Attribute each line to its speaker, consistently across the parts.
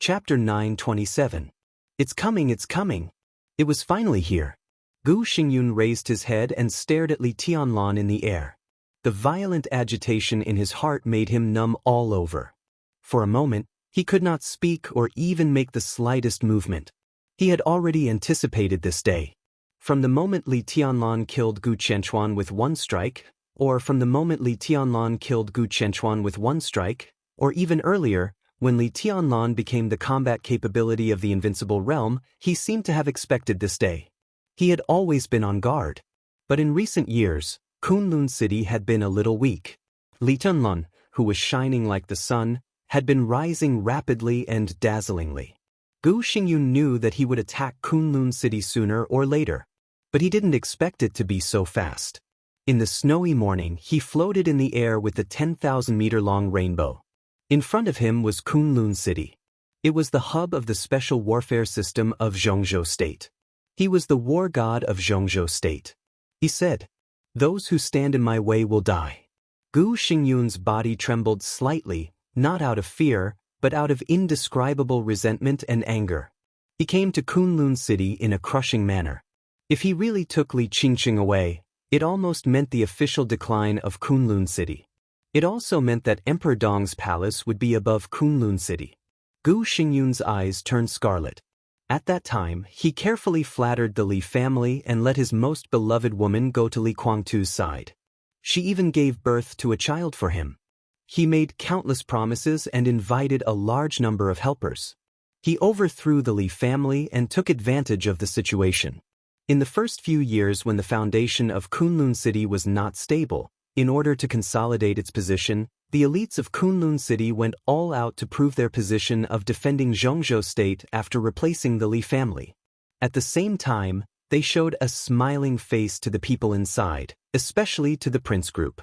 Speaker 1: Chapter 9:27. It's coming, it's coming. It was finally here. Gu Xingyun raised his head and stared at Li Tianlan in the air. The violent agitation in his heart made him numb all over. For a moment, he could not speak or even make the slightest movement. He had already anticipated this day. From the moment Li Tianlan killed Gu Qianchuan with one strike, or from the moment Li Tianlan killed Gu Qianchuan with one strike, or even earlier, when Li Tianlan became the combat capability of the invincible realm, he seemed to have expected this day. He had always been on guard. But in recent years, Kunlun City had been a little weak. Li Tianlan, who was shining like the sun, had been rising rapidly and dazzlingly. Gu Xingyun knew that he would attack Kunlun City sooner or later, but he didn't expect it to be so fast. In the snowy morning, he floated in the air with the 10,000-meter-long rainbow. In front of him was Kunlun City. It was the hub of the special warfare system of Zhongzhou State. He was the war god of Zhongzhou State. He said, "Those who stand in my way will die." Gu Xingyun's body trembled slightly, not out of fear, but out of indescribable resentment and anger. He came to Kunlun City in a crushing manner. If he really took Li Qingqing away, it almost meant the official decline of Kunlun City. It also meant that Emperor Dong's palace would be above Kunlun City. Gu Xingyun's eyes turned scarlet. At that time, he carefully flattered the Li family and let his most beloved woman go to Li Guangtu's side. She even gave birth to a child for him. He made countless promises and invited a large number of helpers. He overthrew the Li family and took advantage of the situation. In the first few years when the foundation of Kunlun City was not stable, in order to consolidate its position, the elites of Kunlun City went all out to prove their position of defending Zhongzhou State after replacing the Li family. At the same time, they showed a smiling face to the people inside, especially to the Prince Group.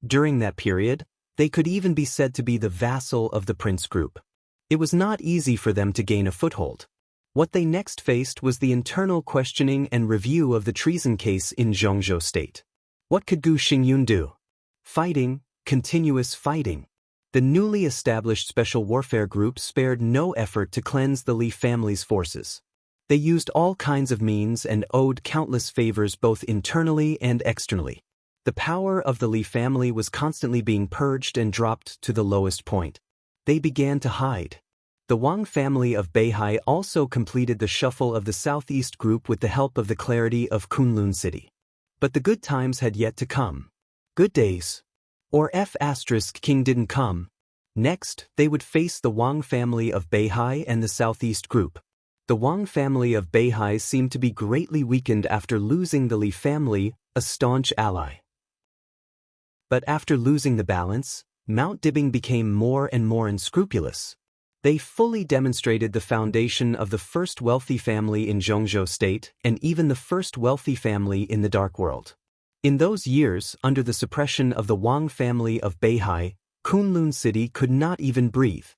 Speaker 1: During that period, they could even be said to be the vassal of the Prince Group. It was not easy for them to gain a foothold. What they next faced was the internal questioning and review of the treason case in Zhongzhou State. What could Gu Xingyun do? Fighting, continuous fighting. The newly established Special Warfare Group spared no effort to cleanse the Li family's forces. They used all kinds of means and owed countless favors both internally and externally. The power of the Li family was constantly being purged and dropped to the lowest point. They began to hide. The Wang family of Beihai also completed the shuffle of the Southeast Group with the help of the clarity of Kunlun City. But the good times had yet to come. Good days. Or King didn't come. Next, they would face the Wang family of Beihai and the Southeast Group. The Wang family of Beihai seemed to be greatly weakened after losing the Li family, a staunch ally. But after losing the balance, Mount Dibing became more and more unscrupulous. They fully demonstrated the foundation of the first wealthy family in Zhongzhou State and even the first wealthy family in the Dark World. In those years, under the suppression of the Wang family of Beihai, Kunlun City could not even breathe,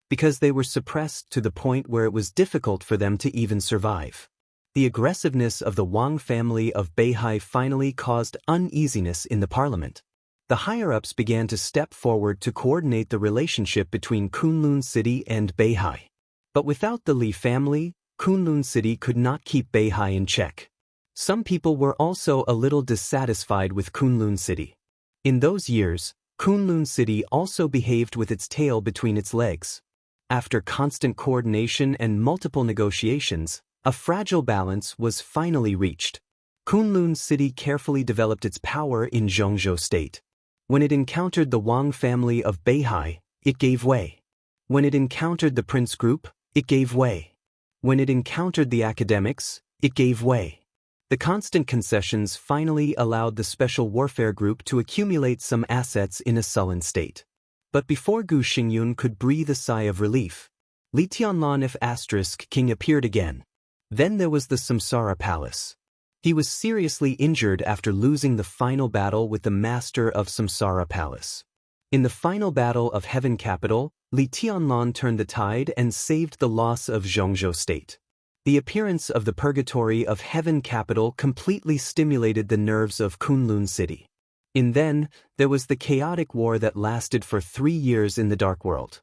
Speaker 1: because they were suppressed to the point where it was difficult for them to even survive. The aggressiveness of the Wang family of Beihai finally caused uneasiness in the parliament. The higher-ups began to step forward to coordinate the relationship between Kunlun City and Beihai. But without the Li family, Kunlun City could not keep Beihai in check. Some people were also a little dissatisfied with Kunlun City. In those years, Kunlun City also behaved with its tail between its legs. After constant coordination and multiple negotiations, a fragile balance was finally reached. Kunlun City carefully developed its power in Zhongzhou State. When it encountered the Wang family of Beihai, it gave way. When it encountered the Prince Group, it gave way. When it encountered the academics, it gave way. The constant concessions finally allowed the Special Warfare Group to accumulate some assets in a sullen state. But before Gu Xingyun could breathe a sigh of relief, Li Tianlan King appeared again. Then there was the Samsara Palace. He was seriously injured after losing the final battle with the master of Samsara Palace. In the final battle of Heaven Capital, Li Tianlan turned the tide and saved the loss of Zhongzhou State. The appearance of the purgatory of Heaven Capital completely stimulated the nerves of Kunlun City. Then, there was the chaotic war that lasted for 3 years in the Dark World.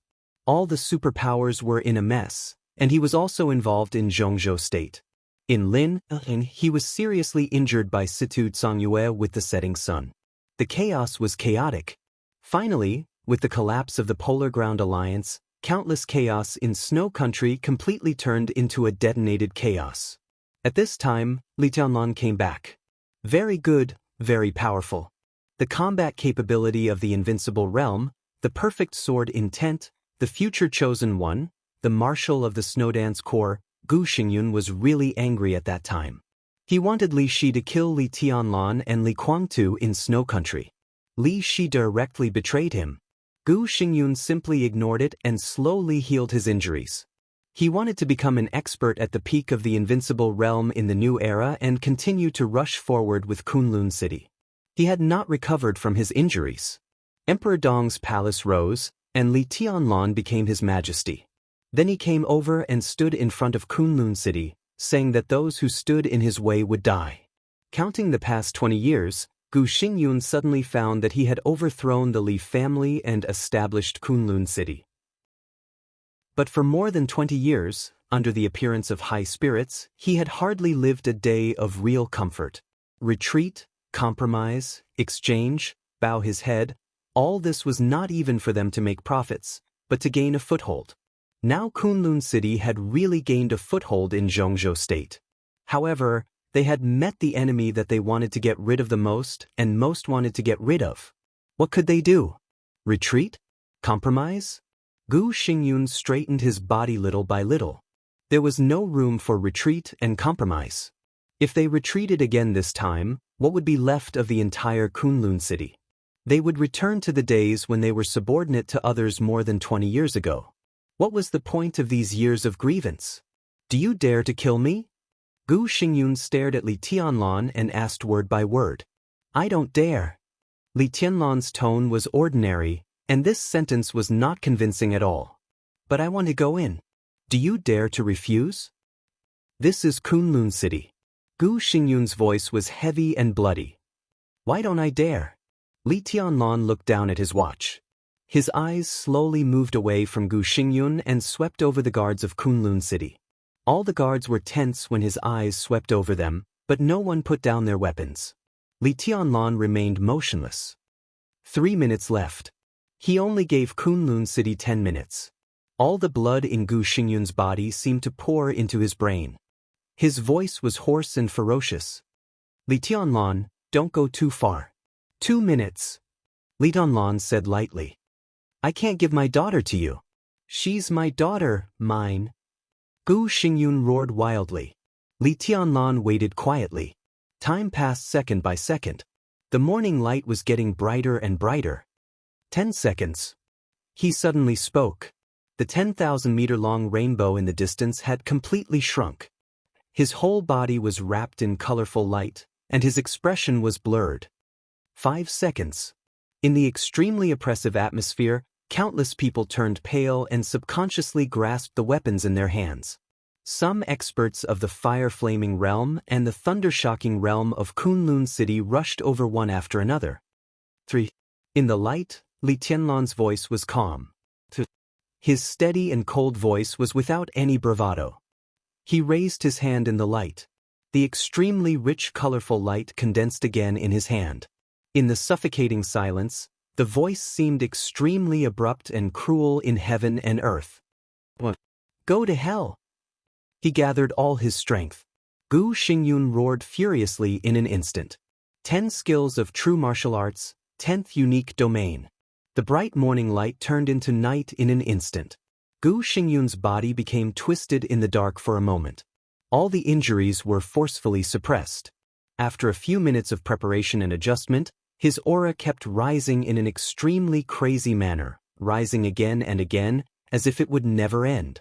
Speaker 1: All the superpowers were in a mess, and he was also involved in Zhongzhou State. In Lin, he was seriously injured by Situ Tsangyue with the setting sun. The chaos was chaotic. Finally, with the collapse of the Polar Ground Alliance, countless chaos in Snow Country completely turned into a detonated chaos. At this time, Li Tianlan came back. Very good, very powerful. The combat capability of the Invincible Realm, the perfect sword intent, the future chosen one, the marshal of the Snowdance Corps, Gu Xingyun was really angry at that time. He wanted Li Shi to kill Li Tianlan and Li Guangtu in Snow Country. Li Shi directly betrayed him. Gu Xingyun simply ignored it and slowly healed his injuries. He wanted to become an expert at the peak of the Invincible Realm in the new era and continue to rush forward with Kunlun City. He had not recovered from his injuries. Emperor Dong's palace rose, and Li Tianlan became his majesty. Then he came over and stood in front of Kunlun City, saying that those who stood in his way would die. Counting the past 20 years, Gu Xingyun suddenly found that he had overthrown the Li family and established Kunlun City. But for more than 20 years, under the appearance of high spirits, he had hardly lived a day of real comfort. Retreat, compromise, exchange, bow his head, all this was not even for them to make profits, but to gain a foothold. Now Kunlun City had really gained a foothold in Zhongzhou State. However, they had met the enemy that they wanted to get rid of the most and most wanted to get rid of. What could they do? Retreat? Compromise? Gu Xingyun straightened his body little by little. There was no room for retreat and compromise. If they retreated again this time, what would be left of the entire Kunlun City? They would return to the days when they were subordinate to others more than 20 years ago. What was the point of these years of grievance? Do you dare to kill me? Gu Xingyun stared at Li Tianlan and asked word by word. I don't dare. Li Tianlan's tone was ordinary, and this sentence was not convincing at all. But I want to go in. Do you dare to refuse? This is Kunlun City. Gu Xingyun's voice was heavy and bloody. Why don't I dare? Li Tianlan looked down at his watch. His eyes slowly moved away from Gu Xingyun and swept over the guards of Kunlun City. All the guards were tense when his eyes swept over them, but no one put down their weapons. Li Tianlan remained motionless. 3 minutes left. He only gave Kunlun City 10 minutes. All the blood in Gu Xingyun's body seemed to pour into his brain. His voice was hoarse and ferocious. Li Tianlan, don't go too far. 2 minutes. Li Tianlan said lightly. I can't give my daughter to you. She's my daughter, mine. Gu Xingyun roared wildly. Li Tianlan waited quietly. Time passed second by second. The morning light was getting brighter and brighter. 10 seconds. He suddenly spoke. The 10,000-meter-long rainbow in the distance had completely shrunk. His whole body was wrapped in colorful light, and his expression was blurred. 5 seconds. In the extremely oppressive atmosphere, countless people turned pale and subconsciously grasped the weapons in their hands. Some experts of the fire-flaming realm and the thunder-shocking realm of Kunlun City rushed over one after another. 3. In the light, Li Tianlan's voice was calm. 2. His steady and cold voice was without any bravado. He raised his hand in the light. The extremely rich colorful light condensed again in his hand. In the suffocating silence, the voice seemed extremely abrupt and cruel in heaven and earth. What? Go to hell! He gathered all his strength. Gu Xingyun roared furiously in an instant. 10 skills of true martial arts, 10th unique domain. The bright morning light turned into night in an instant. Gu Xingyun's body became twisted in the dark for a moment. All the injuries were forcefully suppressed. After a few minutes of preparation and adjustment, his aura kept rising in an extremely crazy manner, rising again and again, as if it would never end.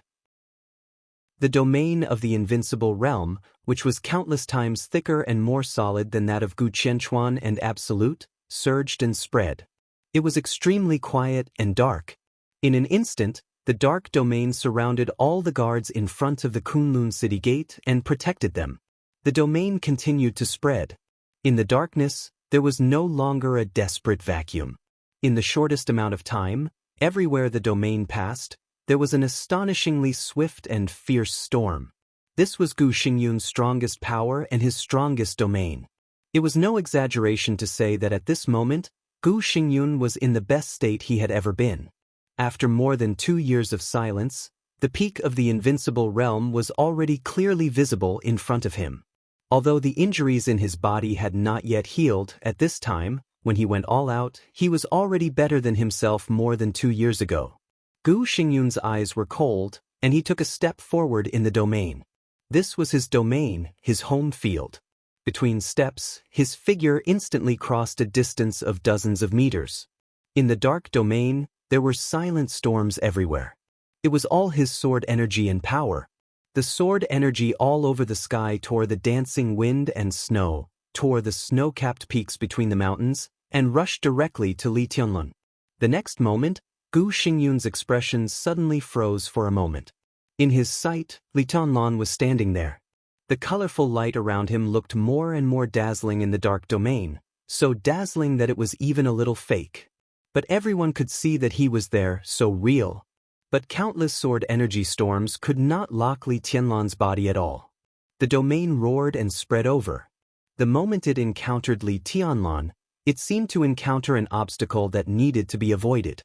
Speaker 1: The domain of the Invincible Realm, which was countless times thicker and more solid than that of Gu Qianchuan and Absolute, surged and spread. It was extremely quiet and dark. In an instant, the dark domain surrounded all the guards in front of the Kunlun City gate and protected them. The domain continued to spread. In the darkness, there was no longer a desperate vacuum. In the shortest amount of time, everywhere the domain passed, there was an astonishingly swift and fierce storm. This was Gu Xingyun's strongest power and his strongest domain. It was no exaggeration to say that at this moment, Gu Xingyun was in the best state he had ever been. After more than 2 years of silence, the peak of the invincible realm was already clearly visible in front of him. Although the injuries in his body had not yet healed, at this time, when he went all out, he was already better than himself more than 2 years ago. Gu Xingyun's eyes were cold, and he took a step forward in the domain. This was his domain, his home field. Between steps, his figure instantly crossed a distance of dozens of meters. In the dark domain, there were silent storms everywhere. It was all his sword energy and power. The sword energy all over the sky tore the dancing wind and snow, tore the snow-capped peaks between the mountains, and rushed directly to Li Tianlun. The next moment, Gu Xingyun's expression suddenly froze for a moment. In his sight, Li Tianlun was standing there. The colorful light around him looked more and more dazzling in the dark domain, so dazzling that it was even a little fake. But everyone could see that he was there, so real. But countless sword energy storms could not lock Li Tianlun's body at all. The domain roared and spread over. The moment it encountered Li Tianlun, it seemed to encounter an obstacle that needed to be avoided.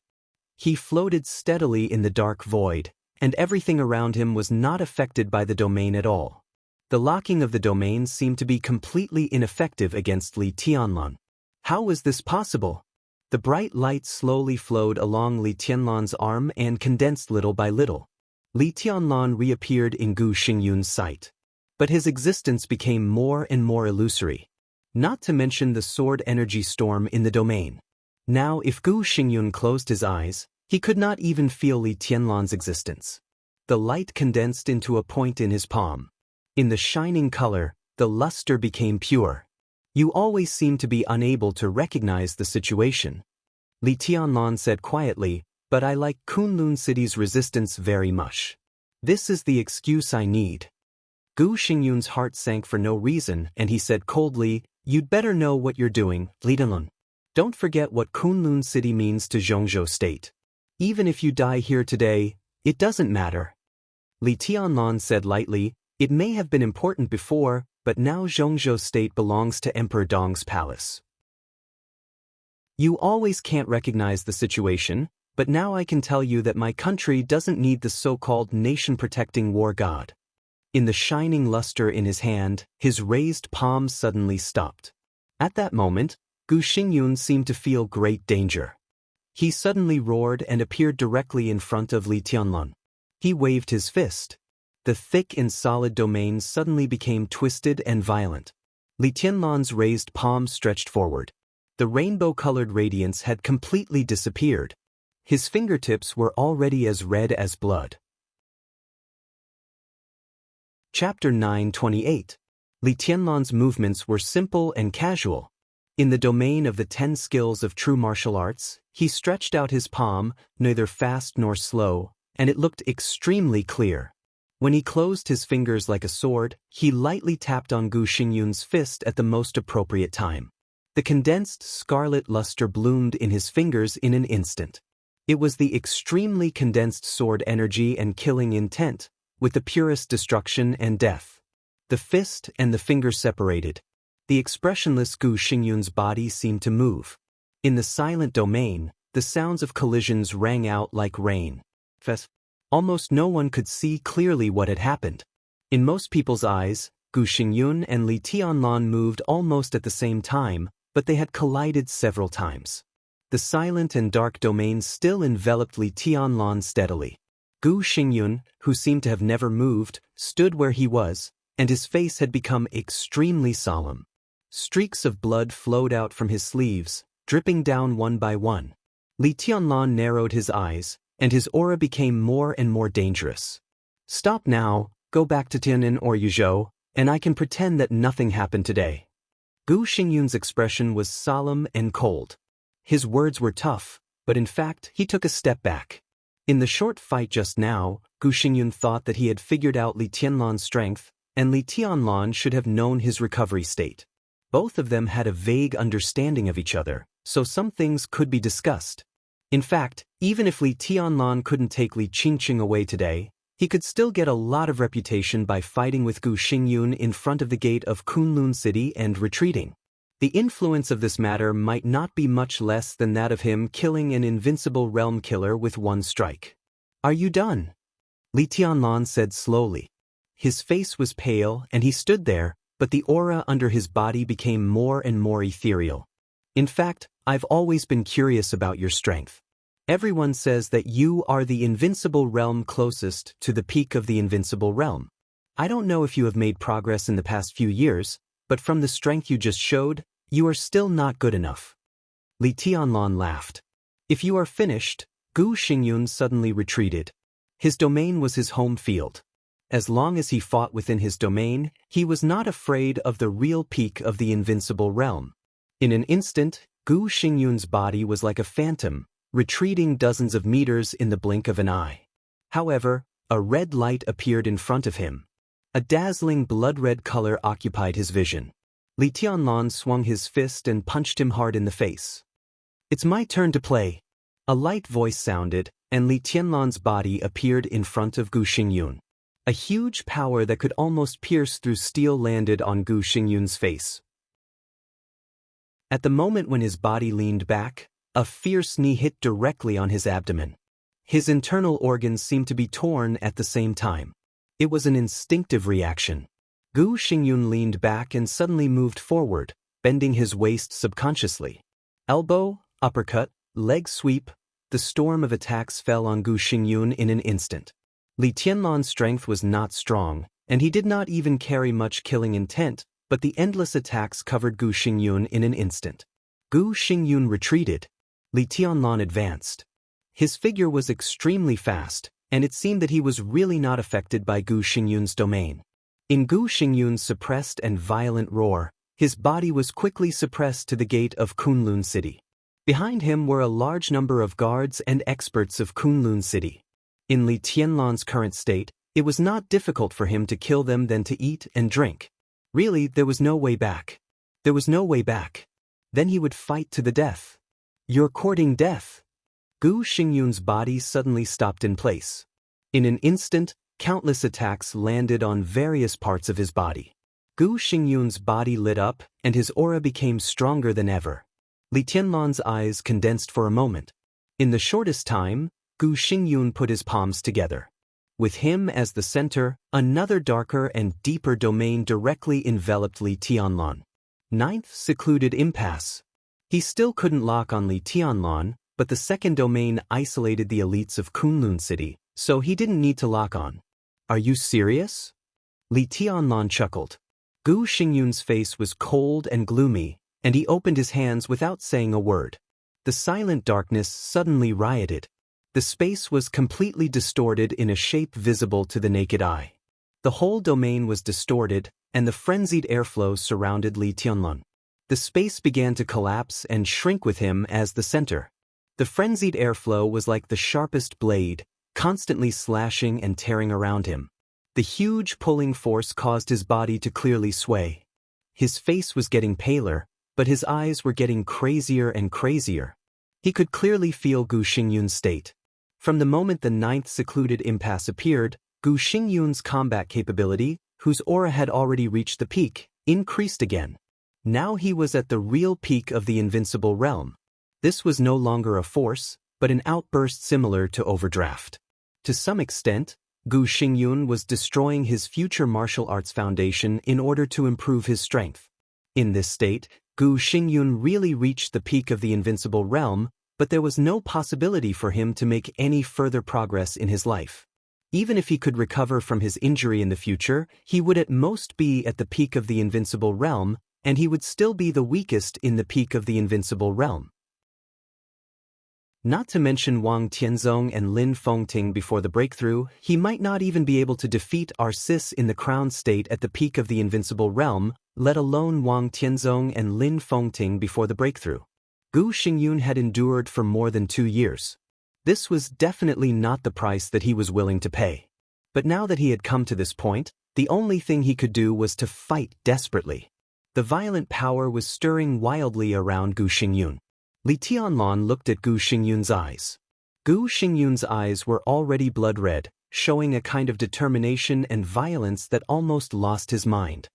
Speaker 1: He floated steadily in the dark void, and everything around him was not affected by the domain at all. The locking of the domain seemed to be completely ineffective against Li Tianlun. How was this possible? The bright light slowly flowed along Li Tianlun's arm and condensed little by little. Li Tianlun reappeared in Gu Xingyun's sight. But his existence became more and more illusory. Not to mention the sword energy storm in the domain. Now if Gu Xingyun closed his eyes, he could not even feel Li Tianlun's existence. The light condensed into a point in his palm. In the shining color, the luster became pure. You always seem to be unable to recognize the situation. Li Tianlun said quietly, but I like Kunlun City's resistance very much. This is the excuse I need. Gu Xingyun's heart sank for no reason, and he said coldly, you'd better know what you're doing, Li Tianlun. Don't forget what Kunlun City means to Zhongzhou State. Even if you die here today, it doesn't matter. Li Tianlun said lightly, it may have been important before, but now Zhongzhou State belongs to Emperor Dong's palace. You always can't recognize the situation, but now I can tell you that my country doesn't need the so-called nation-protecting war god. In the shining luster in his hand, his raised palm suddenly stopped. At that moment, Gu Xingyun seemed to feel great danger. He suddenly roared and appeared directly in front of Li Tianlun. He waved his fist. The thick and solid domain suddenly became twisted and violent. Li Tianlun's raised palm stretched forward. The rainbow-colored radiance had completely disappeared. His fingertips were already as red as blood. Chapter 9:28. Li Tianlun's movements were simple and casual. In the domain of the 10 skills of true martial arts, he stretched out his palm, neither fast nor slow, and it looked extremely clear. When he closed his fingers like a sword, he lightly tapped on Gu Xingyun's fist at the most appropriate time. The condensed scarlet luster bloomed in his fingers in an instant. It was the extremely condensed sword energy and killing intent, with the purest destruction and death. The fist and the finger separated. The expressionless Gu Xingyun's body seemed to move. In the silent domain, the sounds of collisions rang out like rain. Almost no one could see clearly what had happened. In most people's eyes, Gu Xingyun and Li Tianlun moved almost at the same time, but they had collided several times. The silent and dark domain still enveloped Li Tianlun steadily. Gu Xingyun, who seemed to have never moved, stood where he was, and his face had become extremely solemn. Streaks of blood flowed out from his sleeves, dripping down one by one. Li Tianlun narrowed his eyes, and his aura became more and more dangerous. Stop now, go back to Tiannan or Yuzhou, and I can pretend that nothing happened today. Gu Xingyun's expression was solemn and cold. His words were tough, but in fact he took a step back. In the short fight just now, Gu Xingyun thought that he had figured out Li Tianlun's strength, and Li Tianlun should have known his recovery state. Both of them had a vague understanding of each other, so some things could be discussed. In fact, Even if Li Tianlan couldn't take Li Qingqing away today, he could still get a lot of reputation by fighting with Gu Xingyun in front of the gate of Kunlun City and retreating. The influence of this matter might not be much less than that of him killing an invincible realm killer with one strike. "Are you done?" Li Tianlan said slowly. His face was pale and he stood there, but the aura under his body became more and more ethereal. "In fact, I've always been curious about your strength. Everyone says that you are the invincible realm closest to the peak of the invincible realm. I don't know if you have made progress in the past few years, but from the strength you just showed, you are still not good enough." Li Tianlan laughed. "If you are finished," Gu Xingyun suddenly retreated. His domain was his home field. As long as he fought within his domain, he was not afraid of the real peak of the invincible realm. In an instant, Gu Xingyun's body was like a phantom, retreating dozens of meters in the blink of an eye. However, a red light appeared in front of him. A dazzling blood-red color occupied his vision. Li Tianlan swung his fist and punched him hard in the face. "It's my turn to play." A light voice sounded, and Li Tianlan's body appeared in front of Gu Xingyun. A huge power that could almost pierce through steel landed on Gu Xingyun's face. At the moment when his body leaned back, a fierce knee hit directly on his abdomen. His internal organs seemed to be torn at the same time. It was an instinctive reaction. Gu Xingyun leaned back and suddenly moved forward, bending his waist subconsciously. Elbow, uppercut, leg sweep, the storm of attacks fell on Gu Xingyun in an instant. Li Tianlan's strength was not strong, and he did not even carry much killing intent, but the endless attacks covered Gu Xingyun in an instant. Gu Xingyun retreated. Li Tianlan advanced. His figure was extremely fast, and it seemed that he was really not affected by Gu Xingyun's domain. In Gu Xingyun's suppressed and violent roar, his body was quickly suppressed to the gate of Kunlun City. Behind him were a large number of guards and experts of Kunlun City. In Li Tianlan's current state, it was not difficult for him to kill them than to eat and drink. Really, there was no way back. There was no way back. Then he would fight to the death. "You're courting death." Gu Xingyun's body suddenly stopped in place. In an instant, countless attacks landed on various parts of his body. Gu Xingyun's body lit up, and his aura became stronger than ever. Li Tianlan's eyes condensed for a moment. In the shortest time, Gu Xingyun put his palms together. With him as the center, another darker and deeper domain directly enveloped Li Tianlan. Ninth secluded impasse. He still couldn't lock on Li Tianlan, but the second domain isolated the elites of Kunlun City, so he didn't need to lock on. "Are you serious?" Li Tianlan chuckled. Gu Xingyun's face was cold and gloomy, and he opened his hands without saying a word. The silent darkness suddenly rioted. The space was completely distorted in a shape visible to the naked eye. The whole domain was distorted, and the frenzied airflow surrounded Li Tianlan. The space began to collapse and shrink with him as the center. The frenzied airflow was like the sharpest blade, constantly slashing and tearing around him. The huge pulling force caused his body to clearly sway. His face was getting paler, but his eyes were getting crazier and crazier. He could clearly feel Gu Xingyun's state. From the moment the ninth secluded impasse appeared, Gu Xingyun's combat capability, whose aura had already reached the peak, increased again. Now he was at the real peak of the invincible realm. This was no longer a force, but an outburst similar to overdraft. To some extent, Gu Xingyun was destroying his future martial arts foundation in order to improve his strength. In this state, Gu Xingyun really reached the peak of the invincible realm, but there was no possibility for him to make any further progress in his life. Even if he could recover from his injury in the future, he would at most be at the peak of the invincible realm, and he would still be the weakest in the peak of the invincible realm. Not to mention Wang Tianzong and Lin Fengting before the breakthrough, he might not even be able to defeat Arcis in the crown state at the peak of the invincible realm, let alone Wang Tianzong and Lin Fengting before the breakthrough. Gu Xingyun had endured for more than 2 years. This was definitely not the price that he was willing to pay. But now that he had come to this point, the only thing he could do was to fight desperately. The violent power was stirring wildly around Gu Xingyun. Li Tianlan looked at Gu Xingyun's eyes. Gu Xingyun's eyes were already blood red, showing a kind of determination and violence that almost lost his mind.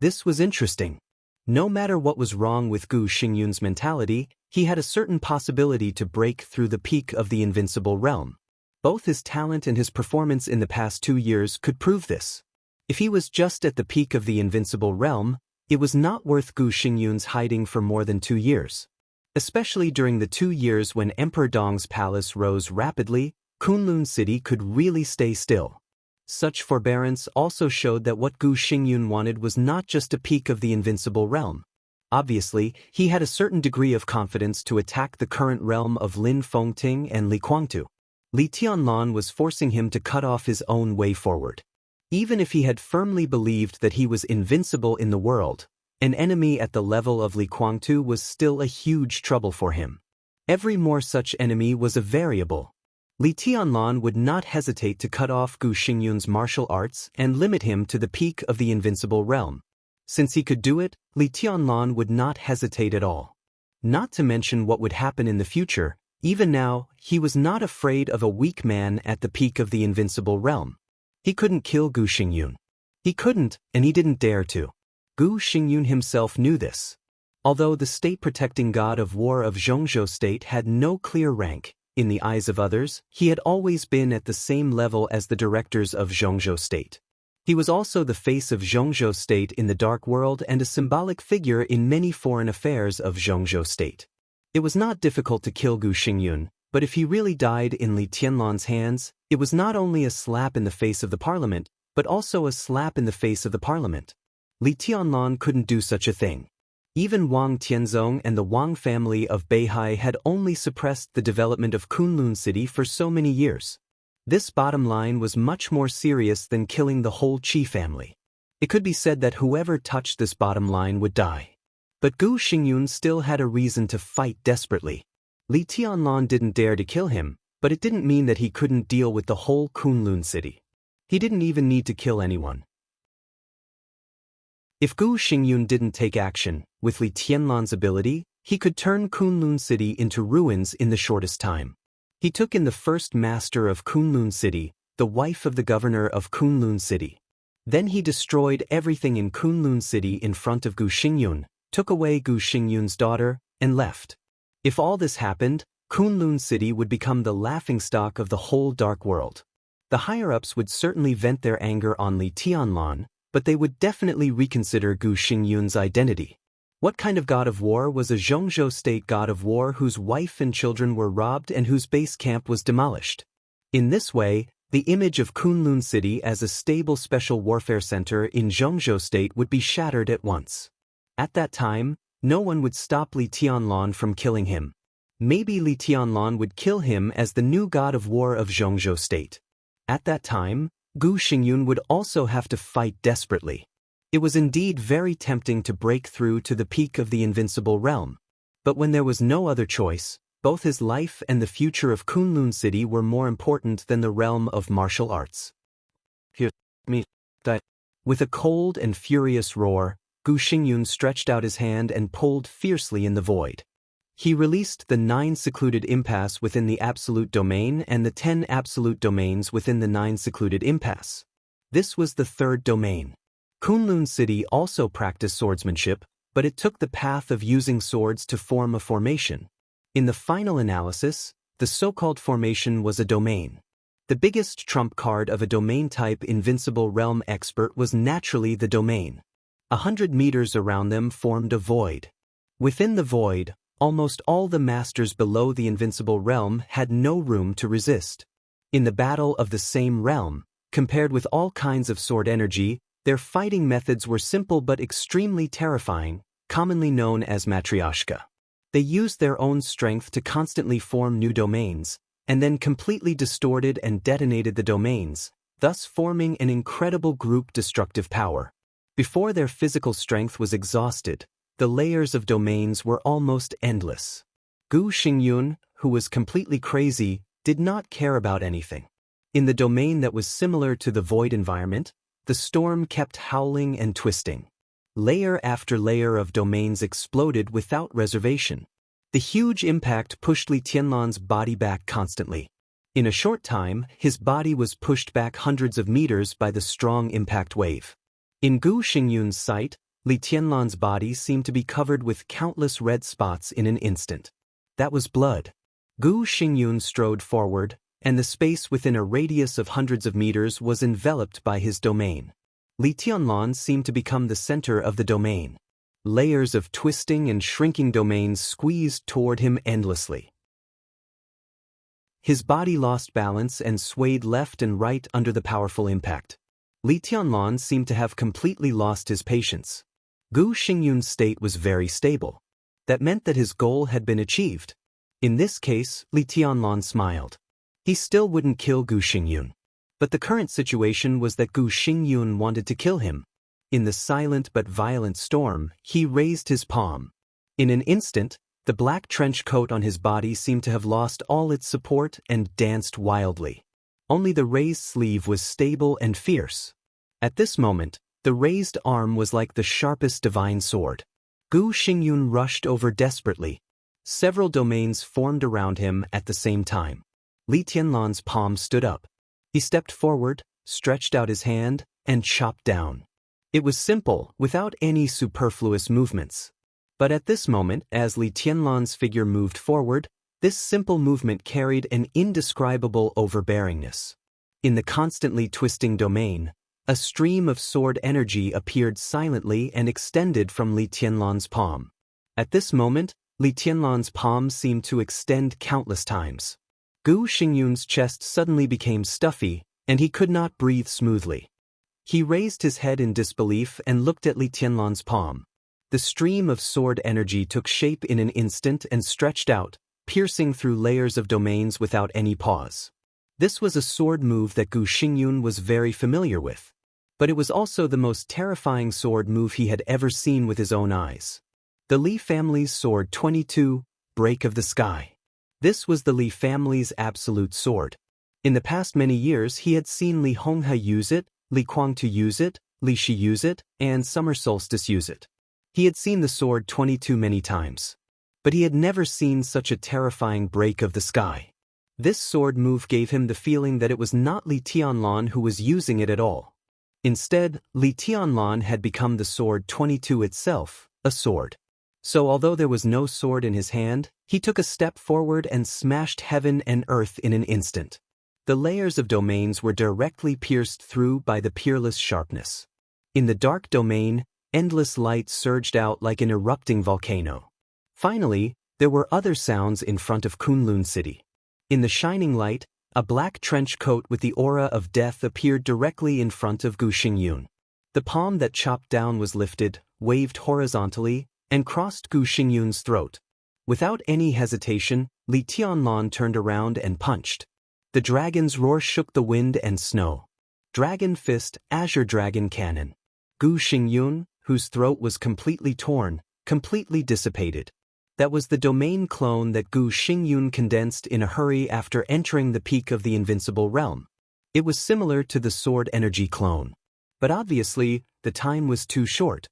Speaker 1: This was interesting. No matter what was wrong with Gu Xingyun's mentality, he had a certain possibility to break through the peak of the invincible realm. Both his talent and his performance in the past 2 years could prove this. If he was just at the peak of the invincible realm, it was not worth Gu Xingyun's hiding for more than 2 years. Especially during the 2 years when Emperor Dong's palace rose rapidly, Kunlun City could really stay still. Such forbearance also showed that what Gu Xingyun wanted was not just a peak of the invincible realm. Obviously, he had a certain degree of confidence to attack the current realm of Lin Fengting and Li Guangtu. Li Tianlan was forcing him to cut off his own way forward. Even if he had firmly believed that he was invincible in the world, an enemy at the level of Li Guangtu was still a huge trouble for him. Every more such enemy was a variable. Li Tianlan would not hesitate to cut off Gu Xingyun's martial arts and limit him to the peak of the invincible realm. Since he could do it, Li Tianlan would not hesitate at all. Not to mention what would happen in the future, even now, he was not afraid of a weak man at the peak of the invincible realm. He couldn't kill Gu Xingyun. He couldn't, and he didn't dare to. Gu Xingyun himself knew this. Although the state-protecting god of war of Zhongzhou State had no clear rank, in the eyes of others, he had always been at the same level as the directors of Zhongzhou State. He was also the face of Zhongzhou State in the dark world and a symbolic figure in many foreign affairs of Zhongzhou State. It was not difficult to kill Gu Xingyun, but if he really died in Li Tianlan's hands, it was not only a slap in the face of the parliament, but also a slap in the face of the parliament. Li Tianlan couldn't do such a thing. Even Wang Tianzong and the Wang family of Beihai had only suppressed the development of Kunlun City for so many years. This bottom line was much more serious than killing the whole Qi family. It could be said that whoever touched this bottom line would die. But Gu Xingyun still had a reason to fight desperately. Li Tianlan didn't dare to kill him, but it didn't mean that he couldn't deal with the whole Kunlun City. He didn't even need to kill anyone. If Gu Xingyun didn't take action, with Li Tianlan's ability, he could turn Kunlun City into ruins in the shortest time. He took in the first master of Kunlun City, the wife of the governor of Kunlun City. Then he destroyed everything in Kunlun City in front of Gu Xingyun, took away Gu Xingyun's daughter, and left. If all this happened, Kunlun City would become the laughingstock of the whole dark world. The higher-ups would certainly vent their anger on Li Tianlan, but they would definitely reconsider Gu Xingyun's identity. What kind of god of war was a Zhongzhou State god of war whose wife and children were robbed and whose base camp was demolished? In this way, the image of Kunlun City as a stable special warfare center in Zhongzhou State would be shattered at once. At that time, no one would stop Li Tianlan from killing him. Maybe Li Tianlan would kill him as the new god of war of Zhongzhou State. At that time, Gu Xingyun would also have to fight desperately. It was indeed very tempting to break through to the peak of the invincible realm. But when there was no other choice, both his life and the future of Kunlun City were more important than the realm of martial arts. With a cold and furious roar, Gu Xingyun stretched out his hand and pulled fiercely in the void. He released the 9 secluded impasse within the absolute domain and the 10 absolute domains within the 9 secluded impasse. This was the 3rd domain. Kunlun City also practiced swordsmanship, but it took the path of using swords to form a formation. In the final analysis, the so-called formation was a domain. The biggest trump card of a domain-type invincible realm expert was naturally the domain. 100 meters around them formed a void. Within the void, almost all the masters below the invincible realm had no room to resist. In the battle of the same realm, compared with all kinds of sword energy, their fighting methods were simple but extremely terrifying, commonly known as matryoshka. They used their own strength to constantly form new domains, and then completely distorted and detonated the domains, thus forming an incredible group destructive power. Before their physical strength was exhausted, the layers of domains were almost endless. Gu Xingyun, who was completely crazy, did not care about anything. In the domain that was similar to the void environment, the storm kept howling and twisting. Layer after layer of domains exploded without reservation. The huge impact pushed Li Tianlan's body back constantly. In a short time, his body was pushed back hundreds of meters by the strong impact wave. In Gu Xingyun's sight, Li Tianlan's body seemed to be covered with countless red spots in an instant. That was blood. Gu Xingyun strode forward, and the space within a radius of hundreds of meters was enveloped by his domain. Li Tianlan seemed to become the center of the domain. Layers of twisting and shrinking domains squeezed toward him endlessly. His body lost balance and swayed left and right under the powerful impact. Li Tianlan seemed to have completely lost his patience. Gu Xingyun's state was very stable. That meant that his goal had been achieved. In this case, Li Tianlan smiled. He still wouldn't kill Gu Xingyun. But the current situation was that Gu Xingyun wanted to kill him. In the silent but violent storm, he raised his palm. In an instant, the black trench coat on his body seemed to have lost all its support and danced wildly. Only the raised sleeve was stable and fierce. At this moment, the raised arm was like the sharpest divine sword. Gu Xingyun rushed over desperately. Several domains formed around him at the same time. Li Tianlan's palm stood up. He stepped forward, stretched out his hand, and chopped down. It was simple, without any superfluous movements. But at this moment, as Li Tianlan's figure moved forward, this simple movement carried an indescribable overbearingness. In the constantly twisting domain, a stream of sword energy appeared silently and extended from Li Tianlan's palm. At this moment, Li Tianlan's palm seemed to extend countless times. Gu Xingyun's chest suddenly became stuffy, and he could not breathe smoothly. He raised his head in disbelief and looked at Li Tianlan's palm. The stream of sword energy took shape in an instant and stretched out, piercing through layers of domains without any pause. This was a sword move that Gu Xingyun was very familiar with. But it was also the most terrifying sword move he had ever seen with his own eyes. The Li family's sword 22, Break of the Sky. This was the Li family's absolute sword. In the past many years he had seen Li Honghe use it, Li Guangtu use it, Li Shi use it, and Summer Solstice use it. He had seen the sword 22 many times. But he had never seen such a terrifying break of the sky. This sword move gave him the feeling that it was not Li Tianlan who was using it at all. Instead, Li Tianlan had become the sword 22 itself, a sword. So although there was no sword in his hand, he took a step forward and smashed heaven and earth in an instant. The layers of domains were directly pierced through by the peerless sharpness. In the dark domain, endless light surged out like an erupting volcano. Finally, there were other sounds in front of Kunlun City. In the shining light, a black trench coat with the aura of death appeared directly in front of Gu Xingyun. The palm that chopped down was lifted, waved horizontally, and crossed Gu Xingyun's throat. Without any hesitation, Li Tianlan turned around and punched. The dragon's roar shook the wind and snow. Dragon Fist, Azure Dragon Cannon. Gu Xingyun, whose throat was completely torn, completely dissipated. That was the domain clone that Gu Xingyun condensed in a hurry after entering the peak of the invincible realm. It was similar to the sword energy clone. But obviously, the time was too short.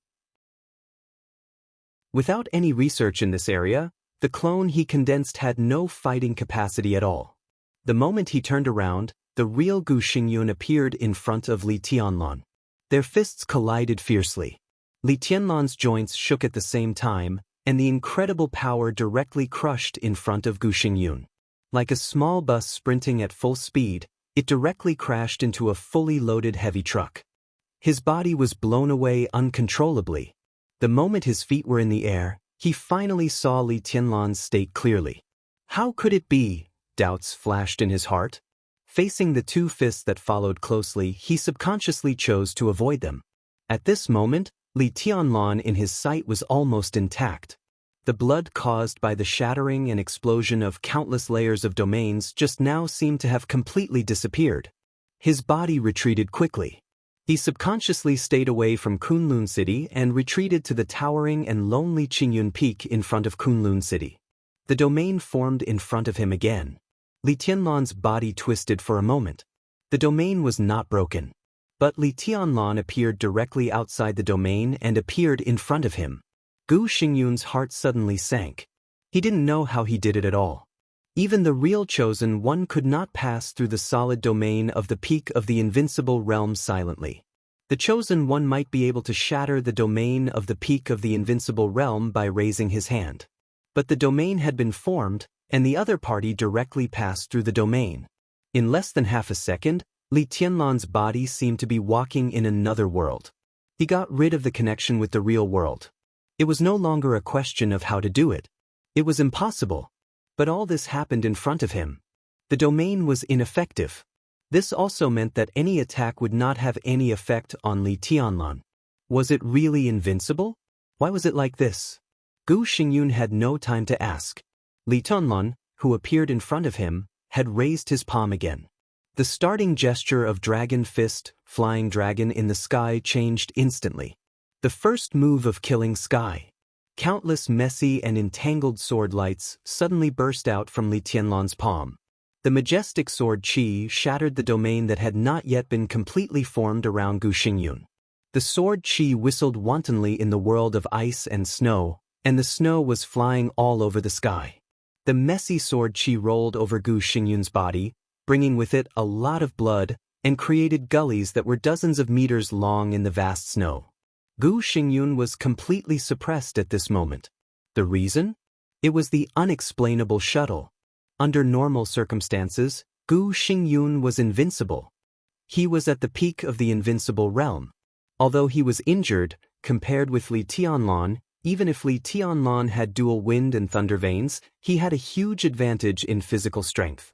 Speaker 1: Without any research in this area, the clone he condensed had no fighting capacity at all. The moment he turned around, the real Gu Xingyun appeared in front of Li Tianlan. Their fists collided fiercely. Li Tianlan's joints shook at the same time, and the incredible power directly crushed in front of Gu Xingyun. Like a small bus sprinting at full speed, it directly crashed into a fully loaded heavy truck. His body was blown away uncontrollably. The moment his feet were in the air, he finally saw Li Tianlan's state clearly. How could it be? Doubts flashed in his heart. Facing the two fists that followed closely, he subconsciously chose to avoid them. At this moment, Li Tianlan in his sight was almost intact. The blood caused by the shattering and explosion of countless layers of domains just now seemed to have completely disappeared. His body retreated quickly. He subconsciously stayed away from Kunlun City and retreated to the towering and lonely Qingyun Peak in front of Kunlun City. The domain formed in front of him again. Li Tianlan's body twisted for a moment. The domain was not broken. But Li Tianlan appeared directly outside the domain and appeared in front of him. Gu Xingyun's heart suddenly sank. He didn't know how he did it at all. Even the real Chosen One could not pass through the solid domain of the peak of the invincible realm silently. The Chosen One might be able to shatter the domain of the peak of the invincible realm by raising his hand. But the domain had been formed, and the other party directly passed through the domain. In less than half a second, Li Tianlan's body seemed to be walking in another world. He got rid of the connection with the real world. It was no longer a question of how to do it. It was impossible. But all this happened in front of him. The domain was ineffective. This also meant that any attack would not have any effect on Li Tianlan. Was it really invincible? Why was it like this? Gu Xingyun had no time to ask. Li Tianlan, who appeared in front of him, had raised his palm again. The starting gesture of Dragon Fist, Flying Dragon in the sky changed instantly. The first move of Killing Sky. Countless messy and entangled sword lights suddenly burst out from Li Tianlan's palm. The majestic sword qi shattered the domain that had not yet been completely formed around Gu Xingyun. The sword qi whistled wantonly in the world of ice and snow, and the snow was flying all over the sky. The messy sword qi rolled over Gu Xingyun's body, bringing with it a lot of blood, and created gullies that were dozens of meters long in the vast snow. Gu Xingyun was completely suppressed at this moment. The reason? It was the unexplainable shuttle. Under normal circumstances, Gu Xingyun was invincible. He was at the peak of the invincible realm. Although he was injured, compared with Li Tianlan, even if Li Tianlan had dual wind and thunder veins, he had a huge advantage in physical strength.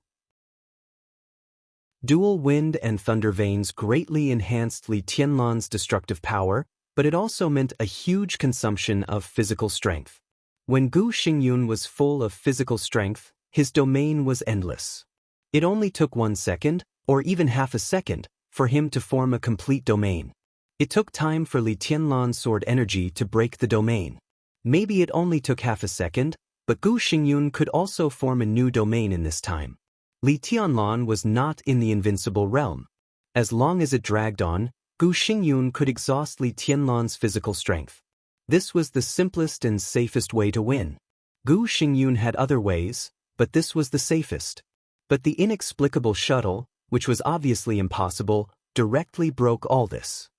Speaker 1: Dual wind and thunder veins greatly enhanced Li Tianlan's destructive power, but it also meant a huge consumption of physical strength. When Gu Xingyun was full of physical strength, his domain was endless. It only took 1 second, or even half a second, for him to form a complete domain. It took time for Li Tianlan's sword energy to break the domain. Maybe it only took half a second, but Gu Xingyun could also form a new domain in this time. Li Tianlan was not in the invincible realm. As long as it dragged on, Gu Xingyun could exhaust Li Tianlan's physical strength. This was the simplest and safest way to win. Gu Xingyun had other ways, but this was the safest. But the inexplicable shuttle, which was obviously impossible, directly broke all this.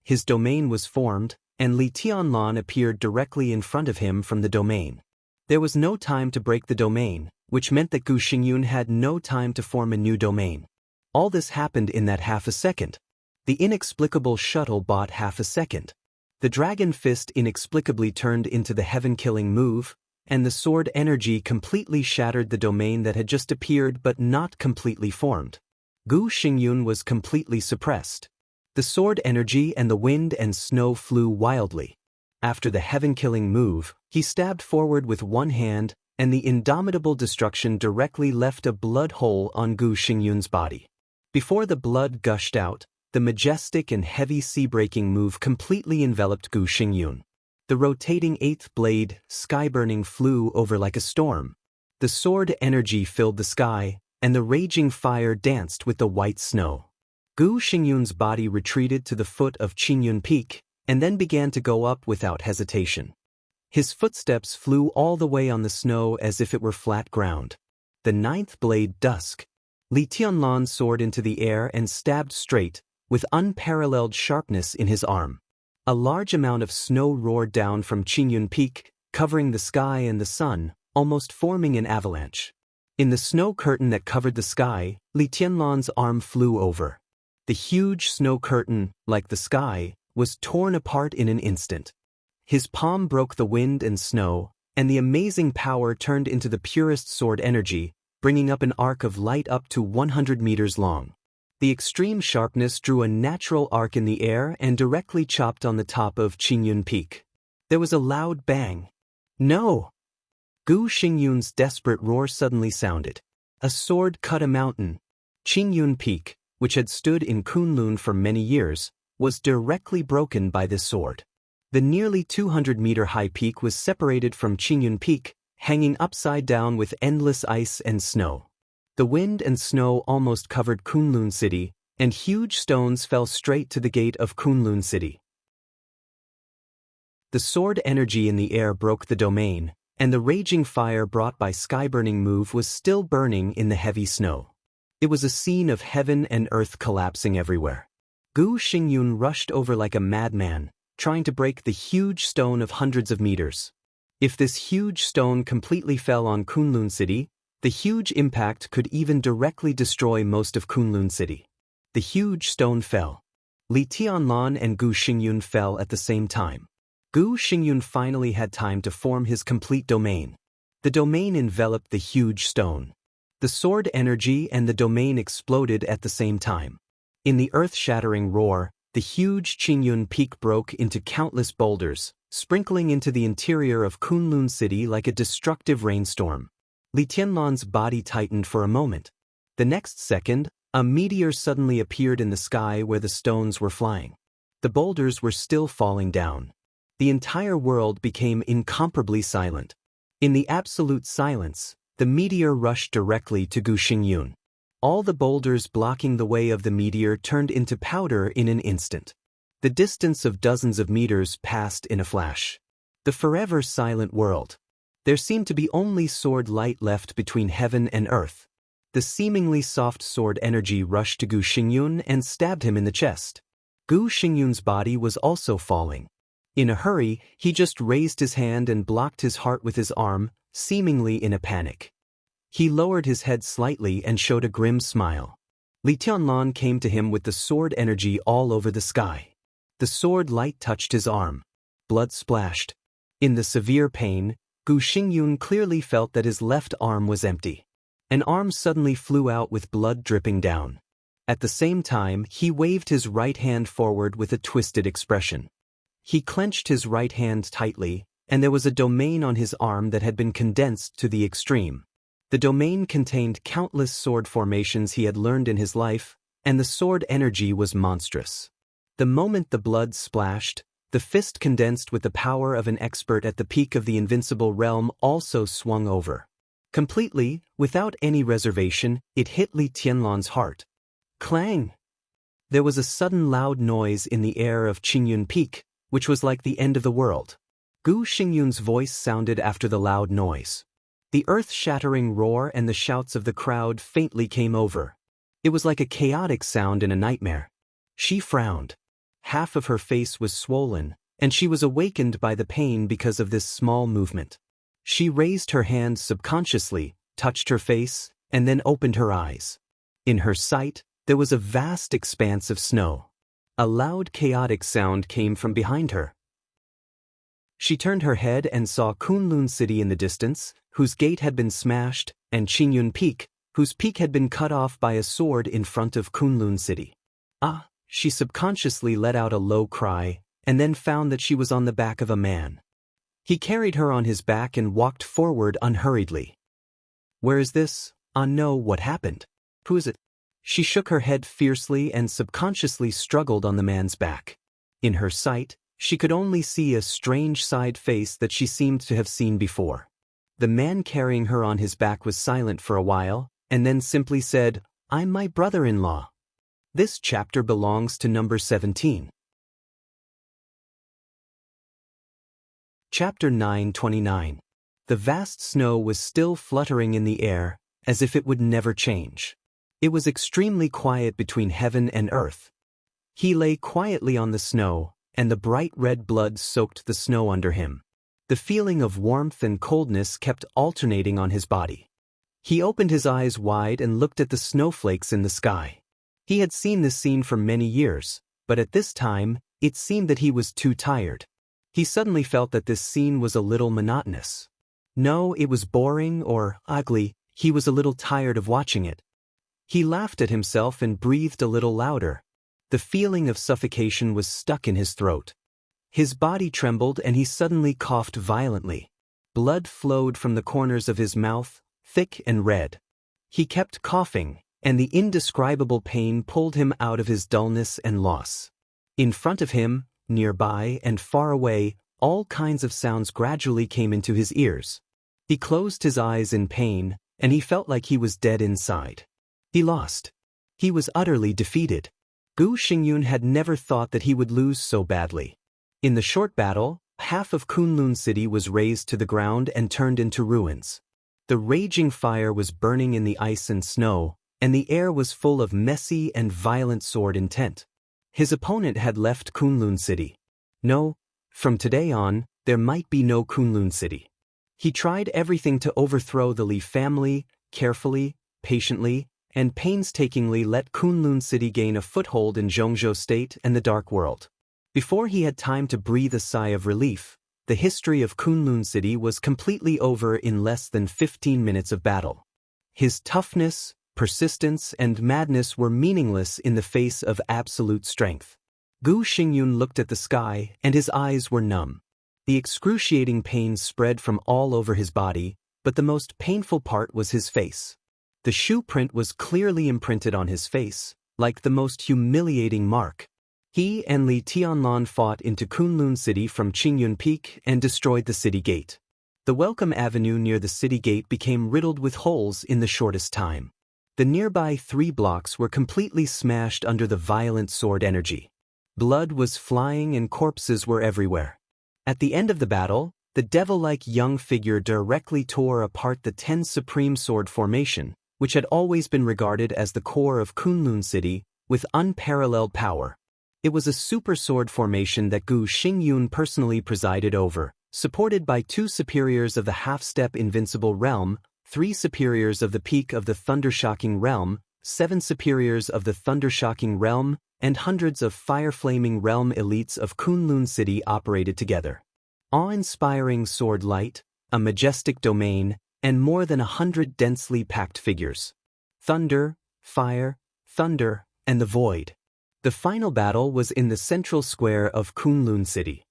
Speaker 1: His domain was formed, and Li Tianlan appeared directly in front of him from the domain. There was no time to break the domain, which meant that Gu Xingyun had no time to form a new domain. All this happened in that half a second. The inexplicable shuttle bought half a second. The Dragon Fist inexplicably turned into the heaven-killing move, and the sword energy completely shattered the domain that had just appeared but not completely formed. Gu Xingyun was completely suppressed. The sword energy and the wind and snow flew wildly. After the heaven-killing move, he stabbed forward with one hand, and the indomitable destruction directly left a blood hole on Gu Xingyun's body. Before the blood gushed out, the majestic and heavy sea-breaking move completely enveloped Gu Xingyun. The rotating eighth blade, sky-burning, flew over like a storm. The sword energy filled the sky, and the raging fire danced with the white snow. Gu Xingyun's body retreated to the foot of Qingyun Peak, and then began to go up without hesitation. His footsteps flew all the way on the snow as if it were flat ground. The ninth blade, Dusk. Li Tianlan soared into the air and stabbed straight, with unparalleled sharpness in his arm. A large amount of snow roared down from Qingyun Peak, covering the sky and the sun, almost forming an avalanche. In the snow curtain that covered the sky, Li Tianlan's arm flew over. The huge snow curtain, like the sky, was torn apart in an instant. His palm broke the wind and snow, and the amazing power turned into the purest sword energy, bringing up an arc of light up to 100 meters long. The extreme sharpness drew a natural arc in the air and directly chopped on the top of Qingyun Peak. There was a loud bang. No! Gu Xingyun's desperate roar suddenly sounded. A sword cut a mountain. Qingyun Peak, which had stood in Kunlun for many years, was directly broken by this sword. The nearly 200-meter-high peak was separated from Qingyun Peak, hanging upside down with endless ice and snow. The wind and snow almost covered Kunlun City, and huge stones fell straight to the gate of Kunlun City. The sword energy in the air broke the domain, and the raging fire brought by sky-burning move was still burning in the heavy snow. It was a scene of heaven and earth collapsing everywhere. Gu Xingyun rushed over like a madman, trying to break the huge stone of hundreds of meters. If this huge stone completely fell on Kunlun City, the huge impact could even directly destroy most of Kunlun City. The huge stone fell. Li Tianlan and Gu Xingyun fell at the same time. Gu Xingyun finally had time to form his complete domain. The domain enveloped the huge stone. The sword energy and the domain exploded at the same time. In the earth-shattering roar, the huge Qingyun Peak broke into countless boulders, sprinkling into the interior of Kunlun City like a destructive rainstorm. Li Tianlan's body tightened for a moment. The next second, a meteor suddenly appeared in the sky where the stones were flying. The boulders were still falling down. The entire world became incomparably silent. In the absolute silence, the meteor rushed directly to Gu Xingyun. All the boulders blocking the way of the meteor turned into powder in an instant. The distance of dozens of meters passed in a flash. The forever silent world. There seemed to be only sword light left between heaven and earth. The seemingly soft sword energy rushed to Gu Xingyun and stabbed him in the chest. Gu Xingyun's body was also falling. In a hurry, he just raised his hand and blocked his heart with his arm, seemingly in a panic. He lowered his head slightly and showed a grim smile. Li Tianlan came to him with the sword energy all over the sky. The sword light touched his arm. Blood splashed. In the severe pain, Gu Xingyun clearly felt that his left arm was empty. An arm suddenly flew out with blood dripping down. At the same time, he waved his right hand forward with a twisted expression. He clenched his right hand tightly, and there was a domain on his arm that had been condensed to the extreme. The domain contained countless sword formations he had learned in his life, and the sword energy was monstrous. The moment the blood splashed, the fist condensed with the power of an expert at the peak of the invincible realm also swung over. Completely, without any reservation, it hit Li Tianlan's heart. Clang! There was a sudden loud noise in the air of Qingyun Peak, which was like the end of the world. Gu Xingyun's voice sounded after the loud noise. The earth-shattering roar and the shouts of the crowd faintly came over. It was like a chaotic sound in a nightmare. She frowned. Half of her face was swollen, and she was awakened by the pain because of this small movement. She raised her hand subconsciously, touched her face, and then opened her eyes. In her sight, there was a vast expanse of snow. A loud chaotic sound came from behind her. She turned her head and saw Kunlun City in the distance, whose gate had been smashed, and Qingyun Peak, whose peak had been cut off by a sword in front of Kunlun City. Ah! She subconsciously let out a low cry, and then found that she was on the back of a man. He carried her on his back and walked forward unhurriedly. Where is this? Ah no, what happened? Who is it? She shook her head fiercely and subconsciously struggled on the man's back. In her sight, she could only see a strange side face that she seemed to have seen before. The man carrying her on his back was silent for a while, and then simply said, "I'm my brother-in-law." This chapter belongs to number 17. Chapter 929. The vast snow was still fluttering in the air, as if it would never change. It was extremely quiet between heaven and earth. He lay quietly on the snow, and the bright red blood soaked the snow under him. The feeling of warmth and coldness kept alternating on his body. He opened his eyes wide and looked at the snowflakes in the sky. He had seen this scene for many years, but at this time, it seemed that he was too tired. He suddenly felt that this scene was a little monotonous. No, it was boring or ugly, he was a little tired of watching it. He laughed at himself and breathed a little louder. The feeling of suffocation was stuck in his throat. His body trembled and he suddenly coughed violently. Blood flowed from the corners of his mouth, thick and red. He kept coughing, and the indescribable pain pulled him out of his dullness and loss. In front of him, nearby and far away, all kinds of sounds gradually came into his ears. He closed his eyes in pain, and he felt like he was dead inside. He lost. He was utterly defeated. Gu Xingyun had never thought that he would lose so badly. In the short battle, Half of Kunlun City was razed to the ground and turned into ruins. The raging fire was burning in the ice and snow, and the air was full of messy and violent sword intent. His opponent had left Kunlun City. No, from today on, there might be no Kunlun City. He tried everything to overthrow the Li family, carefully, patiently, and painstakingly let Kunlun City gain a foothold in Zhongzhou State and the Dark World. Before he had time to breathe a sigh of relief, the history of Kunlun City was completely over in less than 15 minutes of battle. His toughness, persistence, and madness were meaningless in the face of absolute strength. Gu Xingyun looked at the sky, and his eyes were numb. The excruciating pain spread from all over his body, but the most painful part was his face. The shoe print was clearly imprinted on his face, like the most humiliating mark. He and Li Tianlan fought into Kunlun City from Qingyun Peak and destroyed the city gate. The Welcome Avenue near the city gate became riddled with holes in the shortest time. The nearby 3 blocks were completely smashed under the violent sword energy. Blood was flying and corpses were everywhere. At the end of the battle, the devil-like young figure directly tore apart the 10 Supreme Sword Formation, which had always been regarded as the core of Kunlun City, with unparalleled power. It was a super sword formation that Gu Xingyun personally presided over, supported by 2 superiors of the half-step invincible realm, 3 superiors of the peak of the thundershocking realm, 7 superiors of the thundershocking realm, and hundreds of fire-flaming realm elites of Kunlun City operated together. Awe-inspiring sword light, a majestic domain, and more than 100 densely packed figures. Thunder, fire, thunder, and the void. The final battle was in the central square of Kunlun City.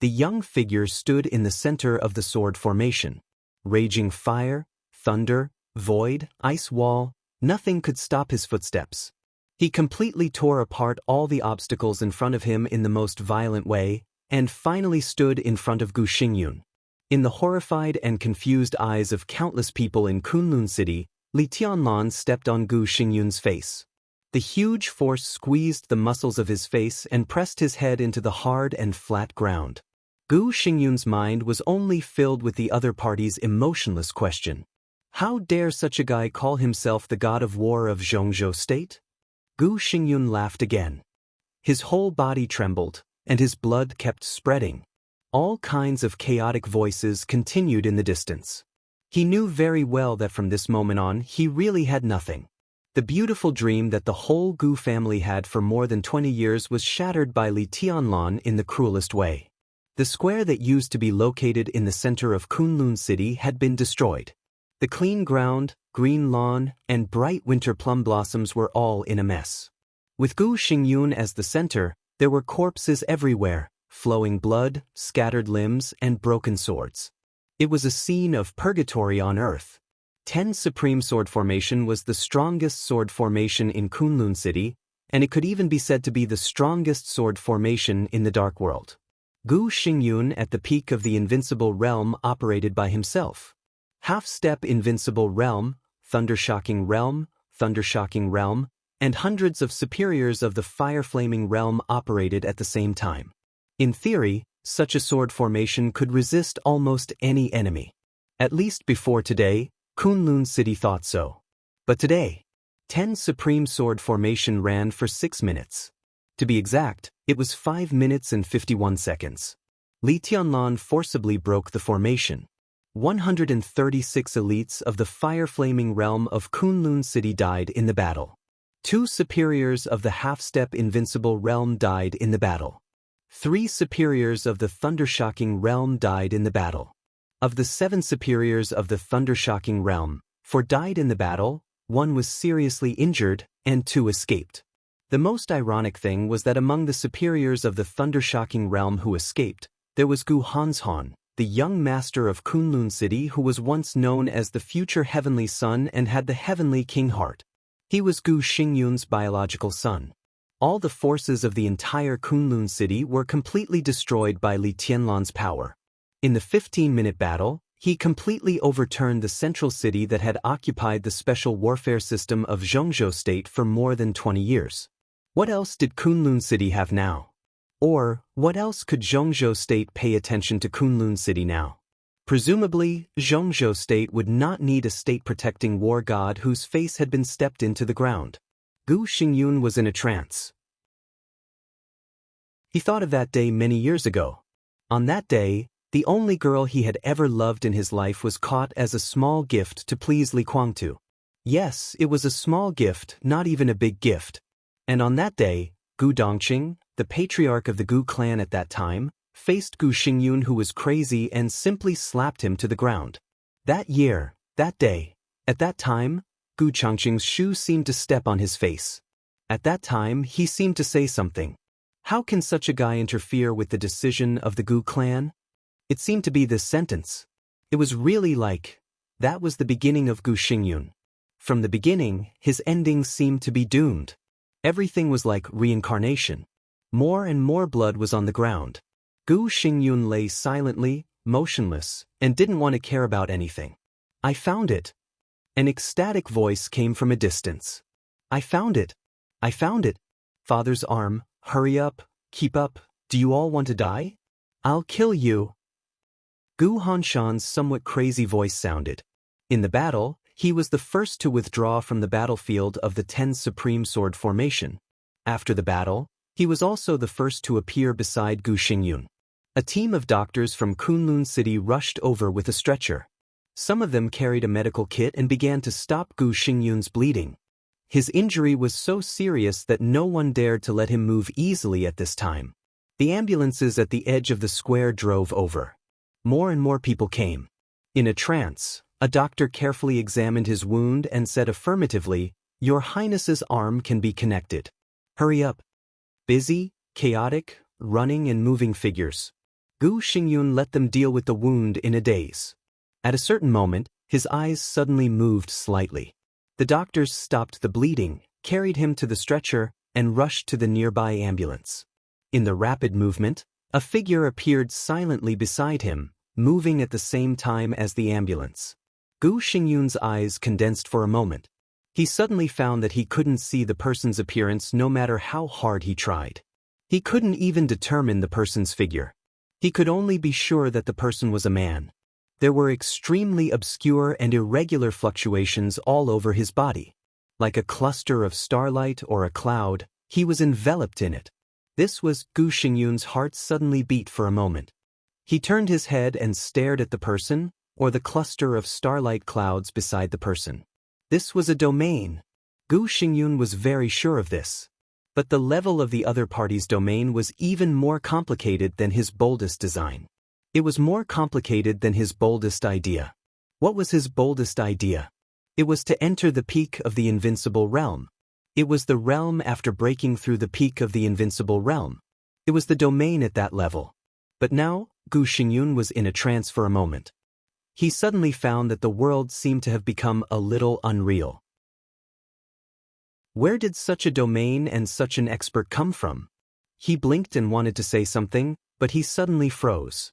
Speaker 1: The young figure stood in the center of the sword formation. Raging fire, thunder, void, ice wall, nothing could stop his footsteps. He completely tore apart all the obstacles in front of him in the most violent way, and finally stood in front of Gu Xingyun. In the horrified and confused eyes of countless people in Kunlun City, Li Tianlan stepped on Gu Xingyun's face. The huge force squeezed the muscles of his face and pressed his head into the hard and flat ground. Gu Xingyun's mind was only filled with the other party's emotionless question. How dare such a guy call himself the god of war of Zhongzhou State? Gu Xingyun laughed again. His whole body trembled, and his blood kept spreading. All kinds of chaotic voices continued in the distance. He knew very well that from this moment on he really had nothing. The beautiful dream that the whole Gu family had for more than 20 years was shattered by Li Tianlan in the cruelest way. The square that used to be located in the center of Kunlun City had been destroyed. The clean ground, green lawn, and bright winter plum blossoms were all in a mess. With Gu Xingyun as the center, there were corpses everywhere, flowing blood, scattered limbs, and broken swords. It was a scene of purgatory on earth. 10 Supreme Sword Formation was the strongest sword formation in Kunlun City, and it could even be said to be the strongest sword formation in the Dark World. Gu Xingyun at the peak of the Invincible Realm operated by himself. Half-step Invincible Realm, Thundershocking Realm, and hundreds of superiors of the Fire-Flaming Realm operated at the same time. In theory, such a sword formation could resist almost any enemy. At least before today, Kunlun City thought so. But today, 10 Supreme Sword Formation ran for 6 minutes. To be exact, it was 5 minutes and 51 seconds. Li Tianlan forcibly broke the formation. 136 elites of the fire-flaming realm of Kunlun City died in the battle. 2 superiors of the half-step invincible realm died in the battle. 3 superiors of the thundershocking realm died in the battle. Of the 7 superiors of the thundershocking realm, 4 died in the battle, 1 was seriously injured, and 2 escaped. The most ironic thing was that among the superiors of the thundershocking realm who escaped, there was Gu Hanzhan, the young master of Kunlun City who was once known as the future Heavenly Son and had the Heavenly King Heart. He was Gu Xingyun's biological son. All the forces of the entire Kunlun City were completely destroyed by Li Tianlan's power. In the 15-minute battle, he completely overturned the central city that had occupied the special warfare system of Zhongzhou State for more than 20 years. What else did Kunlun City have now? Or, what else could Zhongzhou State pay attention to Kunlun City now? Presumably, Zhongzhou State would not need a state-protecting war god whose face had been stepped into the ground. Gu Xingyun was in a trance. He thought of that day many years ago. On that day, the only girl he had ever loved in his life was caught as a small gift to please Li Guangtu. Yes, it was a small gift, not even a big gift. And on that day, Gu Dongqing, the patriarch of the Gu clan at that time, faced Gu Xingyun, who was crazy, and simply slapped him to the ground. That year, that day, at that time, Gu Changqing's shoe seemed to step on his face. At that time, he seemed to say something. How can such a guy interfere with the decision of the Gu clan? It seemed to be this sentence. It was really like, that was the beginning of Gu Xingyun. From the beginning, his ending seemed to be doomed. Everything was like reincarnation. More and more blood was on the ground. Gu Xingyun lay silently, motionless, and didn't want to care about anything. I found it. An ecstatic voice came from a distance. I found it. I found it. Father's arm, hurry up, keep up, do you all want to die? I'll kill you. Gu Hanshan's somewhat crazy voice sounded. In the battle, he was the first to withdraw from the battlefield of the 10 Supreme Sword formation. After the battle, he was also the first to appear beside Gu Xingyun. A team of doctors from Kunlun City rushed over with a stretcher. Some of them carried a medical kit and began to stop Gu Xingyun's bleeding. His injury was so serious that no one dared to let him move easily at this time. The ambulances at the edge of the square drove over. More and more people came. In a trance, a doctor carefully examined his wound and said affirmatively, "Your Highness's arm can be connected. Hurry up." Busy, chaotic, running and moving figures. Gu Xingyun let them deal with the wound in a daze. At a certain moment, his eyes suddenly moved slightly. The doctors stopped the bleeding, carried him to the stretcher, and rushed to the nearby ambulance. In the rapid movement, a figure appeared silently beside him, moving at the same time as the ambulance. Gu Xingyun's eyes condensed for a moment. He suddenly found that he couldn't see the person's appearance no matter how hard he tried. He couldn't even determine the person's figure. He could only be sure that the person was a man. There were extremely obscure and irregular fluctuations all over his body. Like a cluster of starlight or a cloud, he was enveloped in it. This was Gu Xingyun's heart suddenly beat for a moment. He turned his head and stared at the person, or the cluster of starlight clouds beside the person. This was a domain. Gu Xingyun was very sure of this. But the level of the other party's domain was even more complicated than his boldest design. It was more complicated than his boldest idea. What was his boldest idea? It was to enter the peak of the invincible realm. It was the realm after breaking through the peak of the invincible realm. It was the domain at that level. But now, Gu Xingyun was in a trance for a moment. He suddenly found that the world seemed to have become a little unreal. Where did such a domain and such an expert come from? He blinked and wanted to say something, but he suddenly froze.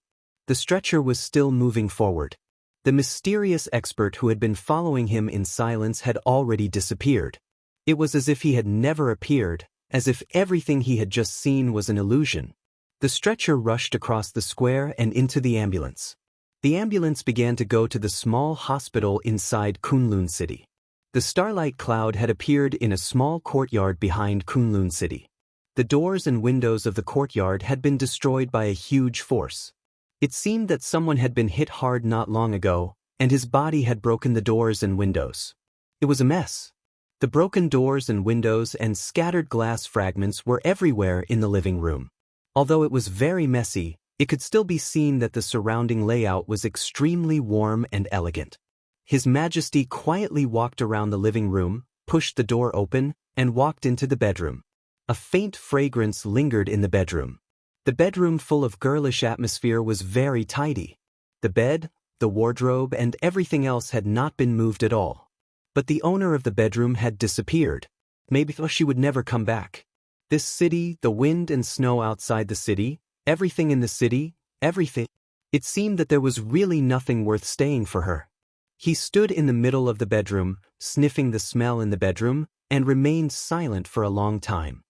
Speaker 1: The stretcher was still moving forward. The mysterious expert who had been following him in silence had already disappeared. It was as if he had never appeared, as if everything he had just seen was an illusion. The stretcher rushed across the square and into the ambulance. The ambulance began to go to the small hospital inside Kunlun City. The starlight cloud had appeared in a small courtyard behind Kunlun City. The doors and windows of the courtyard had been destroyed by a huge force. It seemed that someone had been hit hard not long ago, and his body had broken the doors and windows. It was a mess. The broken doors and windows and scattered glass fragments were everywhere in the living room. Although it was very messy, it could still be seen that the surrounding layout was extremely warm and elegant. His Majesty quietly walked around the living room, pushed the door open, and walked into the bedroom. A faint fragrance lingered in the bedroom. The bedroom, full of girlish atmosphere, was very tidy. The bed, the wardrobe, and everything else had not been moved at all. But the owner of the bedroom had disappeared. Maybe she would never come back. This city, the wind and snow outside the city, everything in the city, everything. It seemed that there was really nothing worth staying for her. He stood in the middle of the bedroom, sniffing the smell in the bedroom, and remained silent for a long time.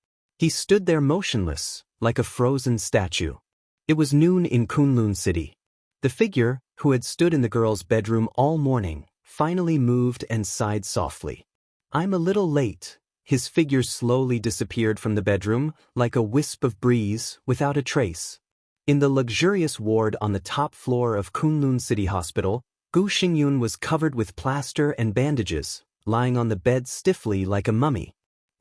Speaker 1: He stood there motionless, like a frozen statue. It was noon in Kunlun City. The figure, who had stood in the girl's bedroom all morning, finally moved and sighed softly. "I'm a little late." His figure slowly disappeared from the bedroom, like a wisp of breeze, without a trace. In the luxurious ward on the top floor of Kunlun City Hospital, Gu Xingyun was covered with plaster and bandages, lying on the bed stiffly like a mummy.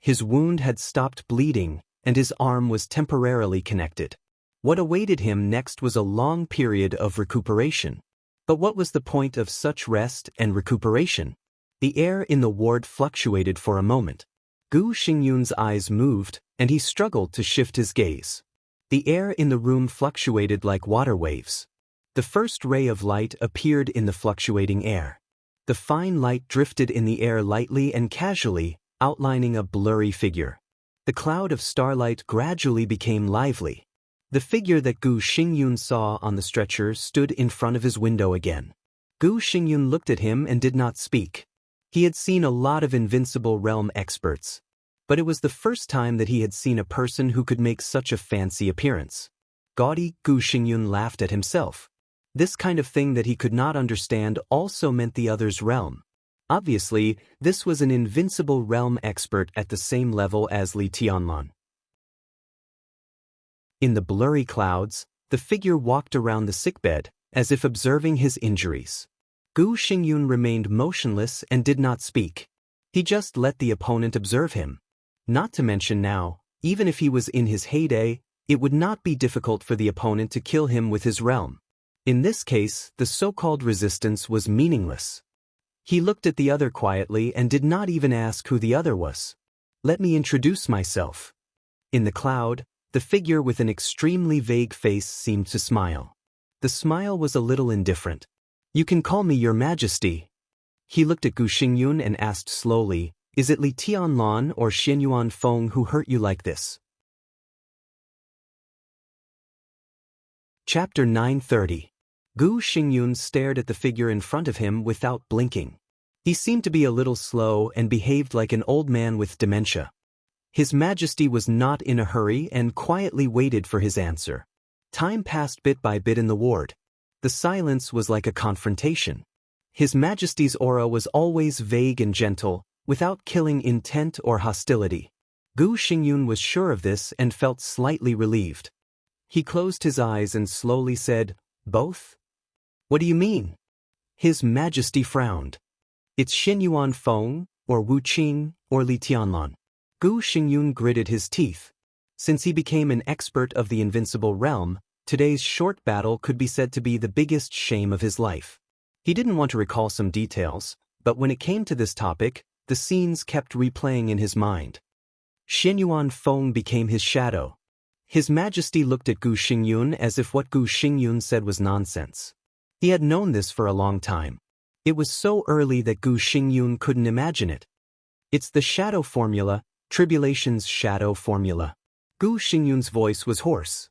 Speaker 1: His wound had stopped bleeding, and his arm was temporarily connected. What awaited him next was a long period of recuperation. But what was the point of such rest and recuperation? The air in the ward fluctuated for a moment. Gu Xingyun's eyes moved, and he struggled to shift his gaze. The air in the room fluctuated like water waves. The first ray of light appeared in the fluctuating air. The fine light drifted in the air lightly and casually, outlining a blurry figure. The cloud of starlight gradually became lively. The figure that Gu Xingyun saw on the stretcher stood in front of his window again. Gu Xingyun looked at him and did not speak. He had seen a lot of Invincible Realm experts, but it was the first time that he had seen a person who could make such a fancy appearance. Gaudy, Gu Xingyun laughed at himself. This kind of thing that he could not understand also meant the other's realm. Obviously, this was an Invincible Realm expert at the same level as Li Tianlan. In the blurry clouds, the figure walked around the sickbed, as if observing his injuries. Gu Xingyun remained motionless and did not speak. He just let the opponent observe him. Not to mention now, even if he was in his heyday, it would not be difficult for the opponent to kill him with his realm. In this case, the so-called resistance was meaningless. He looked at the other quietly and did not even ask who the other was. "Let me introduce myself." In the cloud, the figure with an extremely vague face seemed to smile. The smile was a little indifferent. "You can call me Your Majesty." He looked at Gu Xingyun and asked slowly, "Is it Li Tianlan or Xianyuan Feng who hurt you like this?" Chapter 930. Gu Xingyun stared at the figure in front of him without blinking. He seemed to be a little slow and behaved like an old man with dementia. His Majesty was not in a hurry and quietly waited for his answer. Time passed bit by bit in the ward. The silence was like a confrontation. His Majesty's aura was always vague and gentle, without killing intent or hostility. Gu Xingyun was sure of this and felt slightly relieved. He closed his eyes and slowly said, "Both? What do you mean?" His Majesty frowned. "It's Xianyuan Feng, or Wu Qing, or Li Tianlan." Gu Xingyun gritted his teeth. Since he became an expert of the Invincible Realm, today's short battle could be said to be the biggest shame of his life. He didn't want to recall some details, but when it came to this topic, the scenes kept replaying in his mind. Xianyuan Feng became his shadow. His Majesty looked at Gu Xingyun as if what Gu Xingyun said was nonsense. He had known this for a long time. It was so early that Gu Xingyun couldn't imagine it. "It's the shadow formula, Tribulation's shadow formula." Gu Xingyun's voice was hoarse.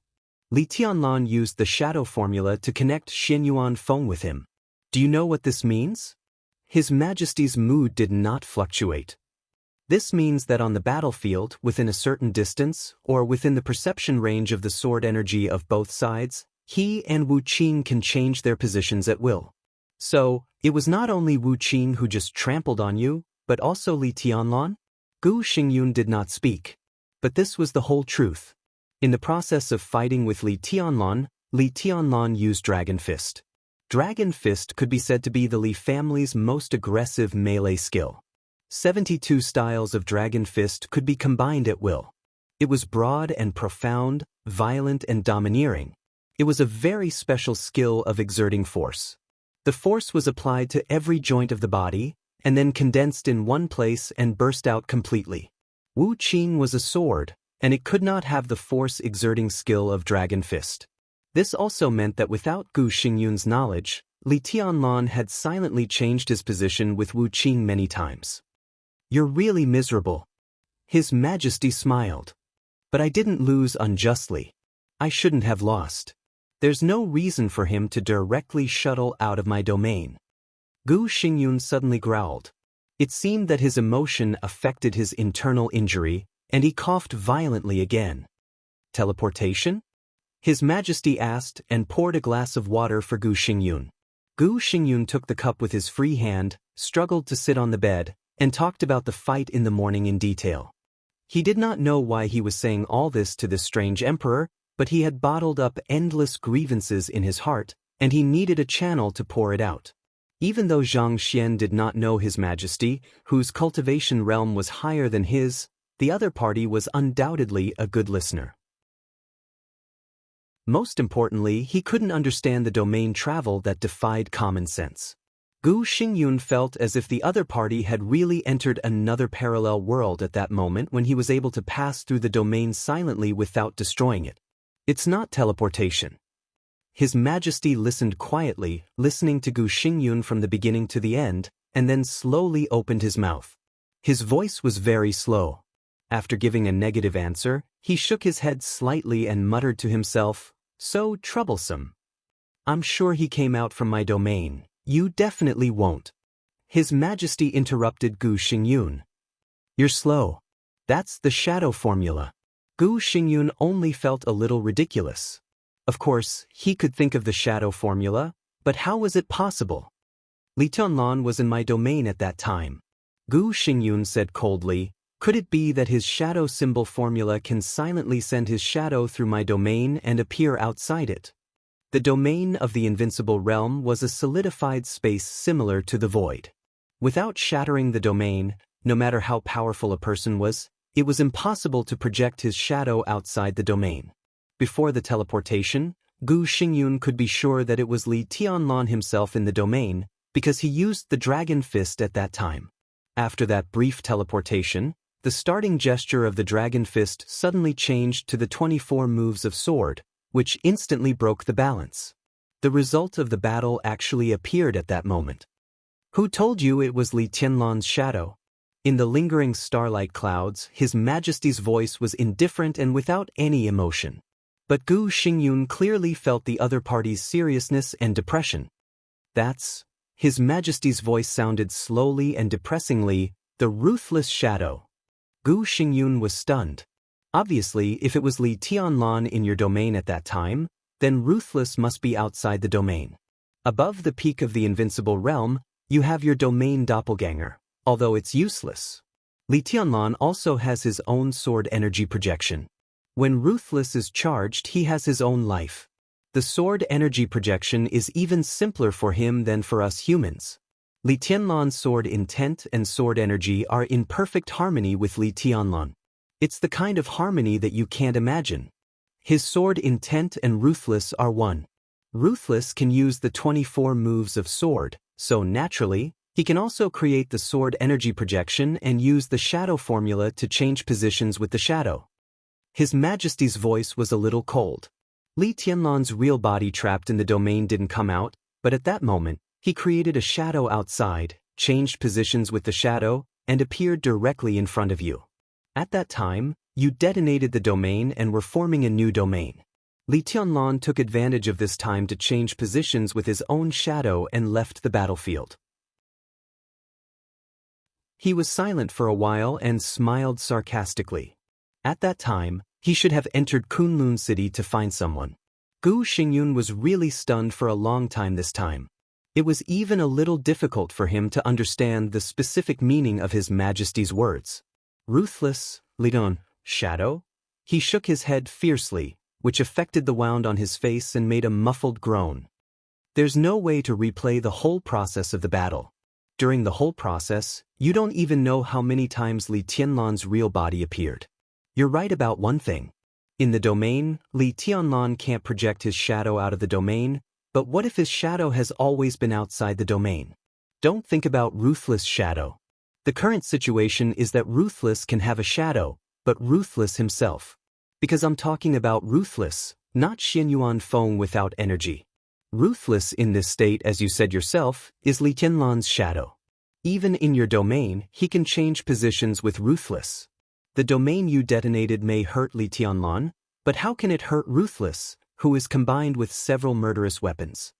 Speaker 1: Li Tianlan used the shadow formula to connect Xianyuan Feng with him. "Do you know what this means?" His Majesty's mood did not fluctuate. "This means that on the battlefield, within a certain distance, or within the perception range of the sword energy of both sides, he and Wu Qing can change their positions at will. So, it was not only Wu Qing who just trampled on you, but also Li Tianlan?" Gu Xingyun did not speak. But this was the whole truth. In the process of fighting with Li Tianlan used Dragon Fist. Dragon Fist could be said to be the Li family's most aggressive melee skill. 72 styles of Dragon Fist could be combined at will. It was broad and profound, violent and domineering. It was a very special skill of exerting force. The force was applied to every joint of the body, and then condensed in one place and burst out completely. Wu Qing was a sword, and it could not have the force-exerting skill of Dragon Fist. This also meant that without Gu Xingyun's knowledge, Li Tianlan had silently changed his position with Wu Qing many times. "You're really miserable." His Majesty smiled. "But I didn't lose unjustly. I shouldn't have lost. There's no reason for him to directly shuttle out of my domain." Gu Xingyun suddenly growled. It seemed that his emotion affected his internal injury, and he coughed violently again. Teleportation? His Majesty asked and poured a glass of water for Gu Xingyun. Gu Xingyun took the cup with his free hand, struggled to sit on the bed, and talked about the fight in the morning in detail. He did not know why he was saying all this to this strange emperor, but he had bottled up endless grievances in his heart, and he needed a channel to pour it out. Even though Zhang Xian did not know His Majesty, whose cultivation realm was higher than his, the other party was undoubtedly a good listener. Most importantly, he couldn't understand the domain travel that defied common sense. Gu Xingyun felt as if the other party had really entered another parallel world at that moment when he was able to pass through the domain silently without destroying it. It's not teleportation. His Majesty listened quietly, listening to Gu Xingyun from the beginning to the end, and then slowly opened his mouth. His voice was very slow. After giving a negative answer, he shook his head slightly and muttered to himself, "So troublesome. I'm sure he came out from my domain. You definitely won't." His Majesty interrupted Gu Xingyun. "You're slow. That's the shadow formula." Gu Xingyun only felt a little ridiculous. Of course, he could think of the shadow formula, but how was it possible? Li Tianlan was in my domain at that time. Gu Xingyun said coldly, "Could it be that his shadow symbol formula can silently send his shadow through my domain and appear outside it?" The domain of the invincible realm was a solidified space similar to the void. Without shattering the domain, no matter how powerful a person was, it was impossible to project his shadow outside the domain. Before the teleportation, Gu Xingyun could be sure that it was Li Tianlan himself in the domain, because he used the dragon fist at that time. After that brief teleportation, the starting gesture of the dragon fist suddenly changed to the 24 moves of sword, which instantly broke the balance. The result of the battle actually appeared at that moment. "Who told you it was Li Tianlan's shadow?" In the lingering starlight clouds, His Majesty's voice was indifferent and without any emotion. But Gu Xingyun clearly felt the other party's seriousness and depression. "That's," His Majesty's voice sounded slowly and depressingly, "the ruthless shadow." Gu Xingyun was stunned. Obviously, if it was Li Tianlan in your domain at that time, then ruthless must be outside the domain. Above the peak of the invincible realm, you have your domain doppelganger, although it's useless. Li Tianlan also has his own sword energy projection. When ruthless is charged, he has his own life. The sword energy projection is even simpler for him than for us humans. Li Tianlan's sword intent and sword energy are in perfect harmony with Li Tianlan. It's the kind of harmony that you can't imagine. His sword intent and ruthless are one. Ruthless can use the 24 moves of sword, so naturally, he can also create the sword energy projection and use the shadow formula to change positions with the shadow. His Majesty's voice was a little cold. Li Tianlan's real body trapped in the domain didn't come out, but at that moment, he created a shadow outside, changed positions with the shadow, and appeared directly in front of you. At that time, you detonated the domain and were forming a new domain. Li Tianlan took advantage of this time to change positions with his own shadow and left the battlefield. He was silent for a while and smiled sarcastically. At that time, he should have entered Kunlun City to find someone. Gu Xingyun was really stunned for a long time this time. It was even a little difficult for him to understand the specific meaning of His Majesty's words. Ruthless, Lidon, shadow? He shook his head fiercely, which affected the wound on his face and made a muffled groan. There's no way to replay the whole process of the battle. During the whole process, you don't even know how many times Li Tianlan's real body appeared. You're right about one thing. In the domain, Li Tianlan can't project his shadow out of the domain, but what if his shadow has always been outside the domain? Don't think about Ruthless' shadow. The current situation is that Ruthless can have a shadow, but Ruthless himself. Because I'm talking about Ruthless, not Xianyuan Feng without energy. Ruthless in this state, as you said yourself, is Li Tianlan's shadow. Even in your domain, he can change positions with Ruthless. The domain you detonated may hurt Li Tianlan, but how can it hurt Ruthless, who is combined with several murderous weapons?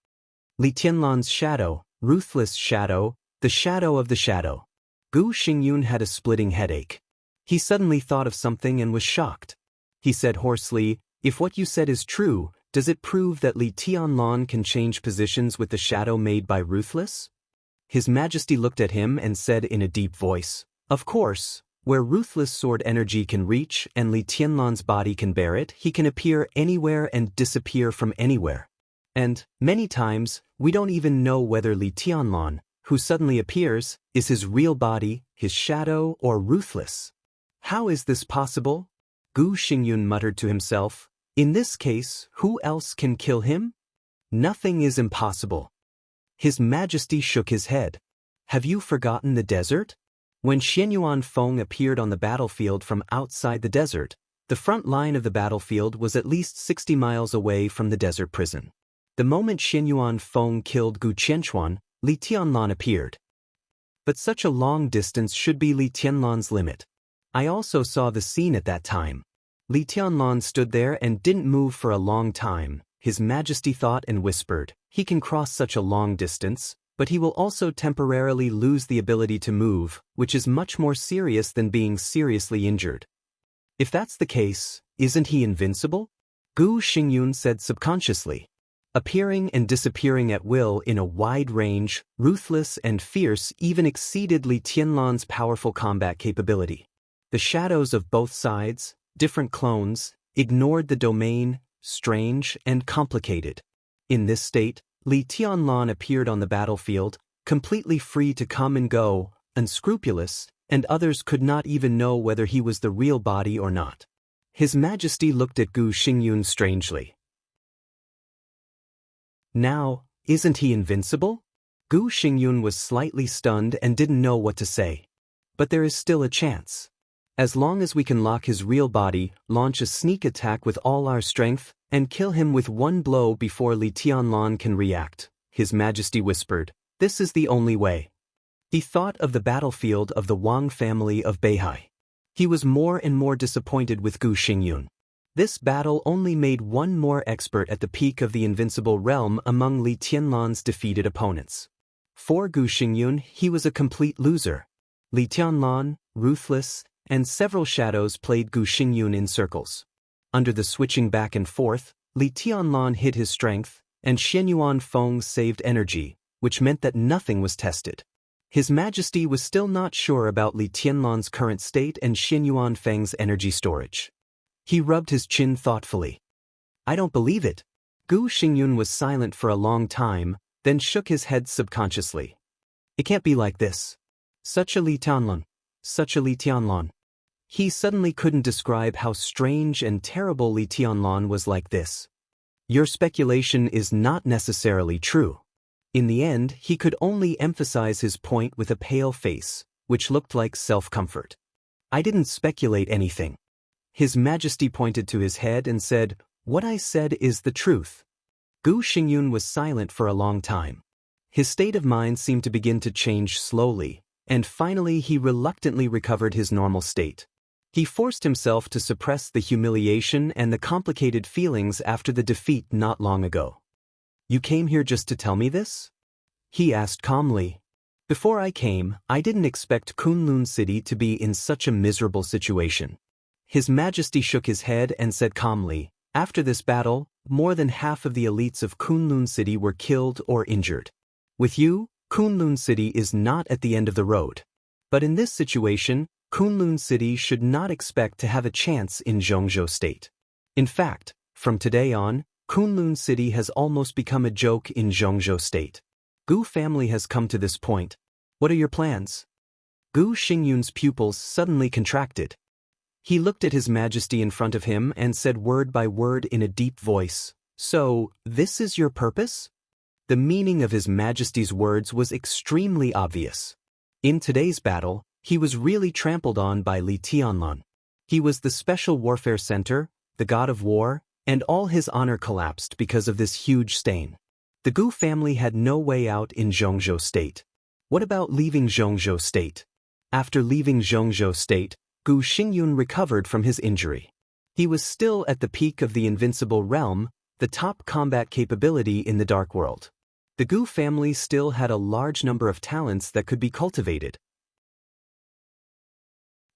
Speaker 1: Li Tianlan's shadow, Ruthless' shadow, the shadow of the shadow. Gu Xingyun had a splitting headache. He suddenly thought of something and was shocked. He said hoarsely, "If what you said is true, does it prove that Li Tianlan can change positions with the shadow made by Ruthless?" His Majesty looked at him and said in a deep voice, "Of course, where Ruthless sword energy can reach and Li Tianlan's body can bear it, he can appear anywhere and disappear from anywhere. And, many times, we don't even know whether Li Tianlan, who suddenly appears, is his real body, his shadow, or Ruthless. How is this possible?" Gu Xingyun muttered to himself. "In this case, who else can kill him? Nothing is impossible." His Majesty shook his head. "Have you forgotten the desert?" When Xianyuan Feng appeared on the battlefield from outside the desert, the front line of the battlefield was at least 60 miles away from the desert prison. The moment Xianyuan Feng killed Gu Qianchuan, Li Tianlan appeared. But such a long distance should be Li Tianlan's limit. I also saw the scene at that time. Li Tianlan stood there and didn't move for a long time. His Majesty thought and whispered, "He can cross such a long distance, but he will also temporarily lose the ability to move, which is much more serious than being seriously injured. If that's the case, isn't he invincible?" Gu Xingyun said subconsciously. Appearing and disappearing at will in a wide range, ruthless and fierce even exceeded Li Tianlan's powerful combat capability. The shadows of both sides, different clones, ignored the domain, strange and complicated. In this state, Li Tianlan appeared on the battlefield, completely free to come and go, unscrupulous, and others could not even know whether he was the real body or not. His Majesty looked at Gu Xingyun strangely. "Now, isn't he invincible?" Gu Xingyun was slightly stunned and didn't know what to say. "But there is still a chance. As long as we can lock his real body, launch a sneak attack with all our strength, and kill him with one blow before Li Tianlan can react," His Majesty whispered, "this is the only way." He thought of the battlefield of the Wang family of Beihai. He was more and more disappointed with Gu Xingyun. This battle only made one more expert at the peak of the invincible realm among Li Tianlan's defeated opponents. For Gu Xingyun, he was a complete loser. Li Tianlan, Ruthless, and several shadows played Gu Xingyun in circles. Under the switching back and forth, Li Tianlan hid his strength, and Xianyuan Feng saved energy, which meant that nothing was tested. His Majesty was still not sure about Li Tianlan's current state and Xianyuan Feng's energy storage. He rubbed his chin thoughtfully. "I don't believe it." Gu Xingyun was silent for a long time, then shook his head subconsciously. "It can't be like this. Such a Li Tianlan. Such a Li Tianlan." He suddenly couldn't describe how strange and terrible Li Tianlan was like this. "Your speculation is not necessarily true." In the end, he could only emphasize his point with a pale face, which looked like self-comfort. "I didn't speculate anything." His Majesty pointed to his head and said, "What I said is the truth." Gu Xingyun was silent for a long time. His state of mind seemed to begin to change slowly, and finally he reluctantly recovered his normal state. He forced himself to suppress the humiliation and the complicated feelings after the defeat not long ago. "You came here just to tell me this?" he asked calmly. "Before I came, I didn't expect Kunlun City to be in such a miserable situation." His Majesty shook his head and said calmly, "After this battle, more than half of the elites of Kunlun City were killed or injured. With you, Kunlun City is not at the end of the road. But in this situation, Kunlun City should not expect to have a chance in Zhongzhou State. In fact, from today on, Kunlun City has almost become a joke in Zhongzhou State. Gu family has come to this point. What are your plans?" Gu Xingyun's pupils suddenly contracted. He looked at His Majesty in front of him and said word by word in a deep voice, "So, this is your purpose?" The meaning of His Majesty's words was extremely obvious. In today's battle, he was really trampled on by Li Tianlan. He was the special warfare center, the god of war, and all his honor collapsed because of this huge stain. The Gu family had no way out in Zhongzhou State. What about leaving Zhongzhou State? After leaving Zhongzhou State, Gu Xingyun recovered from his injury. He was still at the peak of the invincible realm, the top combat capability in the Dark World. The Gu family still had a large number of talents that could be cultivated.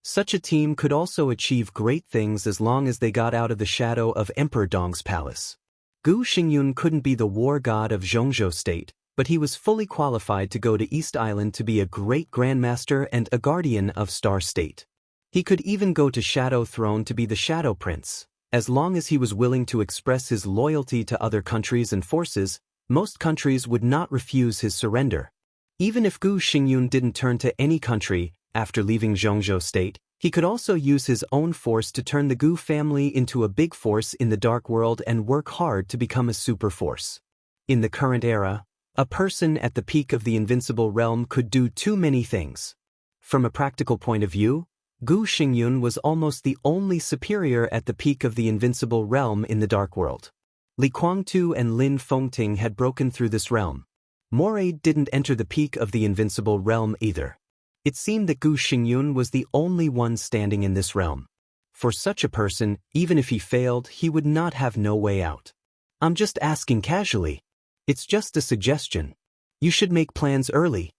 Speaker 1: Such a team could also achieve great things as long as they got out of the shadow of Emperor Dong's palace. Gu Xingyun couldn't be the war god of Zhongzhou state, but he was fully qualified to go to East Island to be a great grandmaster and a guardian of Star State. He could even go to Shadow Throne to be the Shadow Prince. As long as he was willing to express his loyalty to other countries and forces, most countries would not refuse his surrender. Even if Gu Xingyun didn't turn to any country after leaving Zhongzhou state, he could also use his own force to turn the Gu family into a big force in the dark world and work hard to become a super force. In the current era, a person at the peak of the invincible realm could do too many things. From a practical point of view, Gu Xingyun was almost the only superior at the peak of the invincible realm in the dark world. Li Guangtu and Lin Fengting had broken through this realm. Moray didn't enter the peak of the invincible realm either. It seemed that Gu Xingyun was the only one standing in this realm. For such a person, even if he failed, he would not have no way out. I'm just asking casually. It's just a suggestion. You should make plans early.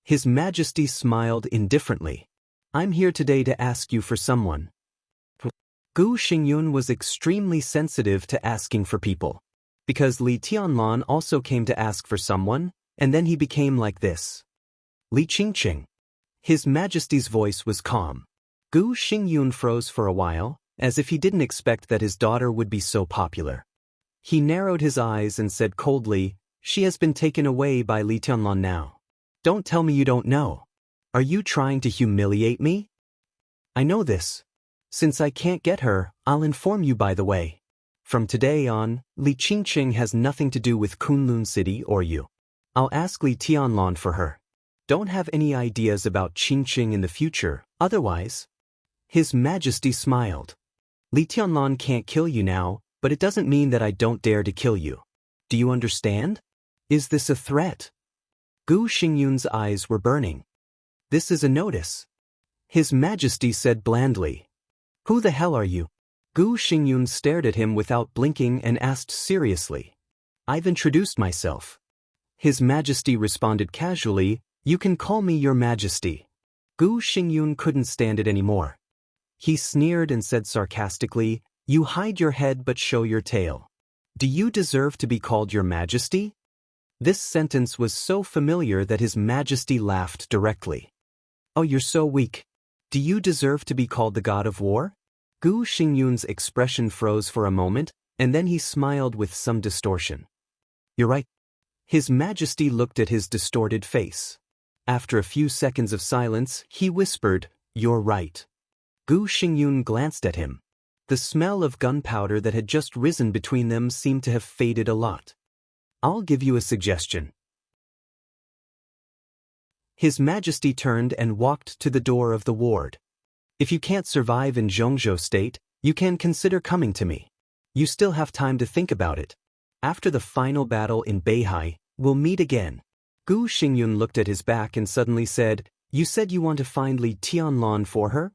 Speaker 1: His Majesty smiled indifferently. I'm here today to ask you for someone. Gu Xingyun was extremely sensitive to asking for people. Because Li Tianlan also came to ask for someone, and then he became like this. Li Qingqing. His Majesty's voice was calm. Gu Xingyun froze for a while, as if he didn't expect that his daughter would be so popular. He narrowed his eyes and said coldly, "She has been taken away by Li Tianlan now. Don't tell me you don't know. Are you trying to humiliate me? I know this. Since I can't get her, I'll inform you by the way. From today on, Li Qingqing has nothing to do with Kunlun City or you. I'll ask Li Tianlan for her. Don't have any ideas about Qingqing in the future, otherwise." His Majesty smiled. "Li Tianlan can't kill you now, but it doesn't mean that I don't dare to kill you. Do you understand? Is this a threat?" Gu Xingyun's eyes were burning. "This is a notice." His Majesty said blandly. "Who the hell are you?" Gu Xingyun stared at him without blinking and asked seriously. "I've introduced myself." His Majesty responded casually, "You can call me Your Majesty." Gu Xingyun couldn't stand it anymore. He sneered and said sarcastically, "You hide your head but show your tail. Do you deserve to be called Your Majesty?" This sentence was so familiar that His Majesty laughed directly. "Oh, you're so weak. Do you deserve to be called the God of War?" Gu Xingyun's expression froze for a moment, and then he smiled with some distortion. "You're right." His Majesty looked at his distorted face. After a few seconds of silence, he whispered, "You're right." Gu Xingyun glanced at him. The smell of gunpowder that had just risen between them seemed to have faded a lot. "I'll give you a suggestion." His Majesty turned and walked to the door of the ward. "If you can't survive in Zhongzhou state, you can consider coming to me. You still have time to think about it. After the final battle in Beihai, we'll meet again." Gu Xingyun looked at his back and suddenly said, "You said you want to find Li Tianlan for her?"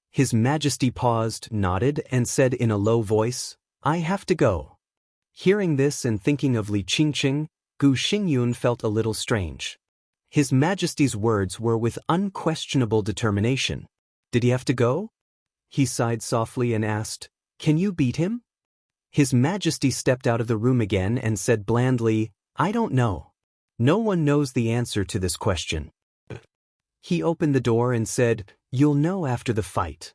Speaker 1: His Majesty paused, nodded, and said in a low voice, "I have to go." Hearing this and thinking of Li Qingqing, Gu Xingyun felt a little strange. His Majesty's words were with unquestionable determination. Did he have to go? He sighed softly and asked, "Can you beat him?" His Majesty stepped out of the room again and said blandly, "I don't know. No one knows the answer to this question." He opened the door and said, "You'll know after the fight."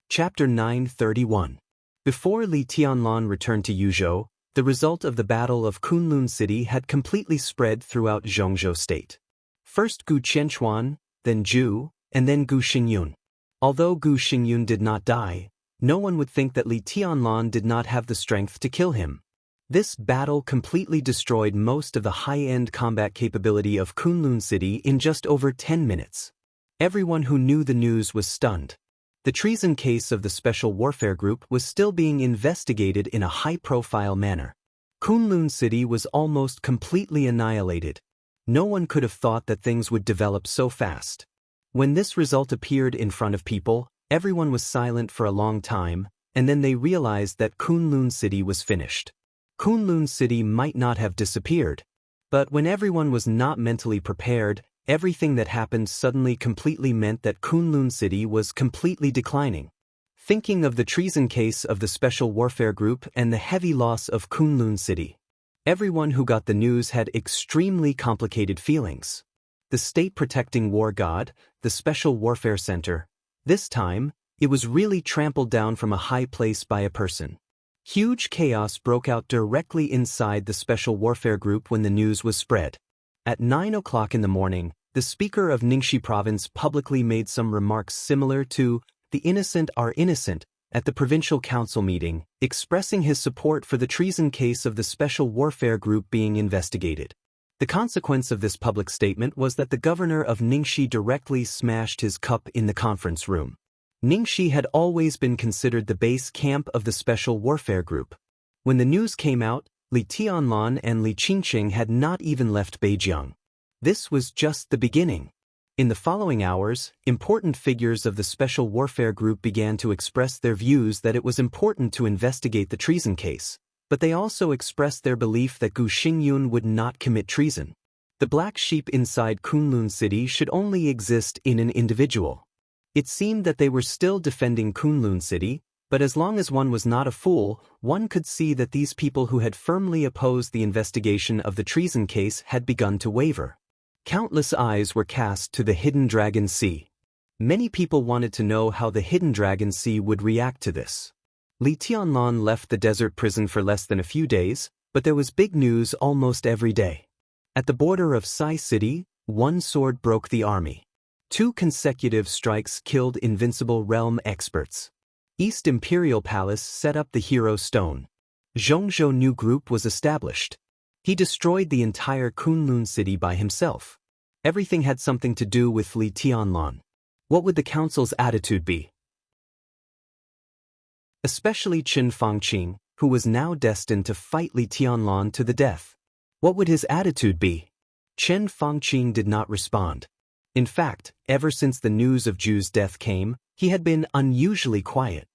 Speaker 1: Chapter 931. Before Li Tianlan returned to Yuzhou, the result of the Battle of Kunlun City had completely spread throughout Zhongzhou state. First Gu Qianchuan, then Zhu, and then Gu Xingyun. Although Gu Xingyun did not die, no one would think that Li Tianlan did not have the strength to kill him. This battle completely destroyed most of the high-end combat capability of Kunlun City in just over 10 minutes. Everyone who knew the news was stunned. The treason case of the Special Warfare Group was still being investigated in a high-profile manner. Kunlun City was almost completely annihilated. No one could have thought that things would develop so fast. When this result appeared in front of people, everyone was silent for a long time, and then they realized that Kunlun City was finished. Kunlun City might not have disappeared, but when everyone was not mentally prepared, Everything that happened suddenly completely meant that Kunlun City was completely declining. Thinking of the treason case of the Special Warfare Group and the heavy loss of Kunlun City, everyone who got the news had extremely complicated feelings. The state-protecting war god, the Special Warfare Center, this time, it was really trampled down from a high place by a person. Huge chaos broke out directly inside the Special Warfare Group when the news was spread. At 9 o'clock in the morning, the speaker of Ningxi province publicly made some remarks similar to "the innocent are innocent" at the provincial council meeting, expressing his support for the treason case of the Special Warfare Group being investigated. The consequence of this public statement was that the governor of Ningxi directly smashed his cup in the conference room. Ningxi had always been considered the base camp of the Special Warfare Group. When the news came out, Li Tianlan and Li Qingqing had not even left Beijing. This was just the beginning. In the following hours, important figures of the Special Warfare Group began to express their views that it was important to investigate the treason case, but they also expressed their belief that Gu Xingyun would not commit treason. The black sheep inside Kunlun City should only exist in an individual. It seemed that they were still defending Kunlun City, but as long as one was not a fool, one could see that these people who had firmly opposed the investigation of the treason case had begun to waver. Countless eyes were cast to the Hidden Dragon Sea. Many people wanted to know how the Hidden Dragon Sea would react to this. Li Tianlan left the desert prison for less than a few days, but there was big news almost every day. At the border of Sai City, one sword broke the army. 2 consecutive strikes killed Invincible Realm experts. East Imperial Palace set up the Hero Stone. Zhongzhou New Group was established. He destroyed the entire Kunlun City by himself. Everything had something to do with Li Tianlan. What would the council's attitude be? Especially Qin Fangqing, who was now destined to fight Li Tianlan to the death. What would his attitude be? Qin Fangqing did not respond. In fact, ever since the news of Zhu's death came, he had been unusually quiet.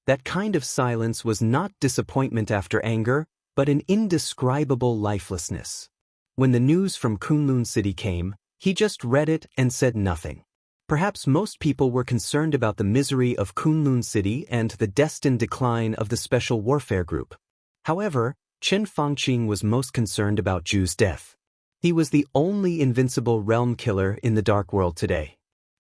Speaker 1: That kind of silence was not disappointment after anger, but an indescribable lifelessness. When the news from Kunlun City came, he just read it and said nothing. Perhaps most people were concerned about the misery of Kunlun City and the destined decline of the Special Warfare Group. However, Qin Fangqing was most concerned about Zhu's death. He was the only invincible realm killer in the Dark World today.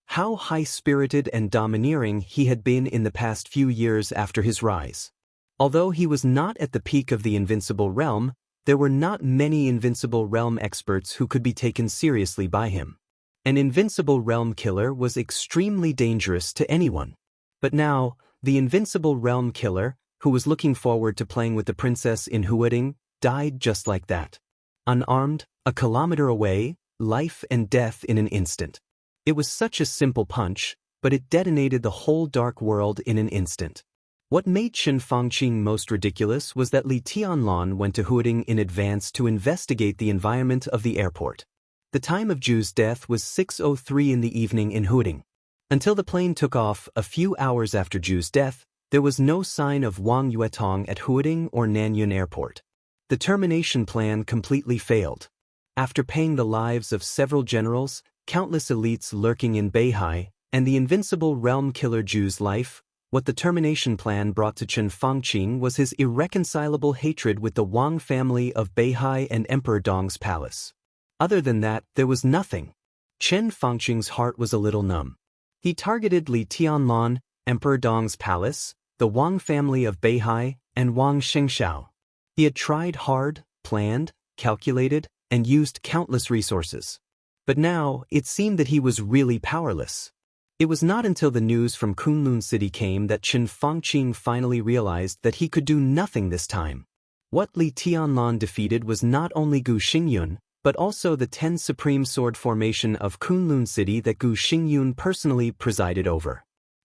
Speaker 1: How high-spirited and domineering he had been in the past few years after his rise. Although he was not at the peak of the Invincible Realm, there were not many Invincible Realm experts who could be taken seriously by him. An Invincible Realm killer was extremely dangerous to anyone. But now, the Invincible Realm killer, who was looking forward to playing with the princess in Huading, died just like that. Unarmed, a kilometer away, life and death in an instant. It was such a simple punch, but it detonated the whole Dark World in an instant. What made Qin Fangqing most ridiculous was that Li Tianlan went to Huading in advance to investigate the environment of the airport. The time of Zhu's death was 6:03 in the evening in Huading. Until the plane took off a few hours after Zhu's death, there was no sign of Wang Yuetong at Huading or Nanyun Airport. The termination plan completely failed. After paying the lives of several generals, countless elites lurking in Beihai, and the invincible realm killer Zhu's life, what the termination plan brought to Qin Fangqing was his irreconcilable hatred with the Wang family of Beihai and Emperor Dong's palace. Other than that, there was nothing. Qin Fangqing's heart was a little numb. He targeted Li Tianlan, Emperor Dong's palace, the Wang family of Beihai, and Wang Shengshao. He had tried hard, planned, calculated, and used countless resources. But now, it seemed that he was really powerless. It was not until the news from Kunlun City came that Qin Fangqing finally realized that he could do nothing this time. What Li Tianlan defeated was not only Gu Xingyun, but also the 10 Supreme Sword formation of Kunlun City that Gu Xingyun personally presided over.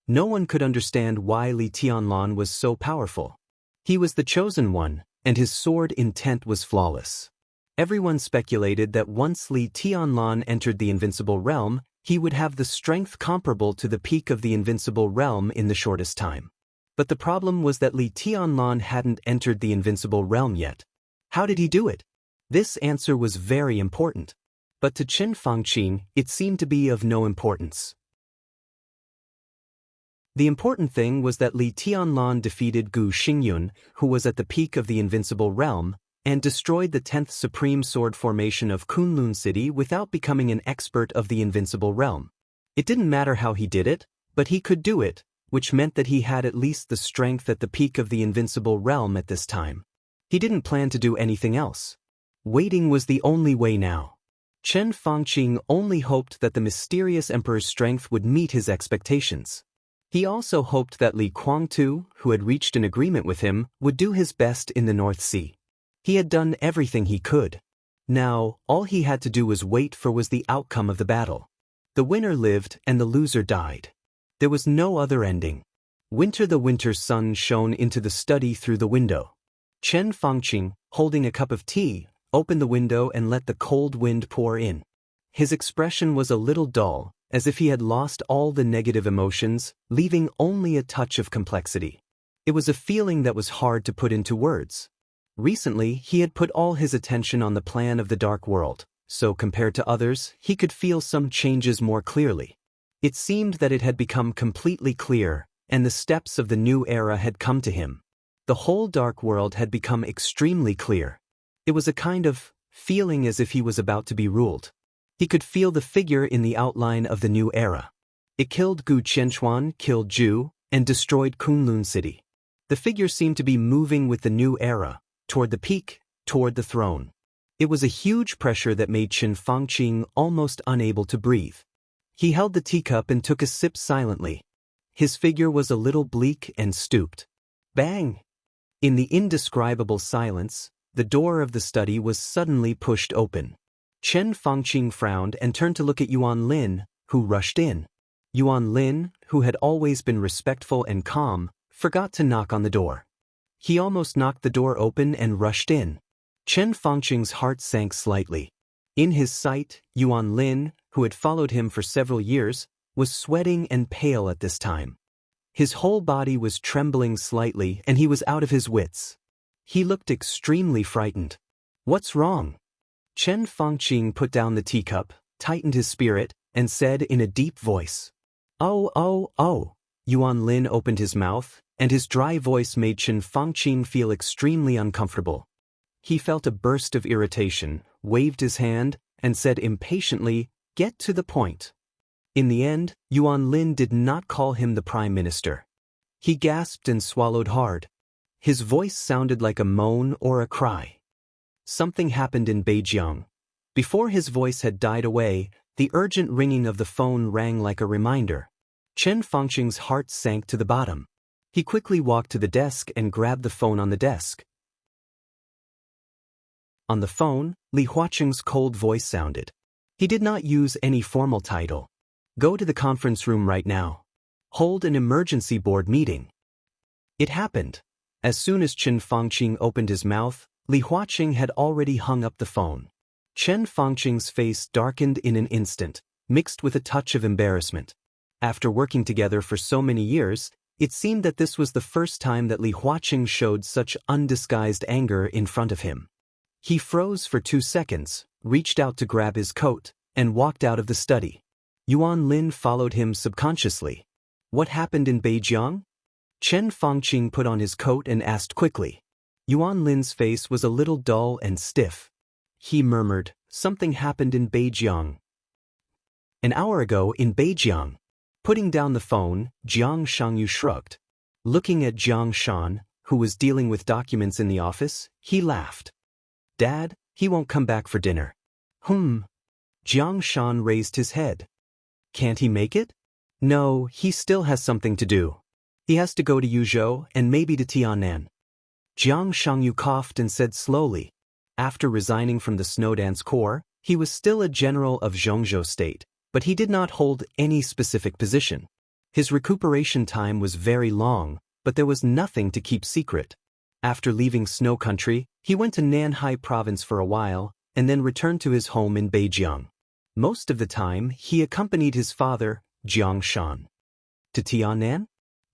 Speaker 1: No one could understand why Li Tianlan was so powerful. He was the chosen one, and his sword intent was flawless. Everyone speculated that once Li Tianlan entered the Invincible Realm, he would have the strength comparable to the peak of the Invincible Realm in the shortest time. But the problem was that Li Tianlan hadn't entered the Invincible Realm yet. How did he do it? This answer was very important. but to Chen Fangqing, it seemed to be of no importance. The important thing was that Li Tianlan defeated Gu Xingyun, who was at the peak of the Invincible Realm, and destroyed the 10th Supreme Sword formation of Kunlun City without becoming an expert of the Invincible Realm. It didn't matter how he did it, but he could do it, which meant that he had at least the strength at the peak of the Invincible Realm at this time. He didn't plan to do anything else. Waiting was the only way now. Chen Fangqing only hoped that the mysterious emperor's strength would meet his expectations. He also hoped that Li Kuangtu, who had reached an agreement with him, would do his best in the North Sea. He had done everything he could. Now, all he had to do was wait for the outcome of the battle. The winner lived and the loser died. There was no other ending. The winter sun shone into the study through the window. Chen Fangqing, holding a cup of tea, opened the window and let the cold wind pour in. His expression was a little dull, as if he had lost all the negative emotions, leaving only a touch of complexity. It was a feeling that was hard to put into words. Recently, he had put all his attention on the plan of the Dark World, so compared to others, he could feel some changes more clearly. It seemed that it had become completely clear, and the steps of the new era had come to him. The whole Dark World had become extremely clear. It was a kind of feeling as if he was about to be ruled. He could feel the figure in the outline of the new era. It killed Gu Qianchuan, killed Zhu, and destroyed Kunlun City. The figure seemed to be moving with the new era, toward the peak, toward the throne. It was a huge pressure that made Chen Fangqing almost unable to breathe. He held the teacup and took a sip silently. His figure was a little bleak and stooped. Bang! In the indescribable silence, the door of the study was suddenly pushed open. Chen Fangqing frowned and turned to look at Yuan Lin, who rushed in. Yuan Lin, who had always been respectful and calm, forgot to knock on the door. He almost knocked the door open and rushed in. Chen Fangqing's heart sank slightly. In his sight, Yuan Lin, who had followed him for several years, was sweating and pale at this time. His whole body was trembling slightly and he was out of his wits. He looked extremely frightened. "What's wrong?" Chen Fangqing put down the teacup, tightened his spirit, and said in a deep voice, Oh. Yuan Lin opened his mouth, and his dry voice made Chen Fangqing feel extremely uncomfortable. He felt a burst of irritation, waved his hand, and said impatiently, "Get to the point." In the end, Yuan Lin did not call him the Prime Minister. He gasped and swallowed hard. His voice sounded like a moan or a cry. Something happened in Beijing. Before his voice had died away, the urgent ringing of the phone rang like a reminder. Chen Fangqing's heart sank to the bottom. He quickly walked to the desk and grabbed the phone on the desk. On the phone, Li Huaqing's cold voice sounded. He did not use any formal title. "Go to the conference room right now. Hold an emergency board meeting." It happened. As soon as Chen Fangqing opened his mouth, Li Huaqing had already hung up the phone. Chen Fangqing's face darkened in an instant, mixed with a touch of embarrassment. After working together for so many years, it seemed that this was the first time that Li Huaqing showed such undisguised anger in front of him. He froze for 2 seconds, reached out to grab his coat, and walked out of the study. Yuan Lin followed him subconsciously. What happened in Beijing? Chen Fangqing put on his coat and asked quickly. Yuan Lin's face was a little dull and stiff. He murmured, "Something happened in Beijing." An hour ago in Beijing. Putting down the phone, Jiang Shangyu shrugged. Looking at Jiang Shan, who was dealing with documents in the office, he laughed. "Dad, he won't come back for dinner." Jiang Shan raised his head. "Can't he make it?" "No, he still has something to do. He has to go to Yuzhou and maybe to Tiannan." Jiang Shangyu coughed and said slowly. After resigning from the Snowdance Corps, he was still a general of Zhongzhou State, but he did not hold any specific position. His recuperation time was very long, but there was nothing to keep secret. After leaving Snow Country, he went to Nanhai Province for a while, and then returned to his home in Beijing. Most of the time, he accompanied his father, Jiang Shan. To Tiannan?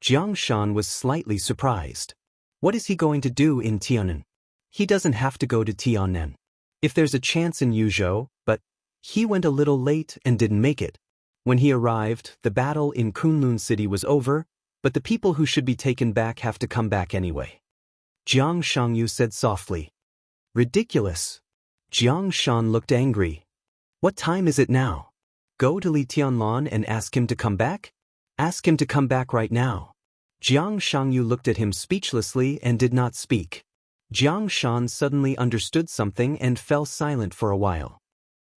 Speaker 1: Jiang Shan was slightly surprised. What is he going to do in Tiannan? He doesn't have to go to Tiannan. If there's a chance in Yuzhou, but He went a little late and didn't make it. When he arrived, the battle in Kunlun City was over, but the people who should be taken back have to come back anyway. Jiang Shangyu said softly. Ridiculous. Jiang Shan looked angry. What time is it now? Go to Li Tianlan and ask him to come back? Ask him to come back right now. Jiang Shangyu looked at him speechlessly and did not speak. Jiang Shan suddenly understood something and fell silent for a while.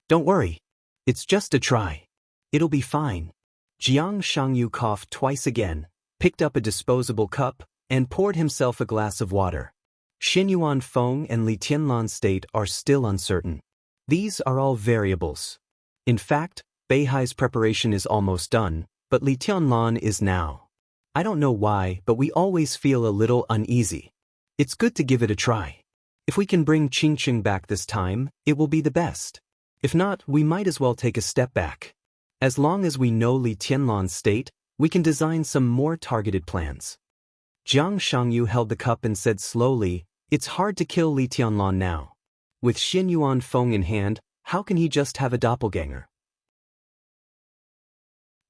Speaker 1: Don't worry. It's just a try. It'll be fine. Jiang Shangyu coughed twice again, picked up a disposable cup, and poured himself a glass of water. Xinyuan Feng and Li Tianlan's state are still uncertain. These are all variables. In fact, Beihai's preparation is almost done, but Li Tianlan is now. I don't know why, but we always feel a little uneasy. It's good to give it a try. If we can bring Qingqing back this time, it will be the best. If not, we might as well take a step back. As long as we know Li Tianlan's state, we can design some more targeted plans. Jiang Shangyu held the cup and said slowly, It's hard to kill Li Tianlan now. With Xinyuan Feng in hand, how can he just have a doppelganger?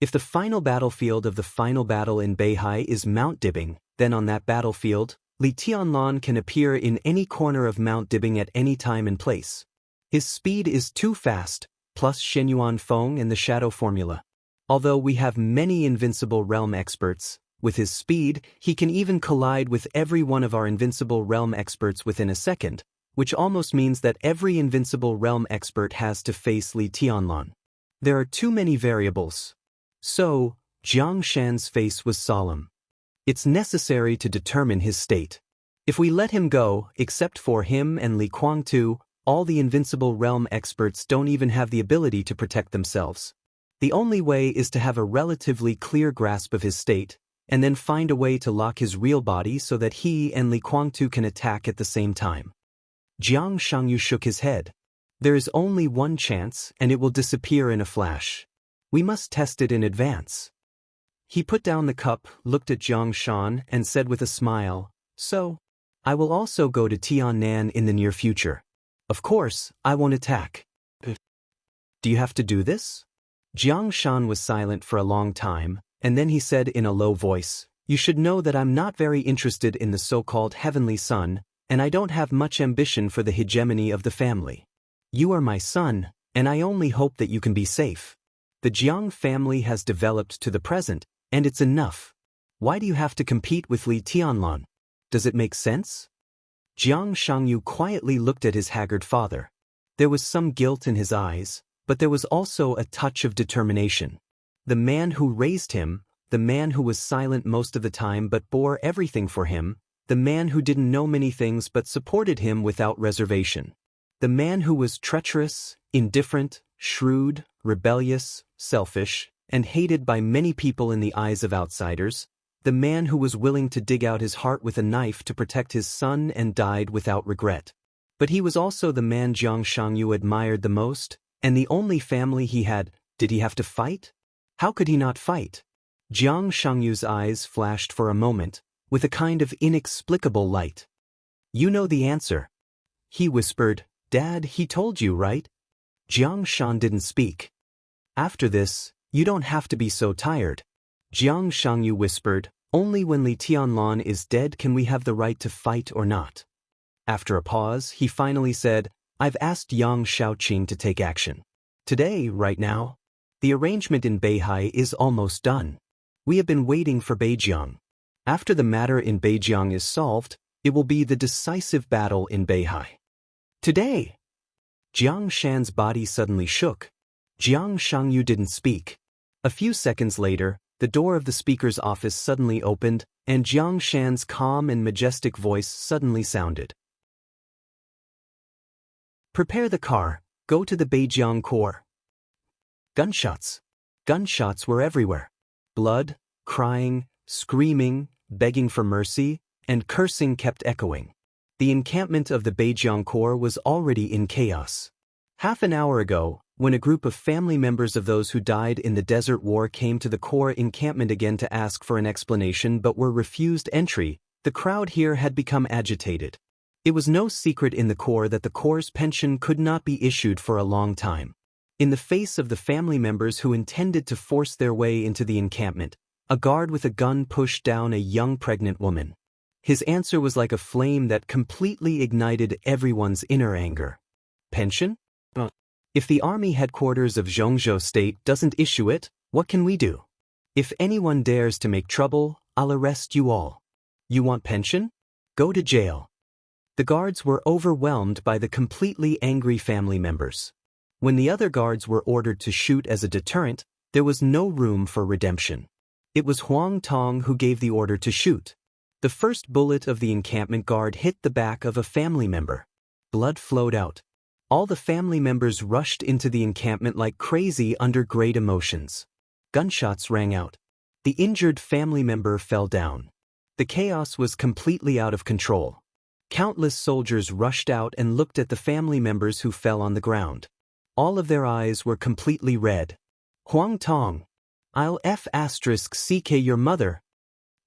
Speaker 1: If the final battlefield of the final battle in Beihai is Mount Dibing, then on that battlefield, Li Tianlan can appear in any corner of Mount Dibing at any time and place. His speed is too fast, plus Xinyuan Feng and the Shadow Formula. Although we have many Invincible Realm experts, with his speed, he can even collide with every one of our Invincible Realm experts within a second, which almost means that every Invincible Realm expert has to face Li Tianlan. There are too many variables. So, Jiang Shan's face was solemn. It's necessary to determine his state. If we let him go, except for him and Li Kuangtu, all the Invincible Realm experts don't even have the ability to protect themselves. The only way is to have a relatively clear grasp of his state, and then find a way to lock his real body so that he and Li Kuangtu can attack at the same time. Jiang Shangyu shook his head. There is only one chance, and it will disappear in a flash. We must test it in advance. He put down the cup, looked at Jiang Shan, and said with a smile, So, I will also go to Tiannan in the near future. Of course, I won't attack. Do you have to do this? Jiang Shan was silent for a long time, and then he said in a low voice, You should know that I'm not very interested in the so-called heavenly son, and I don't have much ambition for the hegemony of the family. You are my son, and I only hope that you can be safe. The Jiang family has developed to the present, and it's enough. Why do you have to compete with Li Tianlan? Does it make sense? Jiang Shangyu quietly looked at his haggard father. There was some guilt in his eyes, but there was also a touch of determination. The man who raised him, the man who was silent most of the time but bore everything for him, the man who didn't know many things but supported him without reservation. The man who was treacherous, indifferent, shrewd, rebellious, selfish, and hated by many people in the eyes of outsiders, the man who was willing to dig out his heart with a knife to protect his son and died without regret. But he was also the man Jiang Shangyu admired the most, and the only family he had. Did he have to fight? How could he not fight? Jiang Shangyu's eyes flashed for a moment, with a kind of inexplicable light. You know the answer. He whispered, Dad, he told you, right? Jiang Shan didn't speak. After this, you don't have to be so tired. Jiang Shangyu whispered, Only when Li Tianlan is dead can we have the right to fight or not. After a pause, he finally said, I've asked Yang Shaoqing to take action. Today, right now. The arrangement in Beihai is almost done. We have been waiting for Beijiang. After the matter in Beijiang is solved, it will be the decisive battle in Beihai. Today! Jiang Shan's body suddenly shook. Jiang Shangyu didn't speak. A few seconds later, the door of the speaker's office suddenly opened, and Jiang Shan's calm and majestic voice suddenly sounded. Prepare the car, go to the Beijiang Corps. Gunshots. Gunshots were everywhere. Blood, crying, screaming, begging for mercy, and cursing kept echoing. The encampment of the Beijiang Corps was already in chaos. Half an hour ago, when a group of family members of those who died in the Desert War came to the Corps encampment again to ask for an explanation but were refused entry, the crowd here had become agitated. It was no secret in the Corps that the Corps' pension could not be issued for a long time. In the face of the family members who intended to force their way into the encampment, a guard with a gun pushed down a young pregnant woman. His answer was like a flame that completely ignited everyone's inner anger. Pension? If the army headquarters of Zhongzhou State doesn't issue it, what can we do? If anyone dares to make trouble, I'll arrest you all. You want pension? Go to jail. The guards were overwhelmed by the completely angry family members. When the other guards were ordered to shoot as a deterrent, there was no room for redemption. It was Huang Tong who gave the order to shoot. The first bullet of the encampment guard hit the back of a family member. Blood flowed out. All the family members rushed into the encampment like crazy under great emotions. Gunshots rang out. The injured family member fell down. The chaos was completely out of control. Countless soldiers rushed out and looked at the family members who fell on the ground. All of their eyes were completely red. Huang Tong, I'll *CK your mother.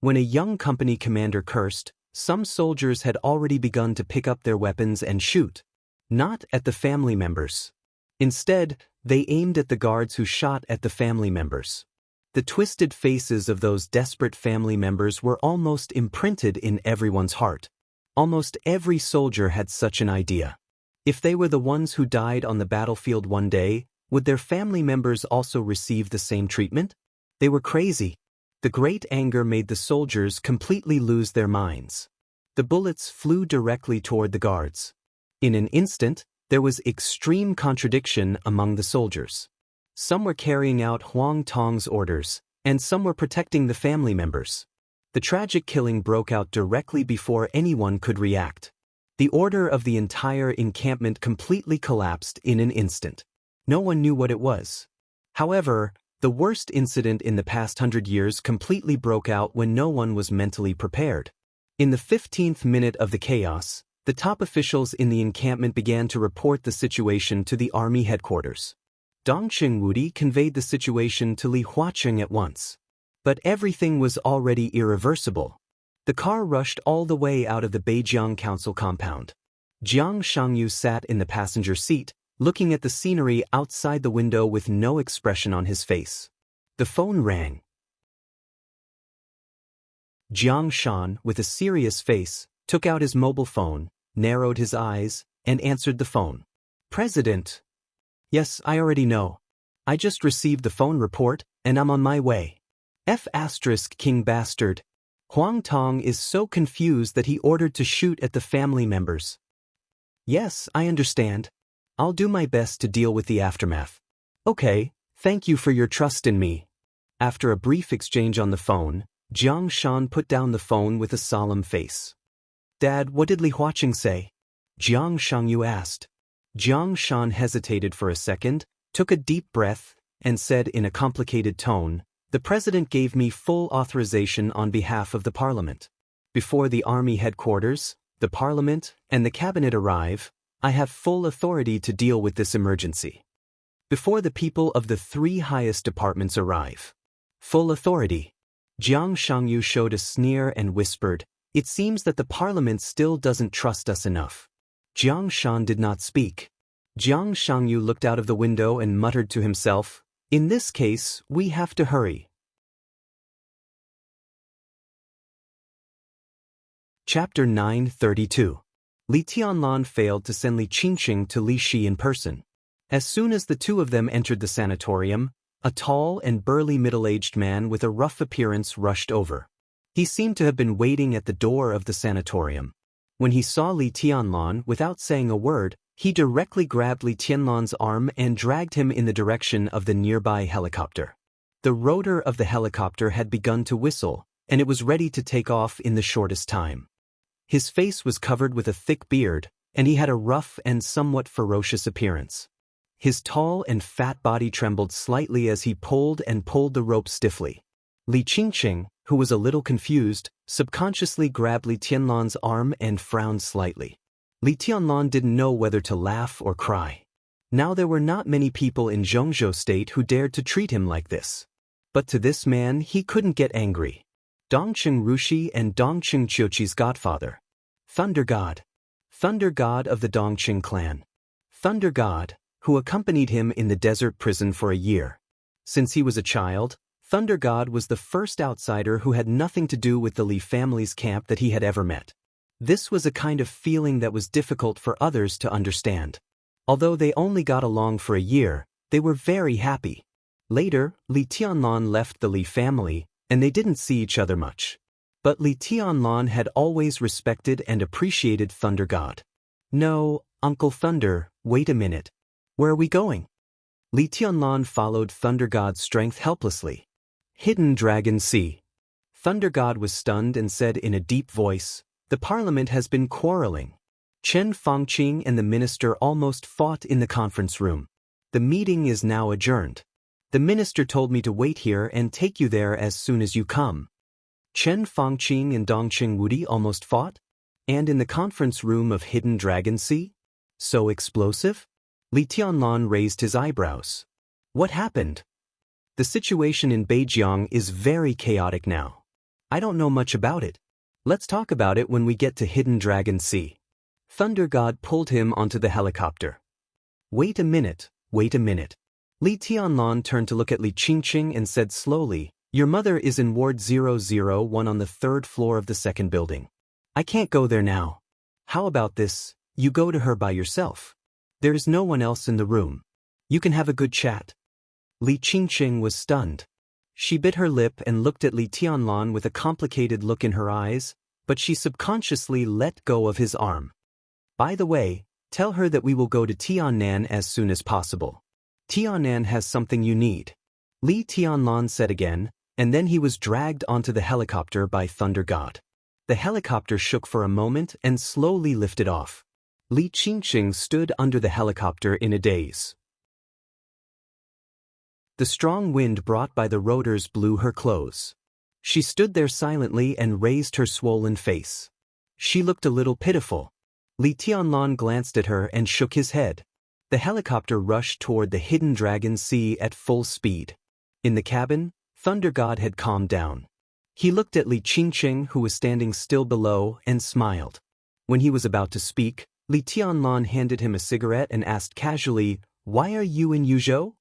Speaker 1: When a young company commander cursed, some soldiers had already begun to pick up their weapons and shoot. Not at the family members. Instead, they aimed at the guards who shot at the family members. The twisted faces of those desperate family members were almost imprinted in everyone's heart. Almost every soldier had such an idea. If they were the ones who died on the battlefield one day, would their family members also receive the same treatment? They were crazy. The great anger made the soldiers completely lose their minds. The bullets flew directly toward the guards. In an instant, there was extreme contradiction among the soldiers. Some were carrying out Huang Tong's orders, and some were protecting the family members. The tragic killing broke out directly before anyone could react. The order of the entire encampment completely collapsed in an instant. No one knew what it was. However, the worst incident in the past 100 years completely broke out when no one was mentally prepared. In the 15th minute of the chaos, the top officials in the encampment began to report the situation to the army headquarters. Dongqing Wudi conveyed the situation to Li Huaqing at once. But everything was already irreversible. The car rushed all the way out of the Beijiang Council compound. Jiang Shangyu sat in the passenger seat, looking at the scenery outside the window with no expression on his face. The phone rang. Jiang Shan, with a serious face, took out his mobile phone, narrowed his eyes, and answered the phone. President. Yes, I already know. I just received the phone report, and I'm on my way. King bastard. Huang Tong is so confused that he ordered to shoot at the family members. Yes, I understand. I'll do my best to deal with the aftermath. Okay, thank you for your trust in me. After a brief exchange on the phone, Jiang Shan put down the phone with a solemn face. Dad, what did Li Huaqing say? Jiang Shangyu asked. Jiang Shan hesitated for a second, took a deep breath, and said in a complicated tone, The president gave me full authorization on behalf of the parliament. Before the army headquarters, the parliament, and the cabinet arrive, I have full authority to deal with this emergency. Before the people of the 3 highest departments arrive. Full authority. Jiang Shangyu showed a sneer and whispered, It seems that the parliament still doesn't trust us enough. Jiang Shan did not speak. Jiang Shangyu looked out of the window and muttered to himself, In this case, we have to hurry. Chapter 932. Li Tianlan failed to send Li Qingqing to Li Shi in person. As soon as the two of them entered the sanatorium, a tall and burly middle-aged man with a rough appearance rushed over. He seemed to have been waiting at the door of the sanatorium. When he saw Li Tianlan, without saying a word, he directly grabbed Li Tianlan's arm and dragged him in the direction of the nearby helicopter. The rotor of the helicopter had begun to whistle, and it was ready to take off in the shortest time. His face was covered with a thick beard, and he had a rough and somewhat ferocious appearance. His tall and fat body trembled slightly as he pulled the rope stiffly. Li Qingqing, who was a little confused, subconsciously grabbed Li Tianlan's arm and frowned slightly. Li Tianlan didn't know whether to laugh or cry. Now there were not many people in Zhongzhou State who dared to treat him like this. But to this man he couldn't get angry. Dongqing Rushi and Dongqing Qiuqi's godfather. Thunder God. Thunder God of the Dongqing clan. Thunder God, who accompanied him in the desert prison for a year. Since he was a child, Thunder God was the first outsider who had nothing to do with the Li family's camp that he had ever met. This was a kind of feeling that was difficult for others to understand. Although they only got along for a year, they were very happy. Later, Li Tianlan left the Li family, and they didn't see each other much. But Li Tianlan had always respected and appreciated Thunder God. "No, Uncle Thunder, wait a minute. Where are we going?" Li Tianlan followed Thunder God's strength helplessly. "Hidden Dragon Sea." Thunder God was stunned and said in a deep voice, "The parliament has been quarreling. Chen Fangqing and the minister almost fought in the conference room. The meeting is now adjourned. The minister told me to wait here and take you there as soon as you come." Chen Fangqing and Dongqing Wudi almost fought? And in the conference room of Hidden Dragon Sea? So explosive? Li Tianlan raised his eyebrows. "What happened?" "The situation in Beijiang is very chaotic now. I don't know much about it. Let's talk about it when we get to Hidden Dragon Sea." Thunder God pulled him onto the helicopter. Wait a minute. Li Tianlan turned to look at Li Qingqing and said slowly, "Your mother is in Ward 001 on the 3rd floor of the 2nd building. I can't go there now. How about this, you go to her by yourself? There is no one else in the room. You can have a good chat." Li Qingqing was stunned. She bit her lip and looked at Li Tianlan with a complicated look in her eyes, but she subconsciously let go of his arm. "By the way, tell her that we will go to Tiannan as soon as possible. Tiannan has something you need," Li Tianlan said again, and then he was dragged onto the helicopter by Thunder God. The helicopter shook for a moment and slowly lifted off. Li Qingqing stood under the helicopter in a daze. The strong wind brought by the rotors blew her clothes. She stood there silently and raised her swollen face. She looked a little pitiful. Li Tianlan glanced at her and shook his head. The helicopter rushed toward the Hidden Dragon Sea at full speed. In the cabin, Thunder God had calmed down. He looked at Li Qingqing, who was standing still below, and smiled. When he was about to speak, Li Tianlan handed him a cigarette and asked casually, "Why are you in Yuzhou?"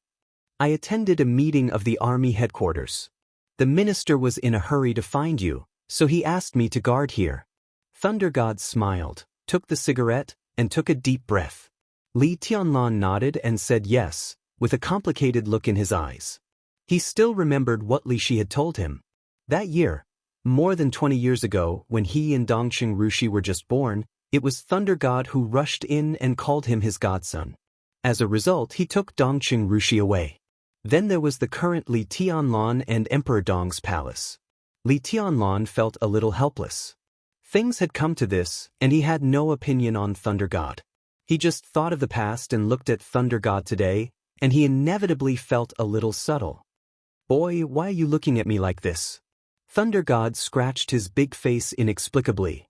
Speaker 1: "I attended a meeting of the army headquarters. The minister was in a hurry to find you, so he asked me to guard here." Thunder God smiled, took the cigarette, and took a deep breath. Li Tianlan nodded and said yes, with a complicated look in his eyes. He still remembered what Li Shi had told him. That year, more than 20 years ago, when he and Dongqing Rushi were just born, it was Thunder God who rushed in and called him his godson. As a result, he took Dongqing Rushi away. Then there was the current Li Tianlan and Emperor Dong's palace. Li Tianlan felt a little helpless. Things had come to this, and he had no opinion on Thunder God. He just thought of the past and looked at Thunder God today, and he inevitably felt a little subtle. "Boy, why are you looking at me like this?" Thunder God scratched his big face inexplicably.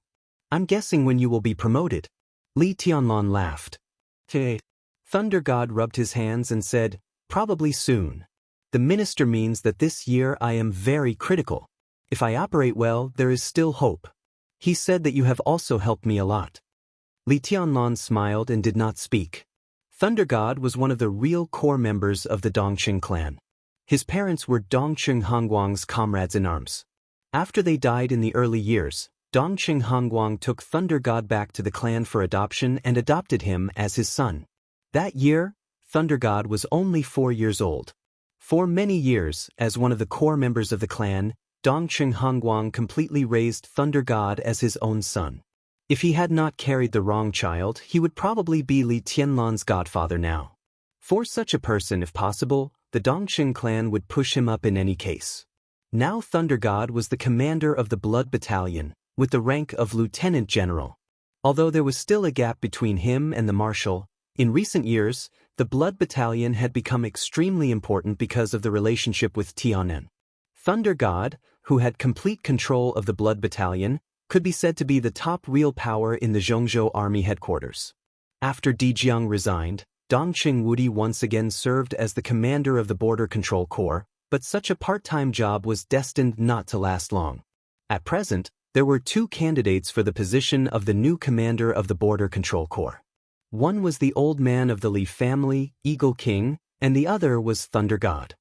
Speaker 1: "I'm guessing when you will be promoted." Li Tianlan laughed. "Hey." Thunder God rubbed his hands and said, "Probably soon. The minister means that this year I am very critical. If I operate well, there is still hope. He said that you have also helped me a lot." Li Tianlan smiled and did not speak. Thunder God was one of the real core members of the Dongqing clan. His parents were Dongqing Hongguang's comrades in arms. After they died in the early years, Dongqing Hongguang took Thunder God back to the clan for adoption and adopted him as his son. That year, Thunder God was only 4 years old. For many years, as one of the core members of the clan, Dongqing Hongguang completely raised Thunder God as his own son. If he had not carried the wrong child, he would probably be Li Tianlan's godfather now. For such a person, if possible, the Dongqing clan would push him up in any case. Now Thunder God was the commander of the Blood Battalion, with the rank of Lieutenant General. Although there was still a gap between him and the Marshal, in recent years, the Blood Battalion had become extremely important because of the relationship with Tiannan. Thunder God, who had complete control of the Blood Battalion, could be said to be the top real power in the Zhongzhou Army headquarters. After Di Jiang resigned, Dongqing Wudi once again served as the commander of the Border Control Corps, but such a part-time job was destined not to last long. At present, there were 2 candidates for the position of the new commander of the Border Control Corps. One was the old man of the Li family, Eagle King, and the other was Thunder God.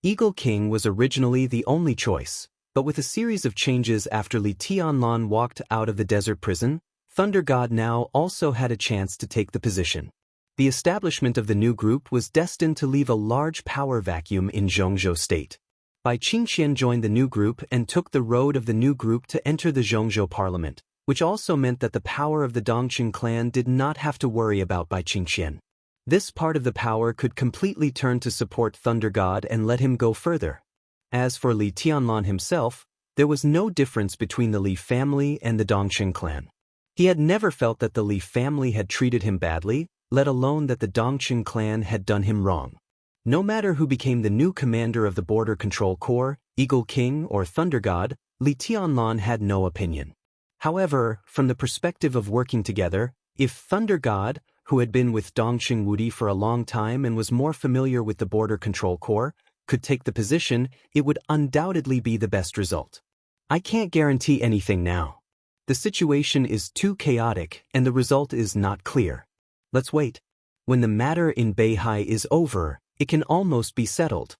Speaker 1: Eagle King was originally the only choice, but with a series of changes after Li Tianlan walked out of the desert prison, Thunder God now also had a chance to take the position. The establishment of the new group was destined to leave a large power vacuum in Zhongzhou state. Bai Qingxian joined the new group and took the road of the new group to enter the Zhongzhou parliament, which also meant that the power of the Dongqing clan did not have to worry about Bai Qingxian. This part of the power could completely turn to support Thunder God and let him go further. As for Li Tianlan himself, there was no difference between the Li family and the Dongqing clan. He had never felt that the Li family had treated him badly, let alone that the Dongqing clan had done him wrong. No matter who became the new commander of the Border Control Corps, Eagle King or Thunder God, Li Tianlan had no opinion. However, from the perspective of working together, if Thunder God, who had been with Dongqing Wudi for a long time and was more familiar with the Border Control Corps, could take the position, it would undoubtedly be the best result. I can't guarantee anything now. The situation is too chaotic and the result is not clear. Let's wait. When the matter in Beihai is over, it can almost be settled.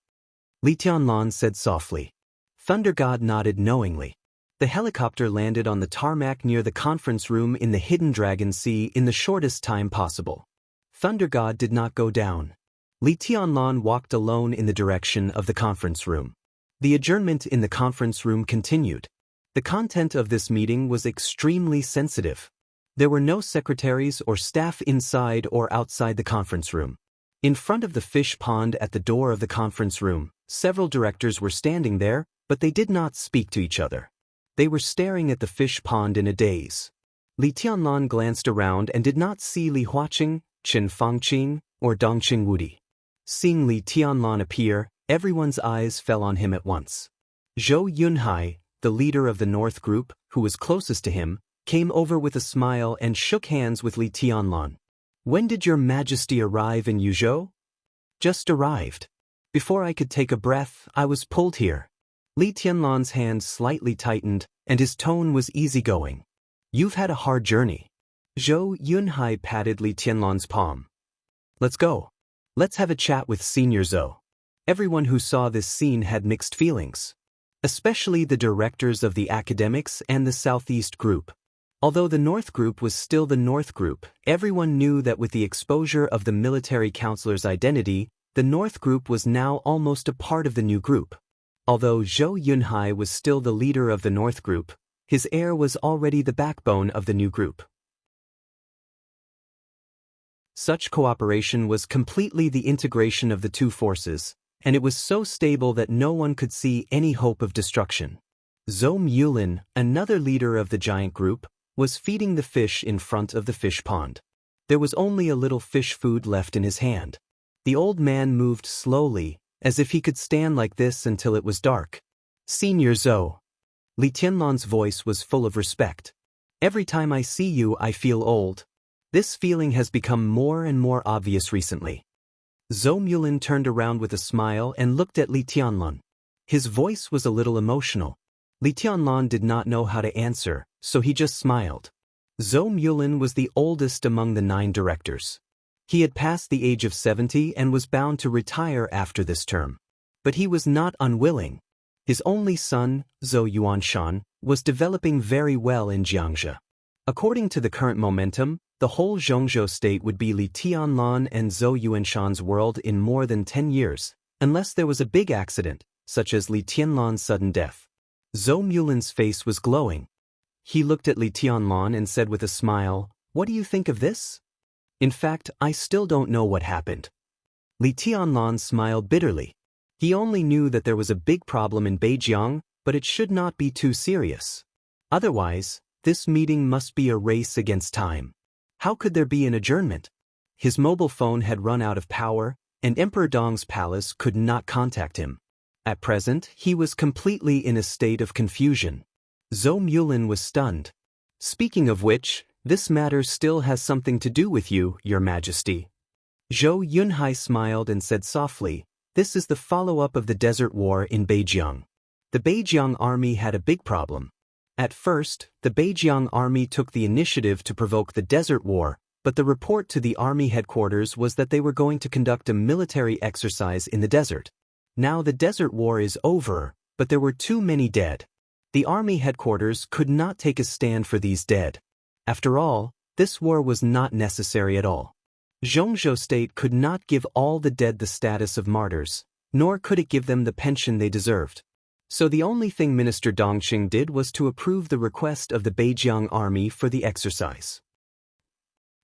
Speaker 1: Li Tianlan said softly. Thunder God nodded knowingly. The helicopter landed on the tarmac near the conference room in the Hidden Dragon Sea in the shortest time possible. Thunder God did not go down. Li Tianlan walked alone in the direction of the conference room. The adjournment in the conference room continued. The content of this meeting was extremely sensitive. There were no secretaries or staff inside or outside the conference room. In front of the fish pond at the door of the conference room, several directors were standing there, but they did not speak to each other. They were staring at the fish pond in a daze. Li Tianlan glanced around and did not see Li Huaqing, Chen Fangqing, or Dongqing Wudi. Seeing Li Tianlan appear, everyone's eyes fell on him at once. Zhou Yunhai, the leader of the North Group, who was closest to him, came over with a smile and shook hands with Li Tianlan. When did your majesty arrive in Yuzhou? Just arrived. Before I could take a breath, I was pulled here. Li Tianlan's hand slightly tightened, and his tone was easygoing. You've had a hard journey. Zhou Yunhai patted Li Tianlan's palm. Let's go. Let's have a chat with Senior Zhou. Everyone who saw this scene had mixed feelings. Especially the directors of the academics and the Southeast Group. Although the North Group was still the North Group, everyone knew that with the exposure of the military counselor's identity, the North Group was now almost a part of the new group. Although Zhou Yunhai was still the leader of the North Group, his heir was already the backbone of the new group. Such cooperation was completely the integration of the two forces, and it was so stable that no one could see any hope of destruction. Zhou Mulin, another leader of the giant group, was feeding the fish in front of the fish pond. There was only a little fish food left in his hand. The old man moved slowly, as if he could stand like this until it was dark. Senior Zhou. Li Tianlan's voice was full of respect. Every time I see you, I feel old. This feeling has become more and more obvious recently. Zhou Mulin turned around with a smile and looked at Li Tianlan. His voice was a little emotional. Li Tianlan did not know how to answer, so he just smiled. Zhou Mulin was the oldest among the 9 directors. He had passed the age of 70 and was bound to retire after this term. But he was not unwilling. His only son, Zhou Yuanshan, was developing very well in Jiangxia. According to the current momentum, the whole Zhongzhou state would be Li Tianlan and Zhou Yuanshan's world in more than 10 years, unless there was a big accident, such as Li Tianlan's sudden death. Zhou Mulin's face was glowing. He looked at Li Tianlan and said with a smile, "What do you think of this?" In fact, I still don't know what happened. Li Tianlan smiled bitterly. He only knew that there was a big problem in Beijiang, but it should not be too serious. Otherwise, this meeting must be a race against time. How could there be an adjournment? His mobile phone had run out of power, and Emperor Dong's palace could not contact him. At present, he was completely in a state of confusion. Zhou Mulin was stunned. Speaking of which, this matter still has something to do with you, Your Majesty. Zhou Yunhai smiled and said softly, "This is the follow-up of the Desert War in Beijiang. The Beijiang army had a big problem. At first, the Beijiang army took the initiative to provoke the Desert War, but the report to the army headquarters was that they were going to conduct a military exercise in the desert. Now the Desert War is over, but there were too many dead. The army headquarters could not take a stand for these dead. After all, this war was not necessary at all. Zhongzhou state could not give all the dead the status of martyrs, nor could it give them the pension they deserved. So the only thing Minister Dongqing did was to approve the request of the Beijiang army for the exercise.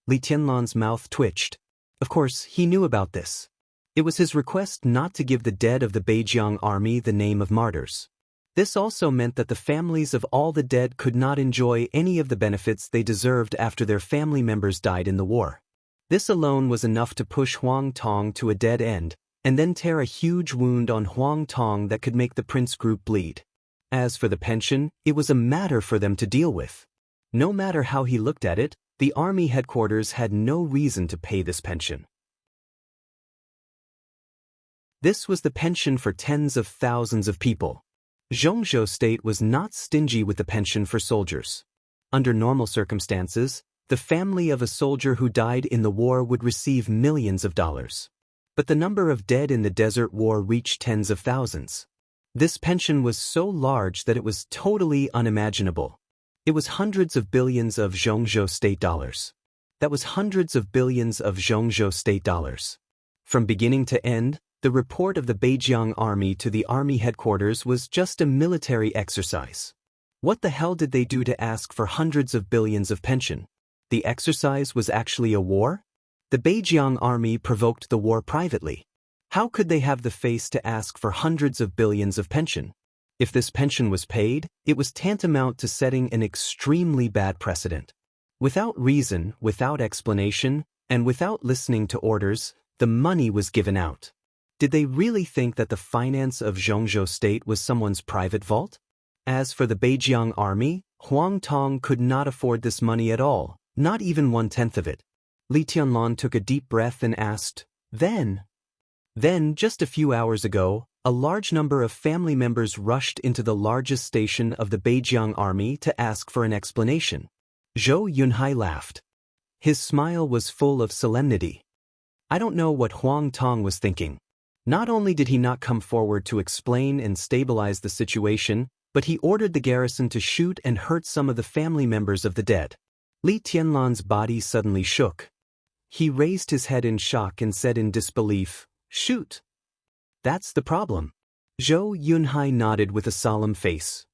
Speaker 1: Li Tianlan's mouth twitched. Of course, he knew about this. It was his request not to give the dead of the Beijiang army the name of martyrs. This also meant that the families of all the dead could not enjoy any of the benefits they deserved after their family members died in the war. This alone was enough to push Huang Tong to a dead end, and then tear a huge wound on Huang Tong that could make the prince group bleed. As for the pension, it was a matter for them to deal with. No matter how he looked at it, the army headquarters had no reason to pay this pension. This was the pension for tens of thousands of people. Zhongzhou state was not stingy with the pension for soldiers. Under normal circumstances, the family of a soldier who died in the war would receive millions of dollars. But the number of dead in the Desert War reached tens of thousands. This pension was so large that it was totally unimaginable. It was hundreds of billions of Zhongzhou state dollars. That was hundreds of billions of Zhongzhou state dollars. From beginning to end, the report of the Beijiang army to the army headquarters was just a military exercise. What the hell did they do to ask for hundreds of billions of pension? The exercise was actually a war? The Beijiang army provoked the war privately. How could they have the face to ask for hundreds of billions of pension? If this pension was paid, it was tantamount to setting an extremely bad precedent. Without reason, without explanation, and without listening to orders, the money was given out. Did they really think that the finance of Zhongzhou state was someone's private vault? As for the Beijiang army, Huang Tong could not afford this money at all, not even 1/10 of it. Li Tianlan took a deep breath and asked, Then, just a few hours ago, a large number of family members rushed into the largest station of the Beijiang army to ask for an explanation. Zhou Yunhai laughed. His smile was full of solemnity. I don't know what Huang Tong was thinking. Not only did he not come forward to explain and stabilize the situation, but he ordered the garrison to shoot and hurt some of the family members of the dead. Li Tianlan's body suddenly shook. He raised his head in shock and said in disbelief, Shoot! That's the problem. Zhou Yunhai nodded with a solemn face.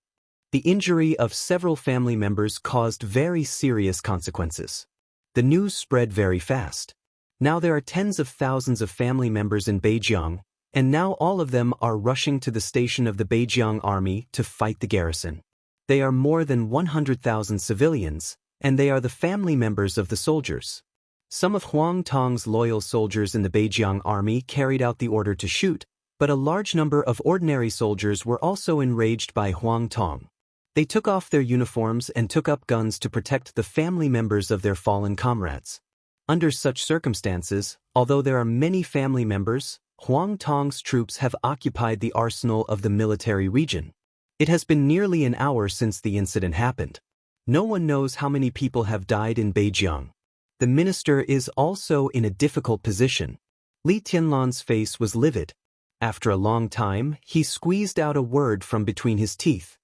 Speaker 1: The injury of several family members caused very serious consequences. The news spread very fast. Now there are tens of thousands of family members in Beijiang, and now all of them are rushing to the station of the Beijiang army to fight the garrison. They are more than 100,000 civilians, and they are the family members of the soldiers. Some of Huang Tong's loyal soldiers in the Beijiang army carried out the order to shoot, but a large number of ordinary soldiers were also enraged by Huang Tong. They took off their uniforms and took up guns to protect the family members of their fallen comrades. Under such circumstances, although there are many family members, Huang Tong's troops have occupied the arsenal of the military region. It has been nearly an hour since the incident happened. No one knows how many people have died in Beijiang. The minister is also in a difficult position. Li Tianlan's face was livid. After a long time, he squeezed out a word from between his teeth.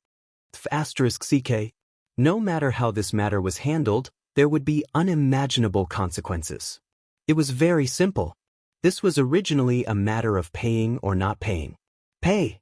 Speaker 1: *CK. No matter how this matter was handled, there would be unimaginable consequences. It was very simple. This was originally a matter of paying or not paying. Pay!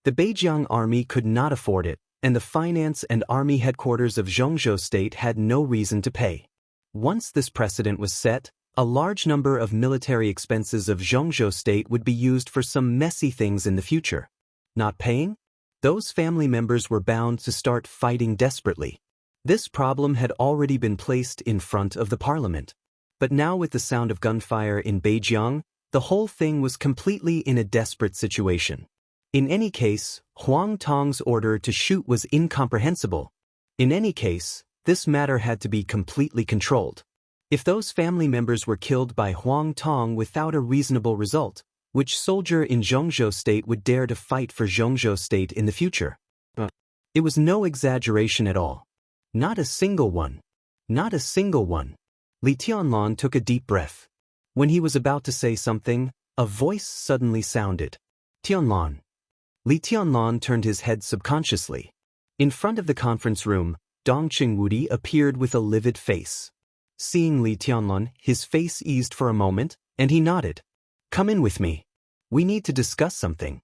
Speaker 1: The Beijiang army could not afford it, and the finance and army headquarters of Zhongzhou state had no reason to pay. Once this precedent was set, a large number of military expenses of Zhongzhou state would be used for some messy things in the future. Not paying? Those family members were bound to start fighting desperately. This problem had already been placed in front of the parliament. But now with the sound of gunfire in Beijiang, the whole thing was completely in a desperate situation. In any case, Huang Tong's order to shoot was incomprehensible. In any case, this matter had to be completely controlled. If those family members were killed by Huang Tong without a reasonable result, which soldier in Zhongzhou state would dare to fight for Zhongzhou state in the future? It was no exaggeration at all. Not a single one. Not a single one. Li Tianlan took a deep breath. When he was about to say something, a voice suddenly sounded. Tianlan. Li Tianlan turned his head subconsciously. In front of the conference room, Dong Qingwudi appeared with a livid face. Seeing Li Tianlan, his face eased for a moment, and he nodded. Come in with me. We need to discuss something.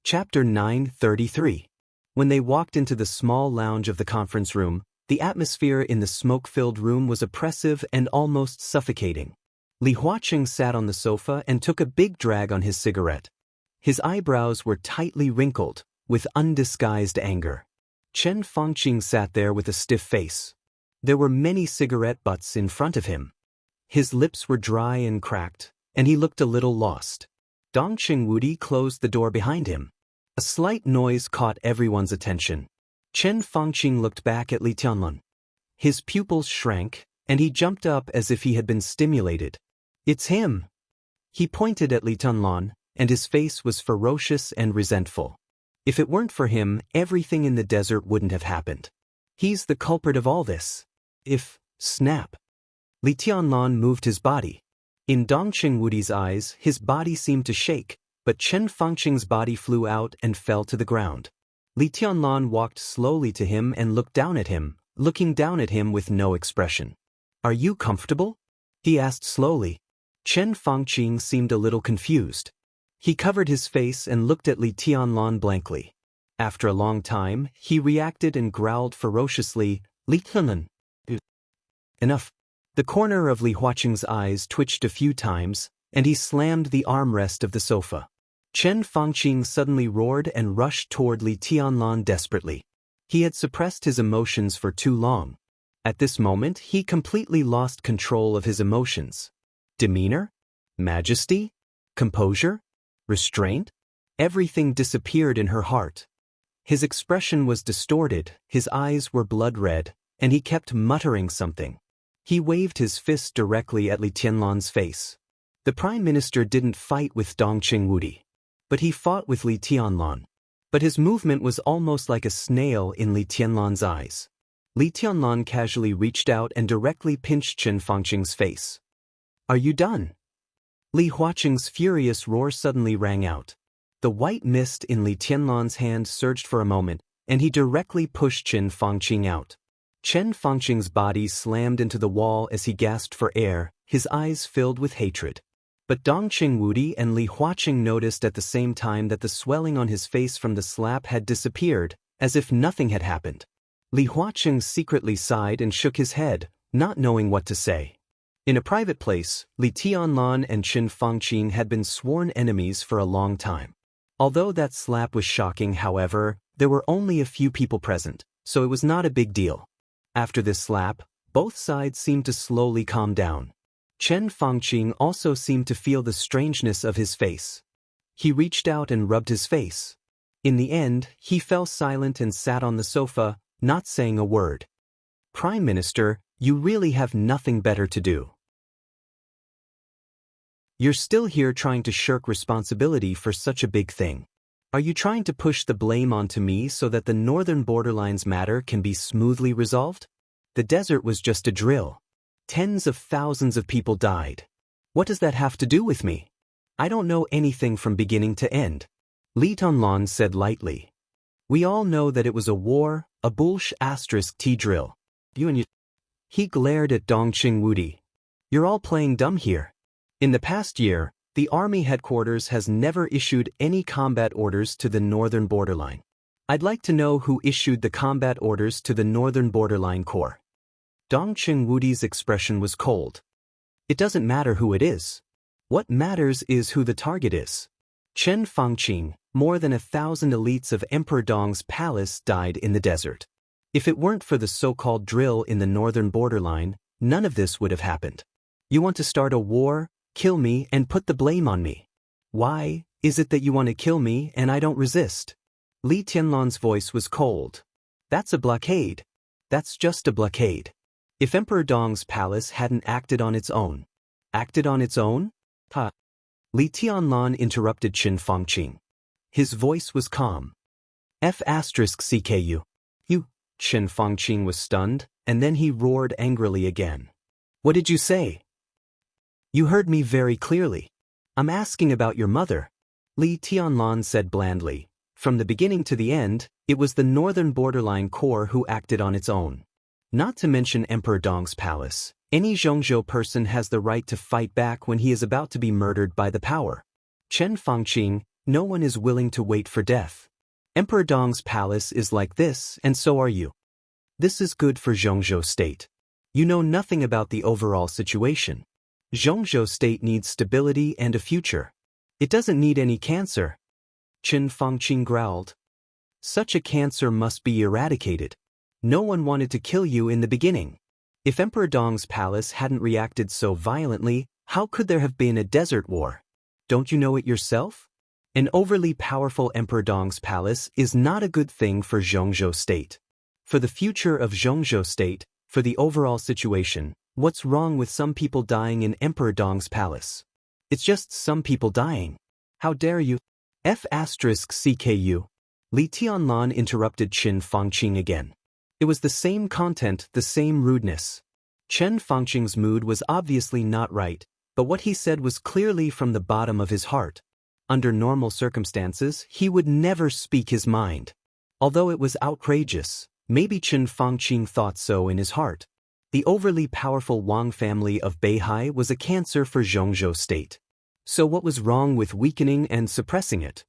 Speaker 1: Chapter 933. When they walked into the small lounge of the conference room, the atmosphere in the smoke-filled room was oppressive and almost suffocating. Li Huaqing sat on the sofa and took a big drag on his cigarette. His eyebrows were tightly wrinkled, with undisguised anger. Chen Fangqing sat there with a stiff face. There were many cigarette butts in front of him. His lips were dry and cracked, and he looked a little lost. Dong Qingwudi closed the door behind him. A slight noise caught everyone's attention. Chen Fangqing looked back at Li Tianlan. His pupils shrank, and he jumped up as if he had been stimulated. It's him! He pointed at Li Tianlan, and his face was ferocious and resentful. If it weren't for him, everything in the desert wouldn't have happened. He's the culprit of all this. Snap. Li Tianlan moved his body. In Dong Qingwudi's eyes, his body seemed to shake, but Chen Fangqing's body flew out and fell to the ground. Li Tianlan walked slowly to him and looked down at him, looking down at him with no expression. Are you comfortable? He asked slowly. Chen Fangqing seemed a little confused. He covered his face and looked at Li Tianlan blankly. After a long time, he reacted and growled ferociously, Li Tianlan. Enough. The corner of Li Huaqing's eyes twitched a few times, and he slammed the armrest of the sofa. Chen Fangqing suddenly roared and rushed toward Li Tianlan desperately. He had suppressed his emotions for too long. At this moment, he completely lost control of his emotions. Demeanor? Majesty? Composure? Restraint? Everything disappeared in her heart. His expression was distorted, his eyes were blood red, and he kept muttering something. He waved his fist directly at Li Tianlan's face. The Prime Minister didn't fight with Dong Qingwudi, but he fought with Li Tianlan. But his movement was almost like a snail in Li Tianlan's eyes. Li Tianlan casually reached out and directly pinched Chen Fangqing's face. Are you done? Li Huaqing's furious roar suddenly rang out. The white mist in Li Tianlan's hand surged for a moment, and he directly pushed Chen Fangqing out. Chen Fangqing's body slammed into the wall as he gasped for air, his eyes filled with hatred. But Dong Qingwudi and Li Huaqing noticed at the same time that the swelling on his face from the slap had disappeared, as if nothing had happened. Li Huaqing secretly sighed and shook his head, not knowing what to say. In a private place, Li Tianlan and Chen Fangqing had been sworn enemies for a long time. Although that slap was shocking, however, there were only a few people present, so it was not a big deal. After this slap, both sides seemed to slowly calm down. Chen Fangqing also seemed to feel the strangeness of his face. He reached out and rubbed his face. In the end, he fell silent and sat on the sofa, not saying a word. Prime Minister, you really have nothing better to do. You're still here trying to shirk responsibility for such a big thing. Are you trying to push the blame onto me so that the northern borderlines matter can be smoothly resolved? The desert was just a drill. Tens of thousands of people died. What does that have to do with me? I don't know anything from beginning to end. Li Tianlan said lightly. We all know that it was a war, a **T drill. He glared at Dong Qingwudi. You're all playing dumb here. In the past year, the Army headquarters has never issued any combat orders to the northern borderline. I'd like to know who issued the combat orders to the northern borderline corps. Dong Qingwudi's expression was cold. It doesn't matter who it is. What matters is who the target is. Chen Fangqing, more than 1,000 elites of Emperor Dong's palace died in the desert. If it weren't for the so-called drill in the northern borderline, none of this would have happened. You want to start a war, kill me, and put the blame on me. Why is it that you want to kill me and I don't resist? Li Tianlan's voice was cold. That's a blockade. That's just a blockade. If Emperor Dong's palace hadn't acted on its own. Acted on its own? Li Tianlan interrupted Qin Fangqing. His voice was calm. F***CKU. You. Qin Fangqing was stunned, and then he roared angrily again. What did you say? You heard me very clearly. I'm asking about your mother. Li Tianlan said blandly. From the beginning to the end, it was the northern borderline corps who acted on its own. Not to mention Emperor Dong's palace. Any Zhongzhou person has the right to fight back when he is about to be murdered by the power. Qin Fangqing, no one is willing to wait for death. Emperor Dong's palace is like this, and so are you. This is good for Zhongzhou state. You know nothing about the overall situation. Zhongzhou state needs stability and a future. It doesn't need any cancer. Qin Fangqing growled. Such a cancer must be eradicated. No one wanted to kill you in the beginning. If Emperor Dong's palace hadn't reacted so violently, how could there have been a desert war? Don't you know it yourself? An overly powerful Emperor Dong's palace is not a good thing for Zhongzhou state. For the future of Zhongzhou state, for the overall situation, what's wrong with some people dying in Emperor Dong's palace? It's just some people dying. How dare you? F***CKU. Li Tianlan interrupted Qin Fangqing again. It was the same content, the same rudeness. Qin Fangqing's mood was obviously not right, but what he said was clearly from the bottom of his heart. Under normal circumstances, he would never speak his mind. Although it was outrageous, maybe Qin Fangqing thought so in his heart. The overly powerful Wang family of Beihai was a cancer for Zhongzhou state. So what was wrong with weakening and suppressing it?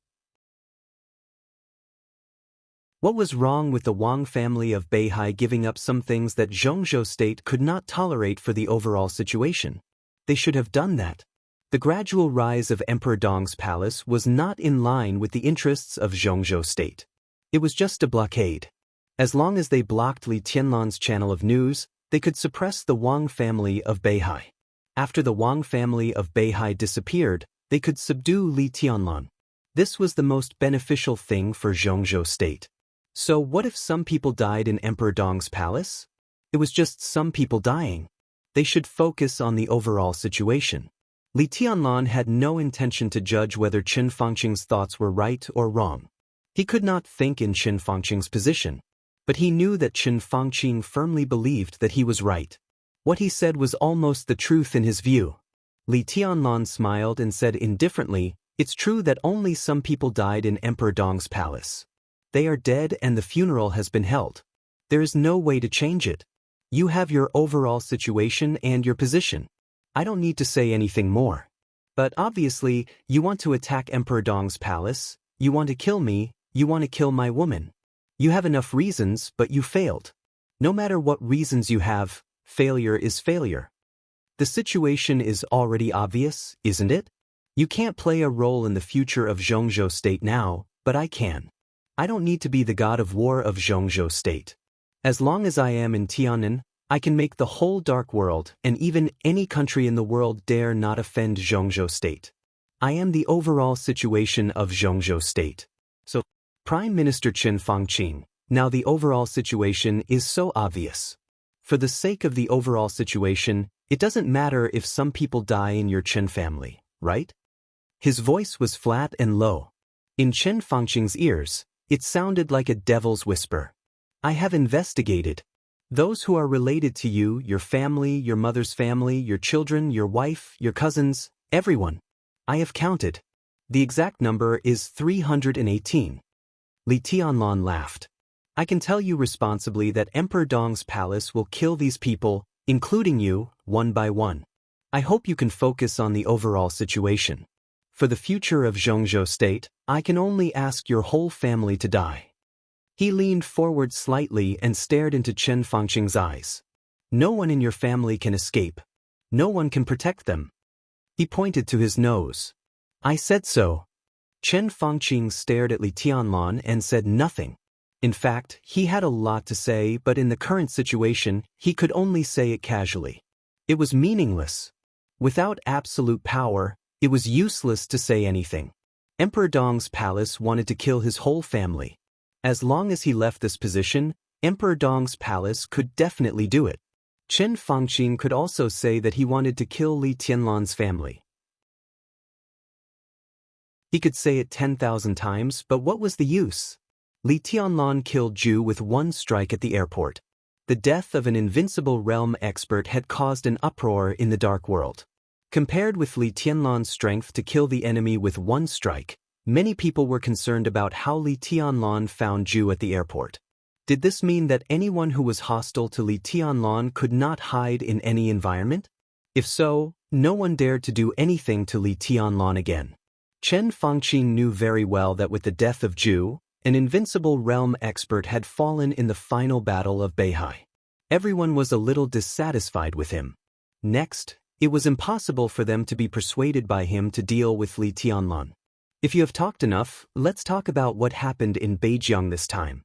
Speaker 1: What was wrong with the Wang family of Beihai giving up some things that Zhongzhou state could not tolerate for the overall situation? They should have done that. The gradual rise of Emperor Dong's palace was not in line with the interests of Zhongzhou state. It was just a blockade. As long as they blocked Li Tianlan's channel of news, they could suppress the Wang family of Beihai. After the Wang family of Beihai disappeared, they could subdue Li Tianlan. This was the most beneficial thing for Zhongzhou state. So what if some people died in Emperor Dong's palace? It was just some people dying. They should focus on the overall situation. Li Tianlan had no intention to judge whether Qin Fangqing's thoughts were right or wrong. He could not think in Qin Fangqing's position. But he knew that Qin Fangqing firmly believed that he was right. What he said was almost the truth in his view. Li Tianlan smiled and said indifferently, "It's true that only some people died in Emperor Dong's palace. They are dead and the funeral has been held. There is no way to change it. You have your overall situation and your position. I don't need to say anything more. But obviously, you want to attack Emperor Dong's palace, you want to kill me, you want to kill my woman. You have enough reasons, but you failed. No matter what reasons you have, failure is failure. The situation is already obvious, isn't it? You can't play a role in the future of Zhongzhou state now, but I can. I don't need to be the god of war of Zhongzhou state. As long as I am in Tiannan, I can make the whole dark world and even any country in the world dare not offend Zhongzhou state. I am the overall situation of Zhongzhou state. So, Prime Minister Qin Fangqing, now the overall situation is so obvious. For the sake of the overall situation, it doesn't matter if some people die in your Qin family, right? His voice was flat and low. In Qin Fangqing's ears, it sounded like a devil's whisper. I have investigated. Those who are related to you, your family, your mother's family, your children, your wife, your cousins, everyone. I have counted. The exact number is 318. Li Tianlan laughed. I can tell you responsibly that Emperor Dong's palace will kill these people, including you, one by one. I hope you can focus on the overall situation. For the future of Zhongzhou state, I can only ask your whole family to die. He leaned forward slightly and stared into Qin Fangqing's eyes. No one in your family can escape. No one can protect them. He pointed to his nose. I said so. Qin Fangqing stared at Li Tianlan and said nothing. In fact, he had a lot to say, but in the current situation, he could only say it casually. It was meaningless. Without absolute power, it was useless to say anything. Emperor Dong's palace wanted to kill his whole family. As long as he left this position, Emperor Dong's palace could definitely do it. Qin Fangqing could also say that he wanted to kill Li Tianlan's family. He could say it 10,000 times, but what was the use? Li Tianlan killed Zhu with one strike at the airport. The death of an invincible realm expert had caused an uproar in the dark world. Compared with Li Tianlan's strength to kill the enemy with one strike, many people were concerned about how Li Tianlan found Zhu at the airport. Did this mean that anyone who was hostile to Li Tianlan could not hide in any environment? If so, no one dared to do anything to Li Tianlan again. Chen Fangqin knew very well that with the death of Zhu, an invincible realm expert had fallen in the final battle of Beihai. Everyone was a little dissatisfied with him. Next, it was impossible for them to be persuaded by him to deal with Li Tianlan. If you have talked enough, let's talk about what happened in Beijiang this time.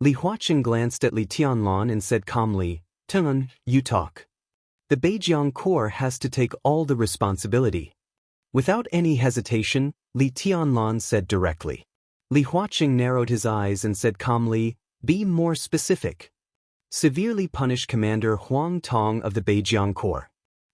Speaker 1: Li Huaqing glanced at Li Tianlan and said calmly, "Tun, you talk. The Beijiang Corps has to take all the responsibility." Without any hesitation, Li Tianlan said directly. Li Huaqing narrowed his eyes and said calmly, "Be more specific." Severely punish Commander Huang Tong of the Beijiang Corps.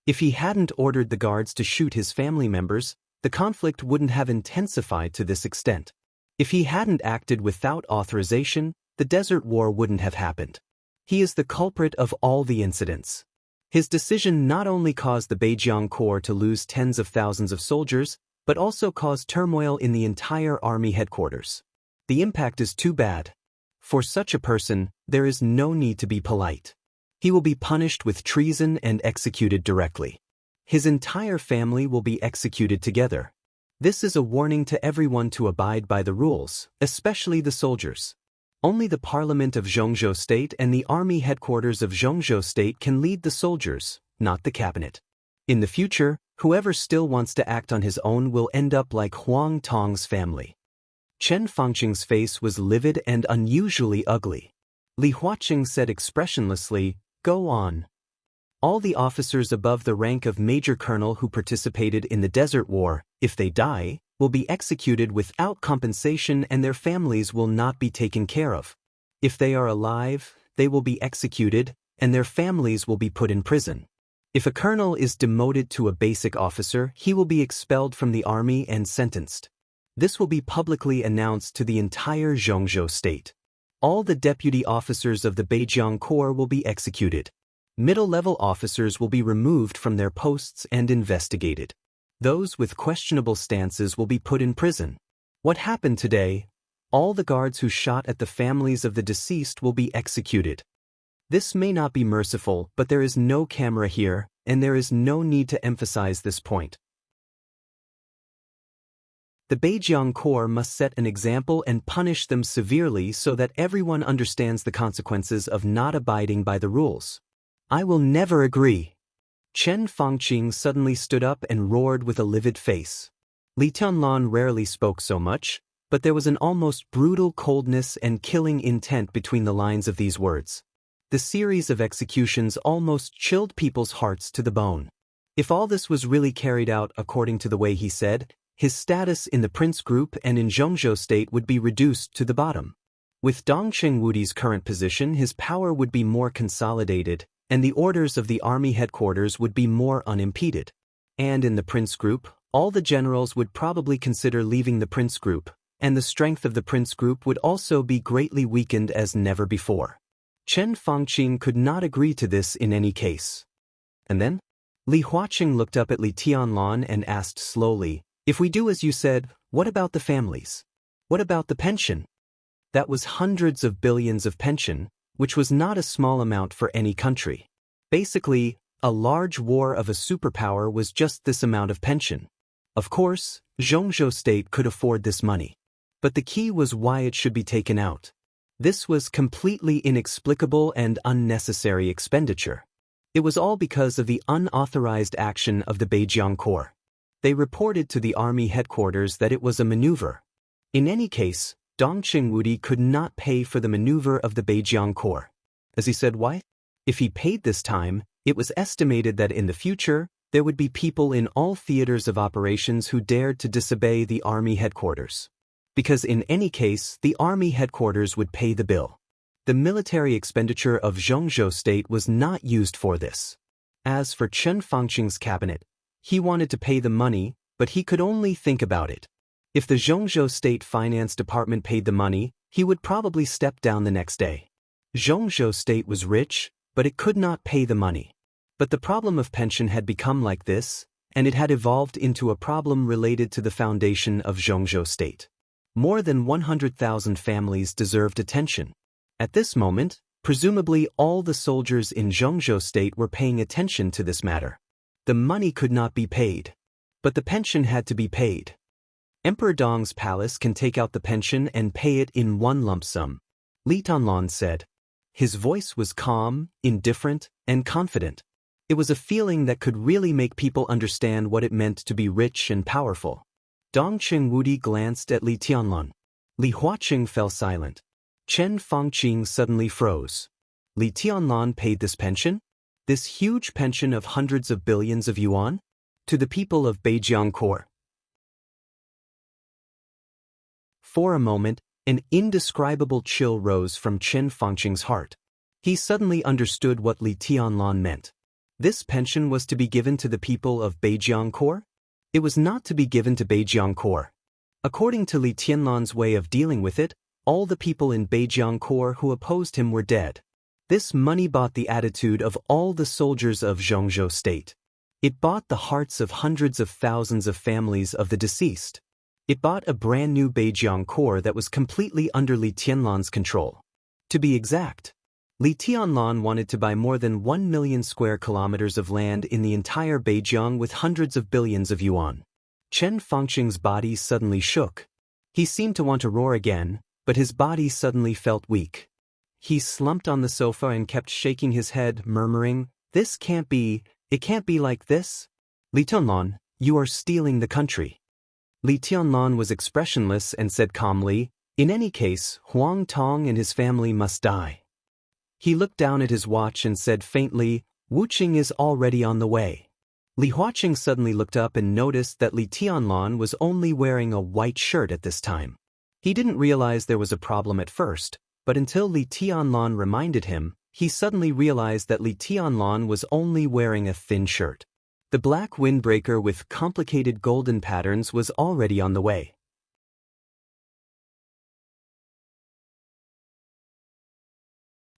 Speaker 1: If he hadn't ordered the guards to shoot his family members, the conflict wouldn't have intensified to this extent. If he hadn't acted without authorization, the Desert War wouldn't have happened. He is the culprit of all the incidents. His decision not only caused the Beijiang Corps to lose tens of thousands of soldiers, but also caused turmoil in the entire army headquarters. The impact is too bad. For such a person, there is no need to be polite. He will be punished with treason and executed directly. His entire family will be executed together. This is a warning to everyone to abide by the rules, especially the soldiers. Only the parliament of Zhongzhou State and the army headquarters of Zhongzhou State can lead the soldiers, not the cabinet. In the future, whoever still wants to act on his own will end up like Huang Tong's family. Chen Fangqing's face was livid and unusually ugly. Li Huaqing said expressionlessly, "Go on." All the officers above the rank of Major Colonel who participated in the Desert War, if they die, will be executed without compensation and their families will not be taken care of. If they are alive, they will be executed, and their families will be put in prison. If a colonel is demoted to a basic officer, he will be expelled from the army and sentenced. This will be publicly announced to the entire Zhongzhou State. All the deputy officers of the Beijiang Corps will be executed. Middle-level officers will be removed from their posts and investigated. Those with questionable stances will be put in prison. What happened today? All the guards who shot at the families of the deceased will be executed. This may not be merciful, but there is no camera here, and there is no need to emphasize this point. The Beijiang Corps must set an example and punish them severely so that everyone understands the consequences of not abiding by the rules. I will never agree. Chen Fangqing suddenly stood up and roared with a livid face. Li Tianlan rarely spoke so much, but there was an almost brutal coldness and killing intent between the lines of these words. The series of executions almost chilled people's hearts to the bone. If all this was really carried out according to the way he said, his status in the Prince Group and in Zhongzhou State would be reduced to the bottom. With Dong Chengwudi's current position, his power would be more consolidated, and the orders of the army headquarters would be more unimpeded. And in the Prince Group, all the generals would probably consider leaving the Prince Group, and the strength of the Prince Group would also be greatly weakened as never before. Chen Fangqing could not agree to this in any case. And then? Li Huaqing looked up at Li Tianlan and asked slowly, "If we do as you said, what about the families? What about the pension?" That was hundreds of billions of pension, which was not a small amount for any country. Basically, a large war of a superpower was just this amount of pension. Of course, Zhongzhou State could afford this money. But the key was why it should be taken out. This was completely inexplicable and unnecessary expenditure. It was all because of the unauthorized action of the Beijiang Corps. They reported to the army headquarters that it was a maneuver. In any case, Dong Chengwudi could not pay for the maneuver of the Beijiang Corps. As he said, why? If he paid this time, it was estimated that in the future, there would be people in all theaters of operations who dared to disobey the army headquarters. Because in any case, the army headquarters would pay the bill. The military expenditure of Zhongzhou State was not used for this. As for Chen Fangqing's cabinet, he wanted to pay the money, but he could only think about it. If the Zhongzhou State Finance Department paid the money, he would probably step down the next day. Zhongzhou State was rich, but it could not pay the money. But the problem of pension had become like this, and it had evolved into a problem related to the foundation of Zhongzhou State. More than 100,000 families deserved attention. At this moment, presumably all the soldiers in Zhongzhou State were paying attention to this matter. The money could not be paid. But the pension had to be paid. Emperor Dong's palace can take out the pension and pay it in one lump sum, Li Tianlan said. His voice was calm, indifferent, and confident. It was a feeling that could really make people understand what it meant to be rich and powerful. Dong Chengwudi glanced at Li Tianlan. Li Huaqing fell silent. Chen Fangqing suddenly froze. Li Tianlan paid this pension? This huge pension of hundreds of billions of yuan? To the people of Beijiang. For a moment, an indescribable chill rose from Chen Fangqing's heart. He suddenly understood what Li Tianlan meant. This pension was to be given to the people of Beijiang. It was not to be given to Beijiang. According to Li Tianlan's way of dealing with it, all the people in Beijiang who opposed him were dead. This money bought the attitude of all the soldiers of Zhongzhou State. It bought the hearts of hundreds of thousands of families of the deceased. It bought a brand new Beijiang that was completely under Li Tianlan's control. To be exact, Li Tianlan wanted to buy more than 1 million square kilometers of land in the entire Beijiang with hundreds of billions of yuan. Chen Fangqing's body suddenly shook. He seemed to want to roar again, but his body suddenly felt weak. He slumped on the sofa and kept shaking his head, murmuring, "This can't be, it can't be like this. Li Tianlan, you are stealing the country." Li Tianlan was expressionless and said calmly, "In any case, Huang Tong and his family must die." He looked down at his watch and said faintly, "Wuqing is already on the way." Li Huaqing suddenly looked up and noticed that Li Tianlan was only wearing a white shirt at this time. He didn't realize there was a problem at first, but until Li Tianlan reminded him, he suddenly realized that Li Tianlan was only wearing a thin shirt. The black windbreaker with complicated golden patterns was already on the way.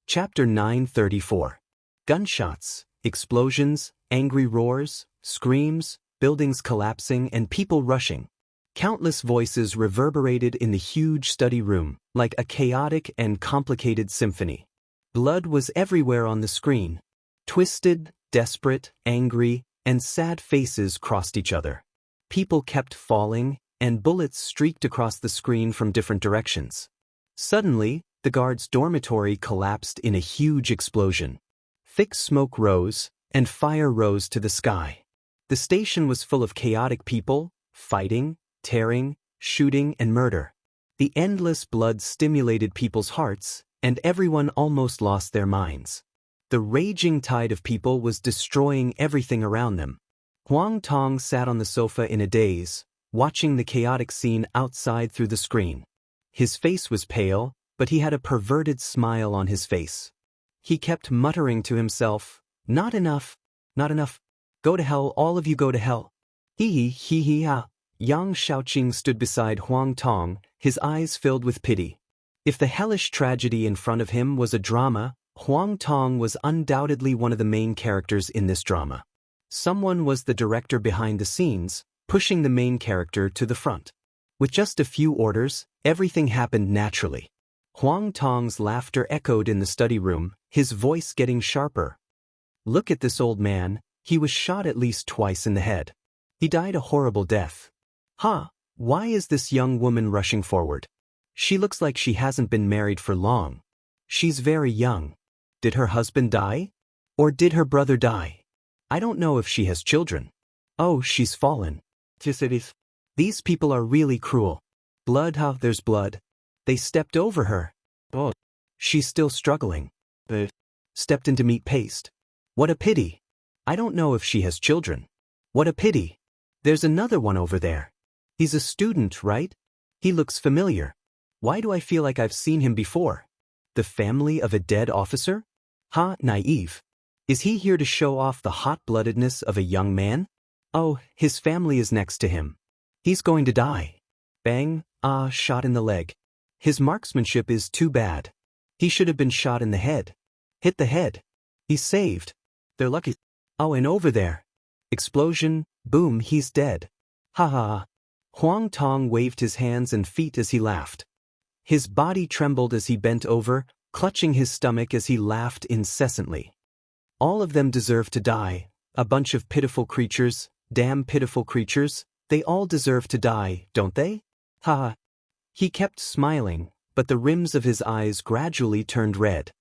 Speaker 1: Chapter 934. Gunshots, explosions, angry roars, screams, buildings collapsing, and people rushing. Countless voices reverberated in the huge study room, like a chaotic and complicated symphony. Blood was everywhere on the screen. Twisted, desperate, angry, and sad faces crossed each other. People kept falling, and bullets streaked across the screen from different directions. Suddenly, the guards' dormitory collapsed in a huge explosion. Thick smoke rose, and fire rose to the sky. The station was full of chaotic people, fighting, tearing, shooting, and murder. The endless blood stimulated people's hearts, and everyone almost lost their minds. The raging tide of people was destroying everything around them. Huang Tong sat on the sofa in a daze, watching the chaotic scene outside through the screen. His face was pale, but he had a perverted smile on his face. He kept muttering to himself, "Not enough, not enough. Go to hell, all of you go to hell." Hee ha. Yang Shaoqing stood beside Huang Tong, his eyes filled with pity. If the hellish tragedy in front of him was a drama, Huang Tong was undoubtedly one of the main characters in this drama. Someone was the director behind the scenes, pushing the main character to the front. With just a few orders, everything happened naturally. Huang Tong's laughter echoed in the study room, his voice getting sharper. "Look at this old man, he was shot at least twice in the head. He died a horrible death. Why is this young woman rushing forward? She looks like she hasn't been married for long. She's very young. Did her husband die? Or did her brother die? I don't know if she has children. Oh, she's fallen. These people are really cruel. Blood, there's blood. They stepped over her. Oh, she's still struggling. Stepped into meat paste. What a pity. I don't know if she has children. What a pity. There's another one over there. He's a student, right? He looks familiar. Why do I feel like I've seen him before? The family of a dead officer? Naive. Is he here to show off the hot-bloodedness of a young man? Oh, his family is next to him. He's going to die. Bang, shot in the leg. His marksmanship is too bad. He should have been shot in the head. Hit the head. He's saved. They're lucky. Oh, and over there. Explosion, boom, he's dead. Ha ha. Huang Tong waved his hands and feet as he laughed. His body trembled as he bent over, clutching his stomach as he laughed incessantly. All of them deserve to die, a bunch of pitiful creatures, damn pitiful creatures, they all deserve to die, don't they? Ha ha. He kept smiling, but the rims of his eyes gradually turned red.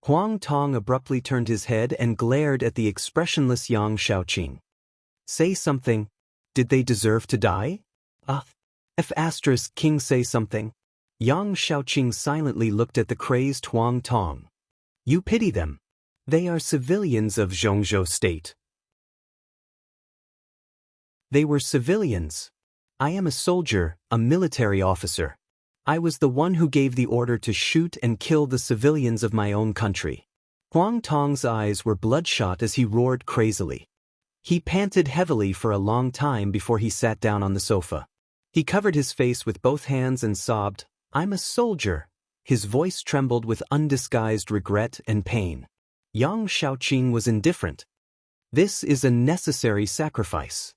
Speaker 1: Huang Tong abruptly turned his head and glared at the expressionless Yang Shaoqing. Say something. Did they deserve to die? F** King say something. Yang Shaoqing silently looked at the crazed Huang Tong. You pity them. They are civilians of Zhongzhou State. They were civilians. I am a soldier, a military officer. I was the one who gave the order to shoot and kill the civilians of my own country. Huang Tong's eyes were bloodshot as he roared crazily. He panted heavily for a long time before he sat down on the sofa. He covered his face with both hands and sobbed, I'm a soldier. His voice trembled with undisguised regret and pain. Yang Shaoqing was indifferent. This is a necessary sacrifice.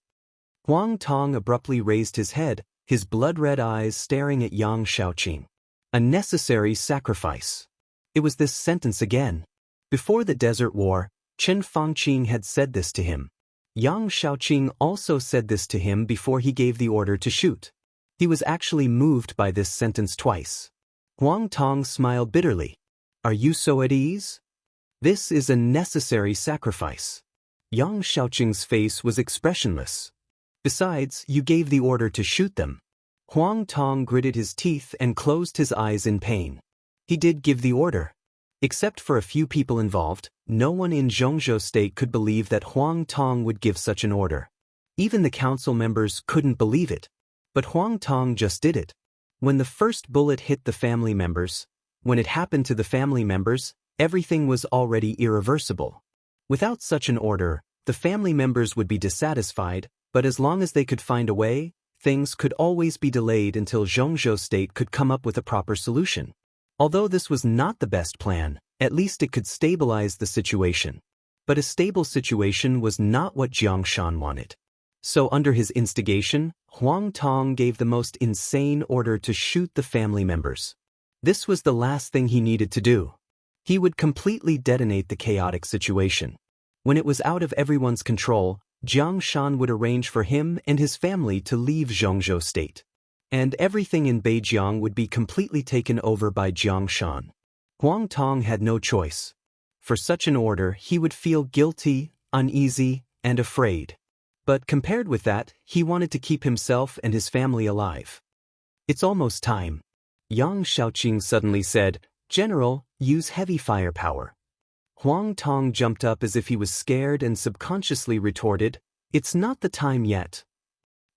Speaker 1: Huang Tong abruptly raised his head, his blood-red eyes staring at Yang Shaoqing. A necessary sacrifice. It was this sentence again. Before the Desert War, Chen Fangqing had said this to him. Yang Shaoqing also said this to him before he gave the order to shoot. He was actually moved by this sentence twice. Huang Tong smiled bitterly. Are you so at ease? This is a necessary sacrifice. Yang Shaoqing's face was expressionless. Besides, you gave the order to shoot them. Huang Tong gritted his teeth and closed his eyes in pain. He did give the order. Except for a few people involved, no one in Zhongzhou State could believe that Huang Tong would give such an order. Even the council members couldn't believe it. But Huang Tong just did it. When the first bullet hit the family members, when it happened to the family members, everything was already irreversible. Without such an order, the family members would be dissatisfied, but as long as they could find a way, things could always be delayed until Zhongzhou State could come up with a proper solution. Although this was not the best plan, at least it could stabilize the situation. But a stable situation was not what Jiang Shan wanted. So under his instigation, Huang Tong gave the most insane order to shoot the family members. This was the last thing he needed to do. He would completely detonate the chaotic situation. When it was out of everyone's control, Jiang Shan would arrange for him and his family to leave Zhongzhou State. And everything in Beijiang would be completely taken over by Jiang Shan. Huang Tong had no choice. For such an order, he would feel guilty, uneasy, and afraid. But compared with that, he wanted to keep himself and his family alive. It's almost time. Yang Shaoqing suddenly said, General, use heavy firepower. Huang Tong jumped up as if he was scared and subconsciously retorted, It's not the time yet.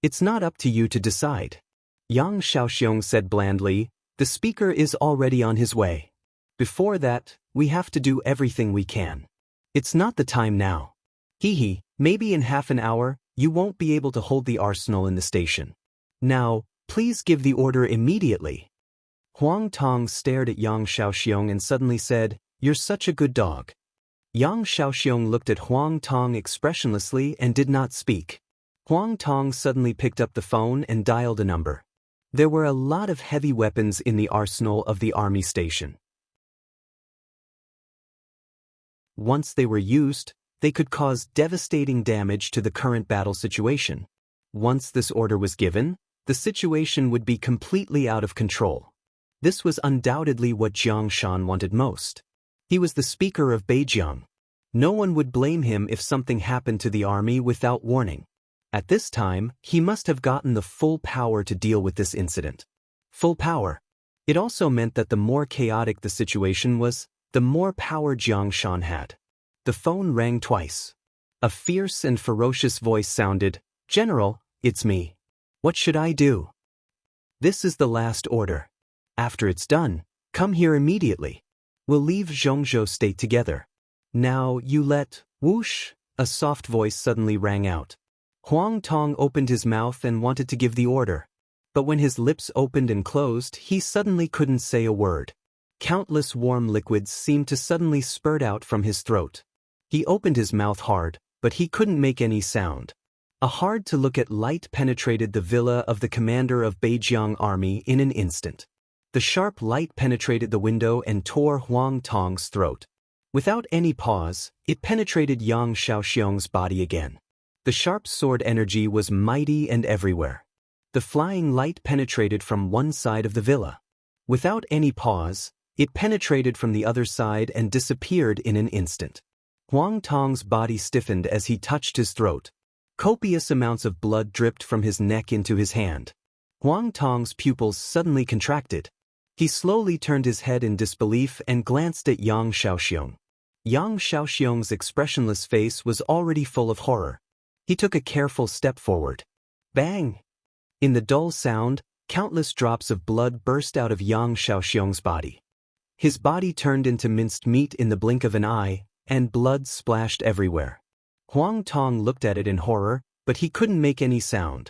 Speaker 1: It's not up to you to decide. Yang Shaoxiong said blandly, The speaker is already on his way. Before that, we have to do everything we can. It's not the time now. Hee, maybe in half an hour, you won't be able to hold the arsenal in the station. Now, please give the order immediately. Huang Tong stared at Yang Shaoxiong and suddenly said, You're such a good dog. Yang Shaoxiong looked at Huang Tong expressionlessly and did not speak. Huang Tong suddenly picked up the phone and dialed a number. There were a lot of heavy weapons in the arsenal of the army station. Once they were used, they could cause devastating damage to the current battle situation. Once this order was given, the situation would be completely out of control. This was undoubtedly what Jiang Shan wanted most. He was the speaker of Beijiang. No one would blame him if something happened to the army without warning. At this time, he must have gotten the full power to deal with this incident. Full power. It also meant that the more chaotic the situation was, the more power Jiang Shan had. The phone rang twice. A fierce and ferocious voice sounded, General, it's me. What should I do? This is the last order. After it's done, come here immediately. We'll leave Zhongzhou State together. Now you let, whoosh, a soft voice suddenly rang out. Huang Tong opened his mouth and wanted to give the order. But when his lips opened and closed, he suddenly couldn't say a word. Countless warm liquids seemed to suddenly spurt out from his throat. He opened his mouth hard, but he couldn't make any sound. A hard-to-look-at light penetrated the villa of the commander of Beijiang army in an instant. The sharp light penetrated the window and tore Huang Tong's throat. Without any pause, it penetrated Yang Xiaoxiong's body again. The sharp sword energy was mighty and everywhere. The flying light penetrated from one side of the villa. Without any pause, it penetrated from the other side and disappeared in an instant. Huang Tong's body stiffened as he touched his throat. Copious amounts of blood dripped from his neck into his hand. Huang Tong's pupils suddenly contracted. He slowly turned his head in disbelief and glanced at Yang Xiaoxiong. Yang Xiaoxiong's expressionless face was already full of horror. He took a careful step forward. Bang! In the dull sound, countless drops of blood burst out of Yang Xiaoxiong's body. His body turned into minced meat in the blink of an eye, and blood splashed everywhere. Huang Tong looked at it in horror, but he couldn't make any sound.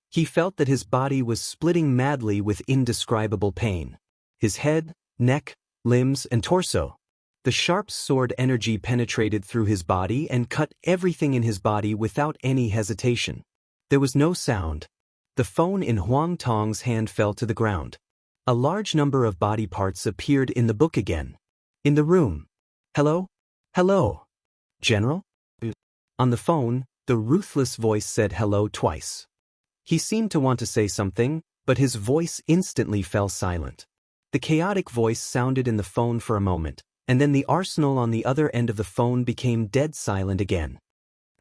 Speaker 1: He felt that his body was splitting madly with indescribable pain. His head, neck, limbs, and torso. The sharp sword energy penetrated through his body and cut everything in his body without any hesitation. There was no sound. The phone in Huang Tong's hand fell to the ground. A large number of body parts appeared in the book again. In the room. Hello? Hello? General? On the phone, the ruthless voice said hello twice. He seemed to want to say something, but his voice instantly fell silent. The chaotic voice sounded in the phone for a moment, and then the arsenal on the other end of the phone became dead silent again.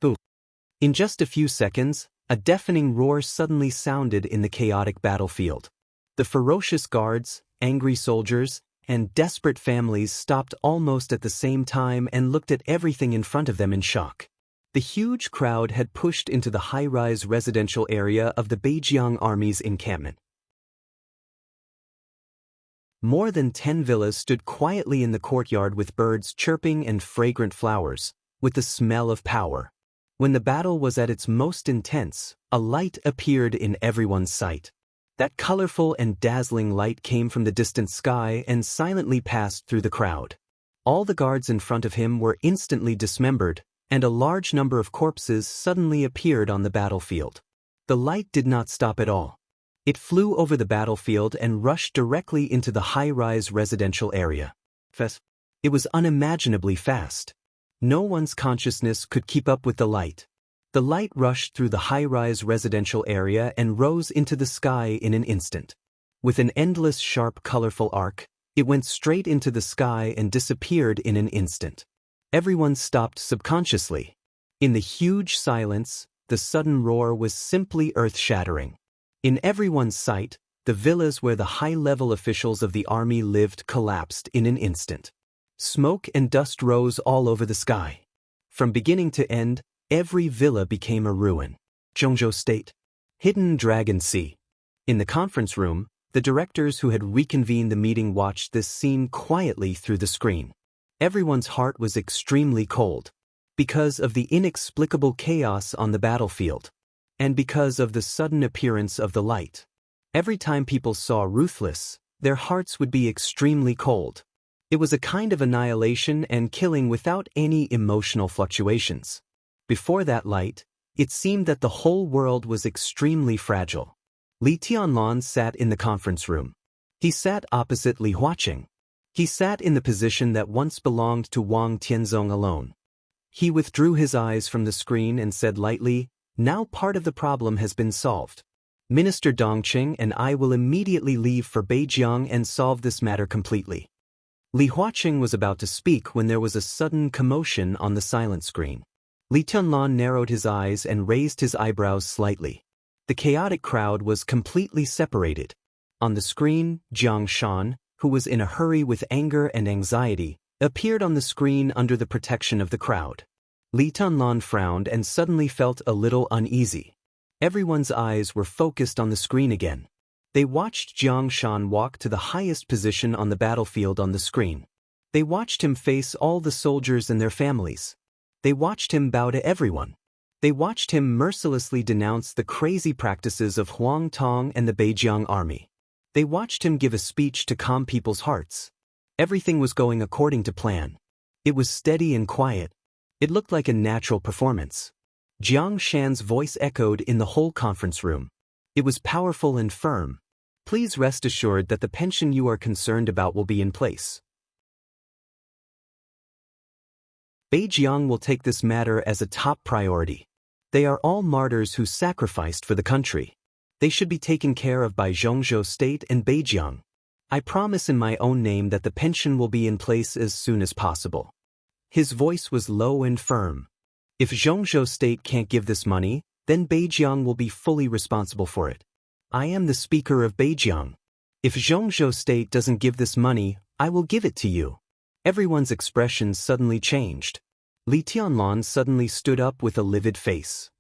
Speaker 1: Boo! In just a few seconds, a deafening roar suddenly sounded in the chaotic battlefield. The ferocious guards, angry soldiers, and desperate families stopped almost at the same time and looked at everything in front of them in shock. The huge crowd had pushed into the high-rise residential area of the Beijiang army's encampment. More than 10 villas stood quietly in the courtyard with birds chirping and fragrant flowers, with the smell of power. When the battle was at its most intense, a light appeared in everyone's sight. That colorful and dazzling light came from the distant sky and silently passed through the crowd. All the guards in front of him were instantly dismembered, and a large number of corpses suddenly appeared on the battlefield. The light did not stop at all. It flew over the battlefield and rushed directly into the high-rise residential area. It was unimaginably fast. No one's consciousness could keep up with the light. The light rushed through the high-rise residential area and rose into the sky in an instant. With an endless sharp colorful arc, it went straight into the sky and disappeared in an instant. Everyone stopped subconsciously. In the huge silence, the sudden roar was simply earth-shattering. In everyone's sight, the villas where the high-level officials of the army lived collapsed in an instant. Smoke and dust rose all over the sky. From beginning to end, every villa became a ruin. Zhongzhou State. Hidden Dragon Sea. In the conference room, the directors who had reconvened the meeting watched this scene quietly through the screen. Everyone's heart was extremely cold, because of the inexplicable chaos on the battlefield, and because of the sudden appearance of the light. Every time people saw Ruthless, their hearts would be extremely cold. It was a kind of annihilation and killing without any emotional fluctuations. Before that light, it seemed that the whole world was extremely fragile. Li Tianlan sat in the conference room. He sat opposite Li Huaqing. He sat in the position that once belonged to Wang Tianzong alone. He withdrew his eyes from the screen and said lightly, "Now part of the problem has been solved. Minister Dongqing and I will immediately leave for Beijiang and solve this matter completely." Li Huaqing was about to speak when there was a sudden commotion on the silent screen. Li Tianlan narrowed his eyes and raised his eyebrows slightly. The chaotic crowd was completely separated. On the screen, Jiang Shan, who was in a hurry with anger and anxiety, appeared on the screen under the protection of the crowd. Li Tianlan frowned and suddenly felt a little uneasy. Everyone's eyes were focused on the screen again. They watched Jiang Shan walk to the highest position on the battlefield on the screen. They watched him face all the soldiers and their families. They watched him bow to everyone. They watched him mercilessly denounce the crazy practices of Huang Tong and the Beijiang army. They watched him give a speech to calm people's hearts. Everything was going according to plan. It was steady and quiet. It looked like a natural performance. Jiang Shan's voice echoed in the whole conference room. It was powerful and firm. Please rest assured that the pension you are concerned about will be in place. Beijiang will take this matter as a top priority. They are all martyrs who sacrificed for the country. They should be taken care of by Zhongzhou State and Beijiang. I promise in my own name that the pension will be in place as soon as possible. His voice was low and firm. If Zhongzhou State can't give this money, then Beijiang will be fully responsible for it. I am the speaker of Beijiang. If Zhongzhou State doesn't give this money, I will give it to you. Everyone's expression suddenly changed. Li Tianlan suddenly stood up with a livid face.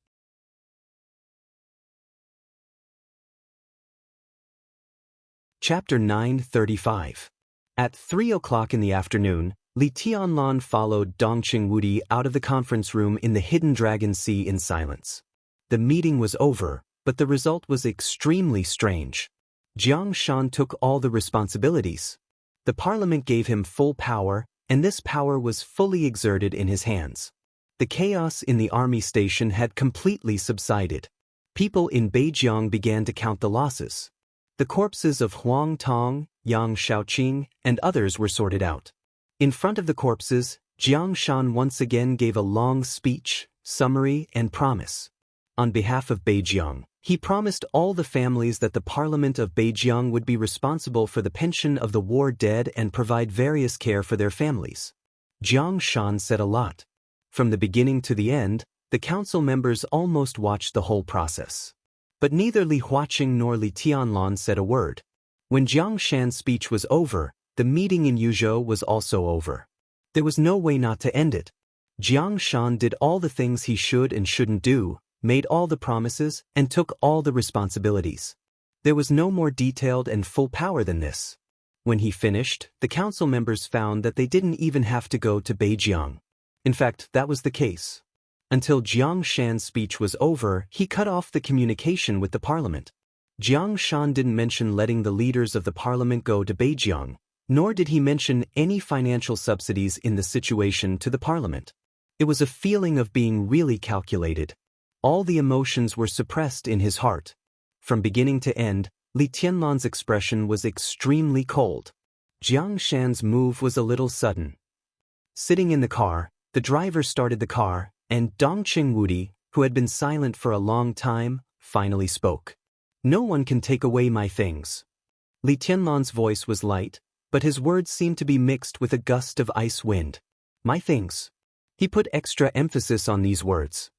Speaker 1: Chapter 9:35. At 3 o'clock in the afternoon, Li Tianlan followed Dongqing Wudi out of the conference room in the Hidden Dragon Sea in silence. The meeting was over, but the result was extremely strange. Jiang Shan took all the responsibilities. The parliament gave him full power, and this power was fully exerted in his hands. The chaos in the army station had completely subsided. People in Beijiang began to count the losses. The corpses of Huang Tong, Yang Shaoqing, and others were sorted out. In front of the corpses, Jiang Shan once again gave a long speech, summary, and promise. On behalf of Beijiang, he promised all the families that the Parliament of Beijiang would be responsible for the pension of the war dead and provide various care for their families. Jiang Shan said a lot. From the beginning to the end, the council members almost watched the whole process. But neither Li Huaqing nor Li Tianlan said a word. When Jiang Shan's speech was over, the meeting in Yuzhou was also over. There was no way not to end it. Jiang Shan did all the things he should and shouldn't do, made all the promises, and took all the responsibilities. There was no more detailed and full power than this. When he finished, the council members found that they didn't even have to go to Beijiang. In fact, that was the case. Until Jiang Shan's speech was over, he cut off the communication with the parliament. Jiang Shan didn't mention letting the leaders of the parliament go to Beijiang, nor did he mention any financial subsidies in the situation to the parliament. It was a feeling of being really calculated. All the emotions were suppressed in his heart. From beginning to end, Li Tianlan's expression was extremely cold. Jiang Shan's move was a little sudden. Sitting in the car, the driver started the car, and Dongqing Wudi, who had been silent for a long time, finally spoke. No one can take away my things. Li Tianlan's voice was light, but his words seemed to be mixed with a gust of ice wind. My things. He put extra emphasis on these words.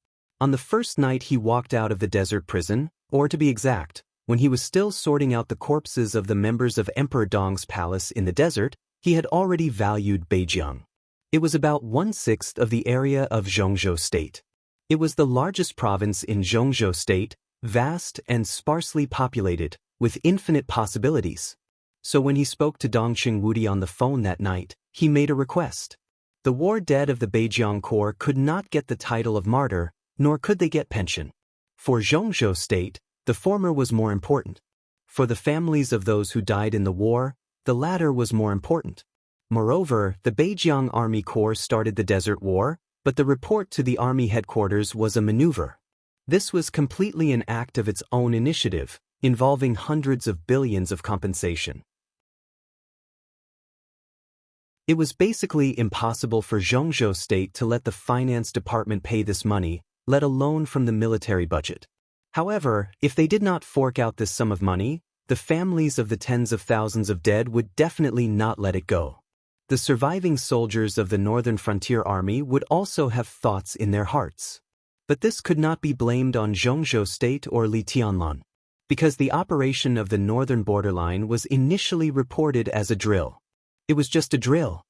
Speaker 1: On the first night he walked out of the desert prison, or to be exact, when he was still sorting out the corpses of the members of Emperor Dong's palace in the desert, he had already valued Beijiang. It was about 1/6 of the area of Zhongzhou State. It was the largest province in Zhongzhou State, vast and sparsely populated, with infinite possibilities. So when he spoke to Dongqing Wudi on the phone that night, he made a request. The war dead of the Beijiang Corps could not get the title of martyr, nor could they get pension. For Zhongzhou State, the former was more important. For the families of those who died in the war, the latter was more important. Moreover, the Beijiang Army Corps started the Desert War, but the report to the army headquarters was a maneuver. This was completely an act of its own initiative, involving hundreds of billions of compensation. It was basically impossible for Zhongzhou State to let the finance department pay this money, let alone from the military budget. However, if they did not fork out this sum of money, the families of the tens of thousands of dead would definitely not let it go. The surviving soldiers of the Northern Frontier Army would also have thoughts in their hearts. But this could not be blamed on Zhongzhou State or Li Tianlan, because the operation of the northern borderline was initially reported as a drill. It was just a drill.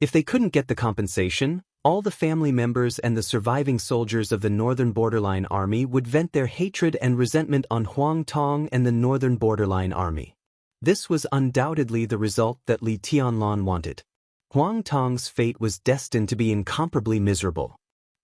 Speaker 1: If they couldn't get the compensation, all the family members and the surviving soldiers of the Northern Borderline Army would vent their hatred and resentment on Huang Tong and the Northern Borderline Army. This was undoubtedly the result that Li Tianlan wanted. Huang Tong's fate was destined to be incomparably miserable.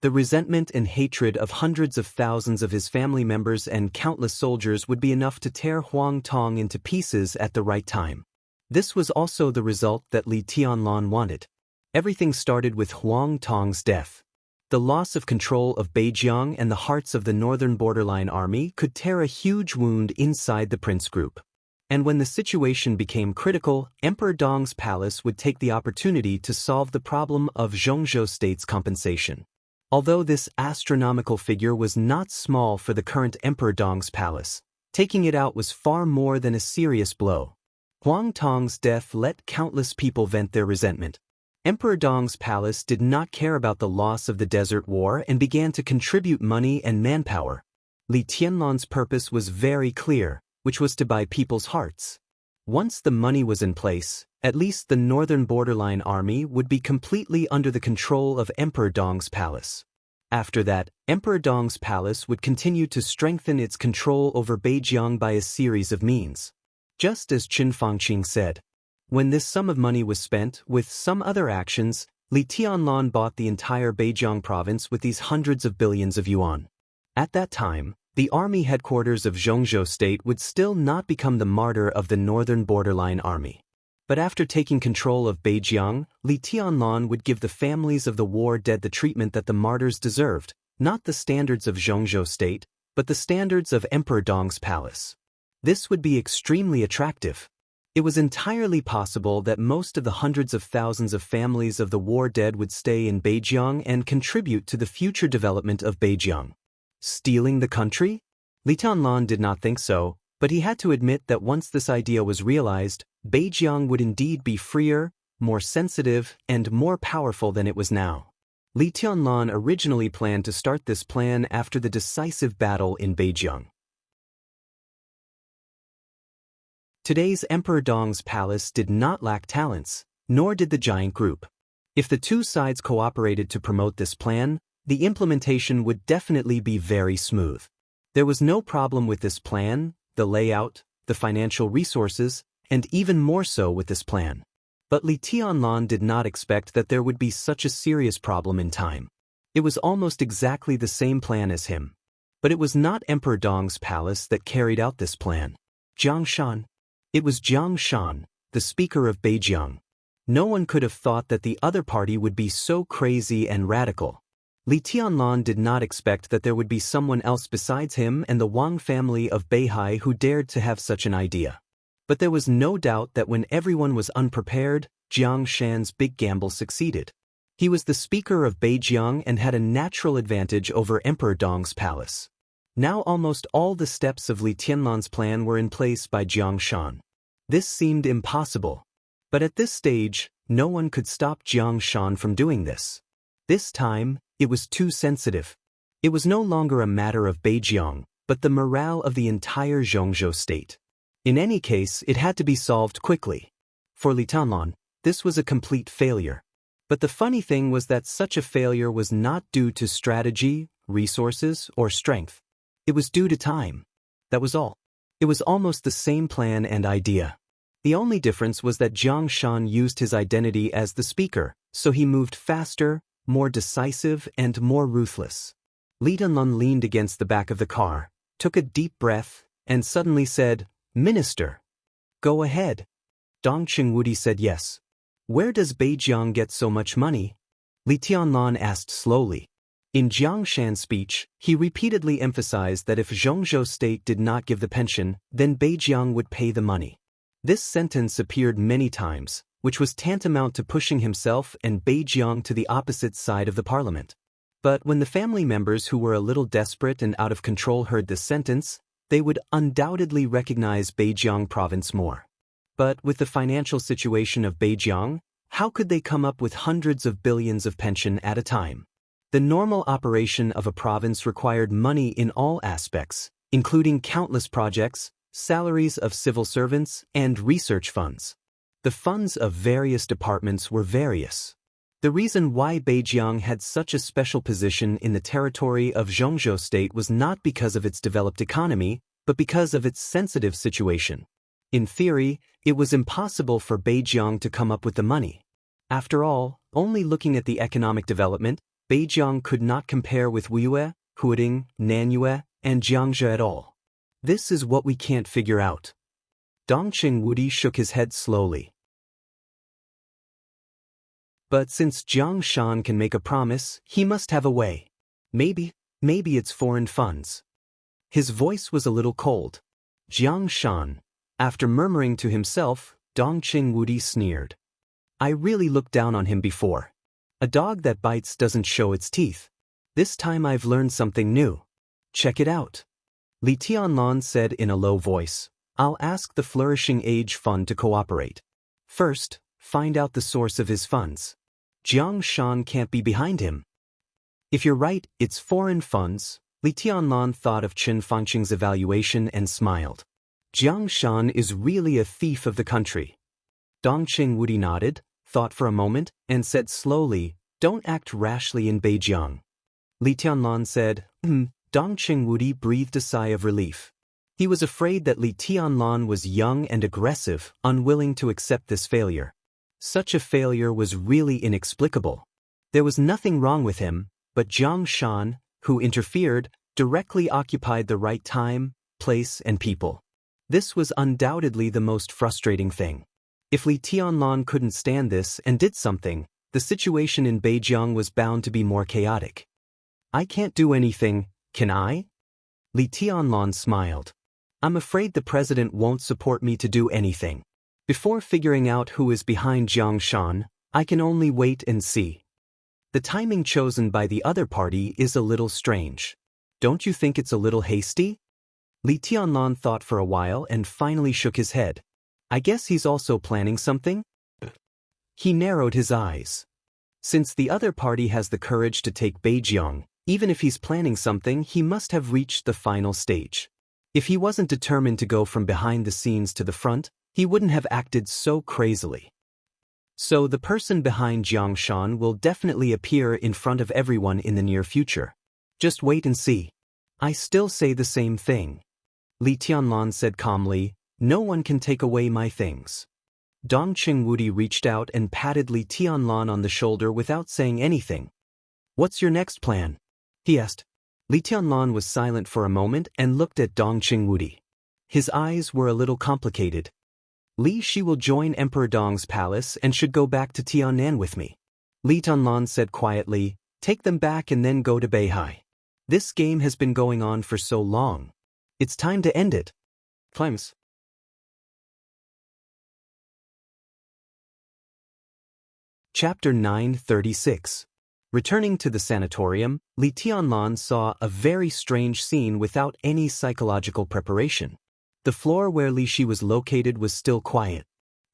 Speaker 1: The resentment and hatred of hundreds of thousands of his family members and countless soldiers would be enough to tear Huang Tong into pieces at the right time. This was also the result that Li Tianlan wanted. Everything started with Huang Tong's death. The loss of control of Beijiang and the hearts of the northern borderline army could tear a huge wound inside the prince group. And when the situation became critical, Emperor Dong's palace would take the opportunity to solve the problem of Zhongzhou state's compensation. Although this astronomical figure was not small for the current Emperor Dong's palace, taking it out was far more than a serious blow. Huang Tong's death let countless people vent their resentment. Emperor Dong's palace did not care about the loss of the Desert War and began to contribute money and manpower. Li Tianlan's purpose was very clear, which was to buy people's hearts. Once the money was in place, at least the northern borderline army would be completely under the control of Emperor Dong's palace. After that, Emperor Dong's palace would continue to strengthen its control over Beijiang by a series of means. Just as Qin Fangqing said, when this sum of money was spent, with some other actions, Li Tianlan bought the entire Beijiang province with these hundreds of billions of yuan. At that time, the army headquarters of Zhongzhou state would still not become the martyr of the northern borderline army. But after taking control of Beijiang, Li Tianlan would give the families of the war dead the treatment that the martyrs deserved, not the standards of Zhongzhou state, but the standards of Emperor Dong's palace. This would be extremely attractive. It was entirely possible that most of the hundreds of thousands of families of the war dead would stay in Beijiang and contribute to the future development of Beijiang. Stealing the country? Li Tianlan did not think so, but he had to admit that once this idea was realized, Beijiang would indeed be freer, more sensitive, and more powerful than it was now. Li Tianlan originally planned to start this plan after the decisive battle in Beijiang. Today's Emperor Dong's palace did not lack talents, nor did the giant group. If the two sides cooperated to promote this plan, the implementation would definitely be very smooth. There was no problem with this plan, the layout, the financial resources, and even more so with this plan. But Li Tianlan did not expect that there would be such a serious problem in time. It was almost exactly the same plan as him. But it was not Emperor Dong's palace that carried out this plan. Jiang Shan. It was Jiang Shan, the speaker of Beijiang. No one could have thought that the other party would be so crazy and radical. Li Tianlan did not expect that there would be someone else besides him and the Wang family of Beihai who dared to have such an idea. But there was no doubt that when everyone was unprepared, Jiang Shan's big gamble succeeded. He was the speaker of Beijiang and had a natural advantage over Emperor Dong's palace. Now almost all the steps of Li Tianlan's plan were in place by Jiang Shan. This seemed impossible. But at this stage, no one could stop Jiang Shan from doing this. This time, it was too sensitive. It was no longer a matter of Beijiang, but the morale of the entire Zhongzhou state. In any case, it had to be solved quickly. For Li Tianlan, this was a complete failure. But the funny thing was that such a failure was not due to strategy, resources, or strength. It was due to time. That was all. It was almost the same plan and idea. The only difference was that Jiang Shan used his identity as the speaker, so he moved faster, more decisive, and more ruthless. Li Tianlan leaned against the back of the car, took a deep breath, and suddenly said, "Minister, go ahead." Dong Qingwudi said yes. "Where does Beijiang get so much money?" Li Tianlan asked slowly. In Jiang Shan's speech, he repeatedly emphasized that if Zhongzhou state did not give the pension, then Beijiang would pay the money. This sentence appeared many times, which was tantamount to pushing himself and Beijiang to the opposite side of the parliament. But when the family members who were a little desperate and out of control heard this sentence, they would undoubtedly recognize Beijiang province more. But with the financial situation of Beijiang, how could they come up with hundreds of billions of pension at a time? The normal operation of a province required money in all aspects, including countless projects, salaries of civil servants, and research funds. The funds of various departments were various. The reason why Beijiang had such a special position in the territory of Zhongzhou state was not because of its developed economy, but because of its sensitive situation. In theory, it was impossible for Beijiang to come up with the money. After all, only looking at the economic development, Beijiang could not compare with Wuyue, Huading, Nanyue, and Jiangzhe at all. This is what we can't figure out. Dongqing Wudi shook his head slowly. But since Jiang Shan can make a promise, he must have a way. Maybe it's foreign funds. His voice was a little cold. Jiang Shan. After murmuring to himself, Dongqing Wudi sneered. I really looked down on him before. A dog that bites doesn't show its teeth. This time I've learned something new. Check it out. Li Tianlan said in a low voice. I'll ask the Flourishing Age Fund to cooperate. First, find out the source of his funds. Jiang Shan can't be behind him. If you're right, it's foreign funds. Li Tianlan thought of Chen Fangqing's evaluation and smiled. Jiang Shan is really a thief of the country. Dongqing Wudi nodded, thought for a moment, and said slowly, don't act rashly in Beijiang. Li Tianlan said, Dongqing Wudi breathed a sigh of relief. He was afraid that Li Tianlan was young and aggressive, unwilling to accept this failure. Such a failure was really inexplicable. There was nothing wrong with him, but Jiang Shan, who interfered, directly occupied the right time, place, and people. This was undoubtedly the most frustrating thing. If Li Tianlan couldn't stand this and did something, the situation in Beijiang was bound to be more chaotic. I can't do anything, can I? Li Tianlan smiled. I'm afraid the president won't support me to do anything. Before figuring out who is behind Jiang Shan, I can only wait and see. The timing chosen by the other party is a little strange. Don't you think it's a little hasty? Li Tianlan thought for a while and finally shook his head. I guess he's also planning something? He narrowed his eyes. Since the other party has the courage to take Beijiang, even if he's planning something, he must have reached the final stage. If he wasn't determined to go from behind the scenes to the front, he wouldn't have acted so crazily. So the person behind Jiang Shan will definitely appear in front of everyone in the near future. Just wait and see. I still say the same thing. Li Tianlan said calmly, no one can take away my things. Dongqing Wudi reached out and patted Li Tianlan on the shoulder without saying anything. What's your next plan? He asked. Li Tianlan was silent for a moment and looked at Dongqing Wudi. His eyes were a little complicated. Li Shi will join Emperor Dong's palace and should go back to Tianan with me. Li Tianlan said quietly, take them back and then go to Beihai. This game has been going on for so long. It's time to end it. Climbs. Chapter 936. Returning to the sanatorium, Li Tianlan saw a very strange scene without any psychological preparation. The floor where Li Shi was located was still quiet.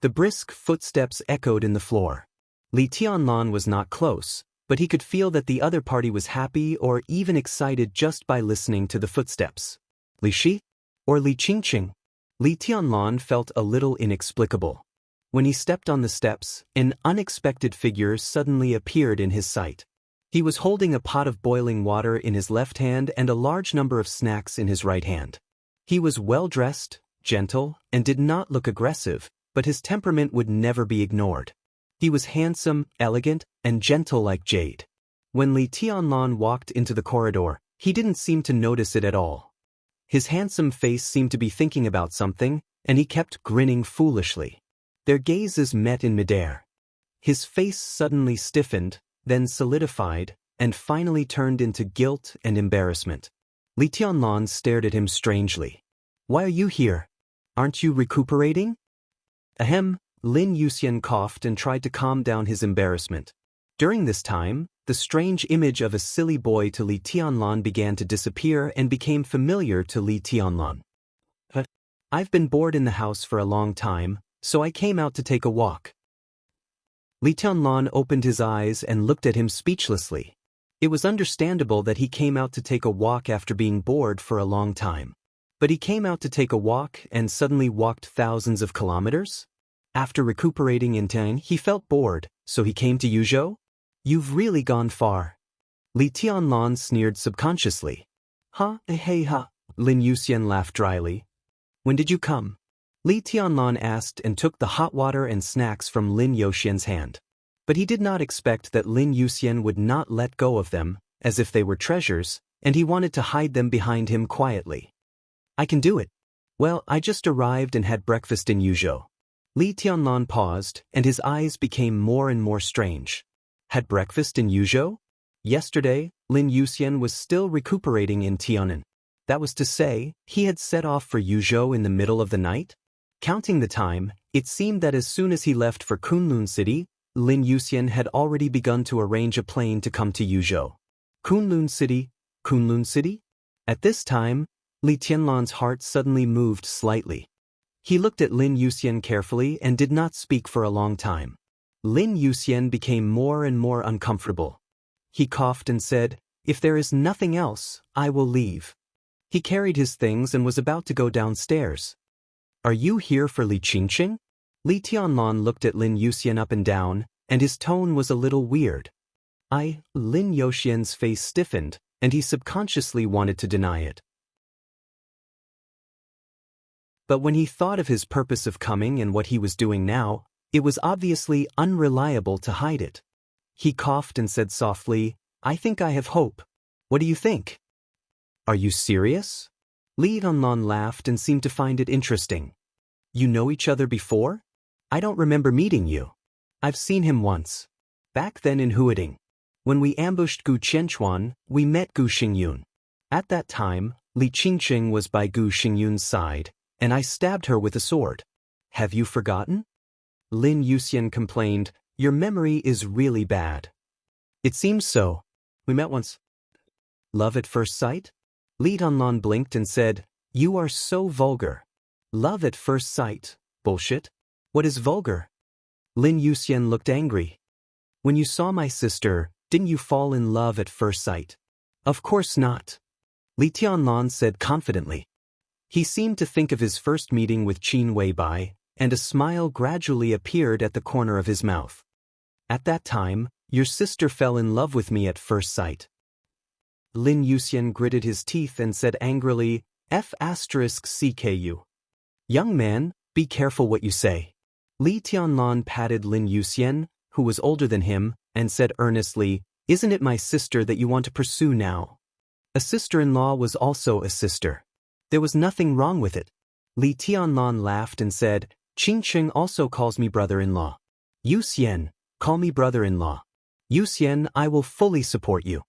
Speaker 1: The brisk footsteps echoed in the floor. Li Tianlan was not close, but he could feel that the other party was happy or even excited just by listening to the footsteps. Li Shi? Or Li Qingqing? Li Tianlan felt a little inexplicable. When he stepped on the steps, an unexpected figure suddenly appeared in his sight. He was holding a pot of boiling water in his left hand and a large number of snacks in his right hand. He was well-dressed, gentle, and did not look aggressive, but his temperament would never be ignored. He was handsome, elegant, and gentle like jade. When Li Tianlan walked into the corridor, he didn't seem to notice it at all. His handsome face seemed to be thinking about something, and he kept grinning foolishly. Their gazes met in midair. His face suddenly stiffened, then solidified, and finally turned into guilt and embarrassment. Li Tianlan stared at him strangely. Why are you here? Aren't you recuperating? Ahem, Lin Yuxian coughed and tried to calm down his embarrassment. During this time, the strange image of a silly boy to Li Tianlan began to disappear and became familiar to Li Tianlan. I've been bored in the house for a long time, so I came out to take a walk. Li Tianlan opened his eyes and looked at him speechlessly. It was understandable that he came out to take a walk after being bored for a long time. But he came out to take a walk and suddenly walked thousands of kilometers? After recuperating in Tang, he felt bored, so he came to Yuzhou? You've really gone far. Li Tianlan sneered subconsciously. Hey ha, Lin Yuxian laughed dryly. When did you come? Li Tianlan asked and took the hot water and snacks from Lin Yuxian's hand. But he did not expect that Lin Yuxian would not let go of them, as if they were treasures, and he wanted to hide them behind him quietly. I can do it. Well, I just arrived and had breakfast in Yuzhou. Li Tianlan paused, and his eyes became more and more strange. Had breakfast in Yuzhou? Yesterday, Lin Yuxian was still recuperating in Tianan. That was to say, he had set off for Yuzhou in the middle of the night? Counting the time, it seemed that as soon as he left for Kunlun City, Lin Yuxian had already begun to arrange a plane to come to Yuzhou. Kunlun City? Kunlun City? At this time, Li Tianlan's heart suddenly moved slightly. He looked at Lin Yuxian carefully and did not speak for a long time. Lin Yuxian became more and more uncomfortable. He coughed and said, "If there is nothing else, I will leave." He carried his things and was about to go downstairs. "Are you here for Li Qingqing?" Li Tianlan looked at Lin Yuxian up and down, and his tone was a little weird. Lin Yuxian's face stiffened, and he subconsciously wanted to deny it. But when he thought of his purpose of coming and what he was doing now, it was obviously unreliable to hide it. He coughed and said softly, "I think I have hope. What do you think?" "Are you serious?" Li Tianlan laughed and seemed to find it interesting. "You know each other before? I don't remember meeting you. I've seen him once. Back then in Huading. When we ambushed Gu Qianchuan, we met Gu Xingyun. At that time, Li Qingqing was by Gu Xingyun's side, and I stabbed her with a sword. Have you forgotten?" Lin Yuxian complained, "Your memory is really bad." "It seems so. We met once." "Love at first sight?" Li Tianlan blinked and said, "You are so vulgar." "Love at first sight? Bullshit. What is vulgar?" Lin Yuxian looked angry. "When you saw my sister, didn't you fall in love at first sight?" "Of course not," Li Tianlan said confidently. He seemed to think of his first meeting with Qin Weibai, and a smile gradually appeared at the corner of his mouth. "At that time, your sister fell in love with me at first sight." Lin Yuxian gritted his teeth and said angrily, "F*CKU. Young man, be careful what you say." Li Tianlan patted Lin Yuxian, who was older than him, and said earnestly, "Isn't it my sister that you want to pursue now?" A sister-in-law was also a sister. There was nothing wrong with it. Li Tianlan laughed and said, "Qingqing also calls me brother-in-law. Yuxian, call me brother-in-law. Yuxian, I will fully support you."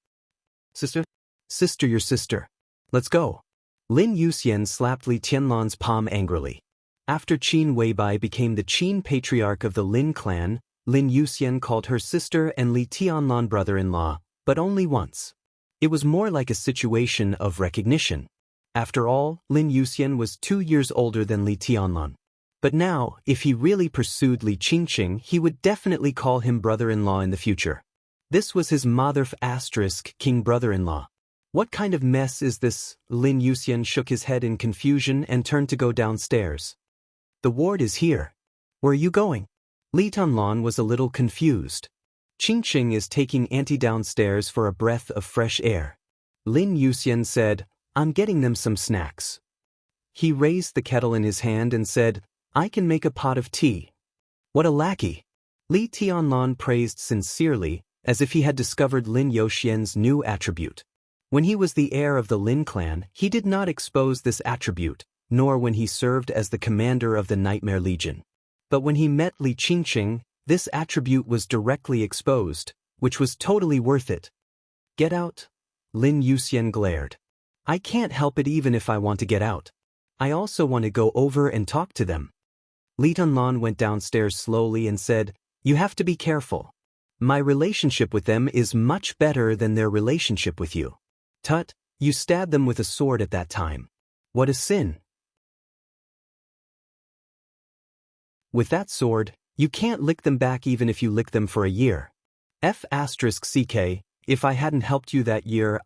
Speaker 1: "Sister? Sister, your sister. Let's go." Lin Yuxian slapped Li Tianlan's palm angrily. After Qin Weibai became the Qin patriarch of the Lin clan, Lin Yuxian called her sister and Li Tianlan brother-in-law, but only once. It was more like a situation of recognition. After all, Lin Yuxian was 2 years older than Li Tianlan. But now, if he really pursued Li Qingqing, he would definitely call him brother-in-law in the future. This was his *king brother-in-law. What kind of mess is this? Lin Yuxian shook his head in confusion and turned to go downstairs. "The ward is here. Where are you going?" Li Tianlan was a little confused. "Qingqing is taking Auntie downstairs for a breath of fresh air." Lin Yuxian said, "I'm getting them some snacks." He raised the kettle in his hand and said, "I can make a pot of tea." "What a lackey!" Li Tianlan praised sincerely, as if he had discovered Lin Yuxian's new attribute. When he was the heir of the Lin clan, he did not expose this attribute, nor when he served as the commander of the Nightmare Legion. But when he met Li Qingqing, this attribute was directly exposed, which was totally worth it. "Get out?" Lin Yuxian glared. "I can't help it even if I want to get out. I also want to go over and talk to them." Li Tianlan went downstairs slowly and said, "You have to be careful. My relationship with them is much better than their relationship with you. Tut, you stabbed them with a sword at that time. What a sin. With that sword, you can't lick them back even if you lick them for a year. F*CK, if I hadn't helped you that year,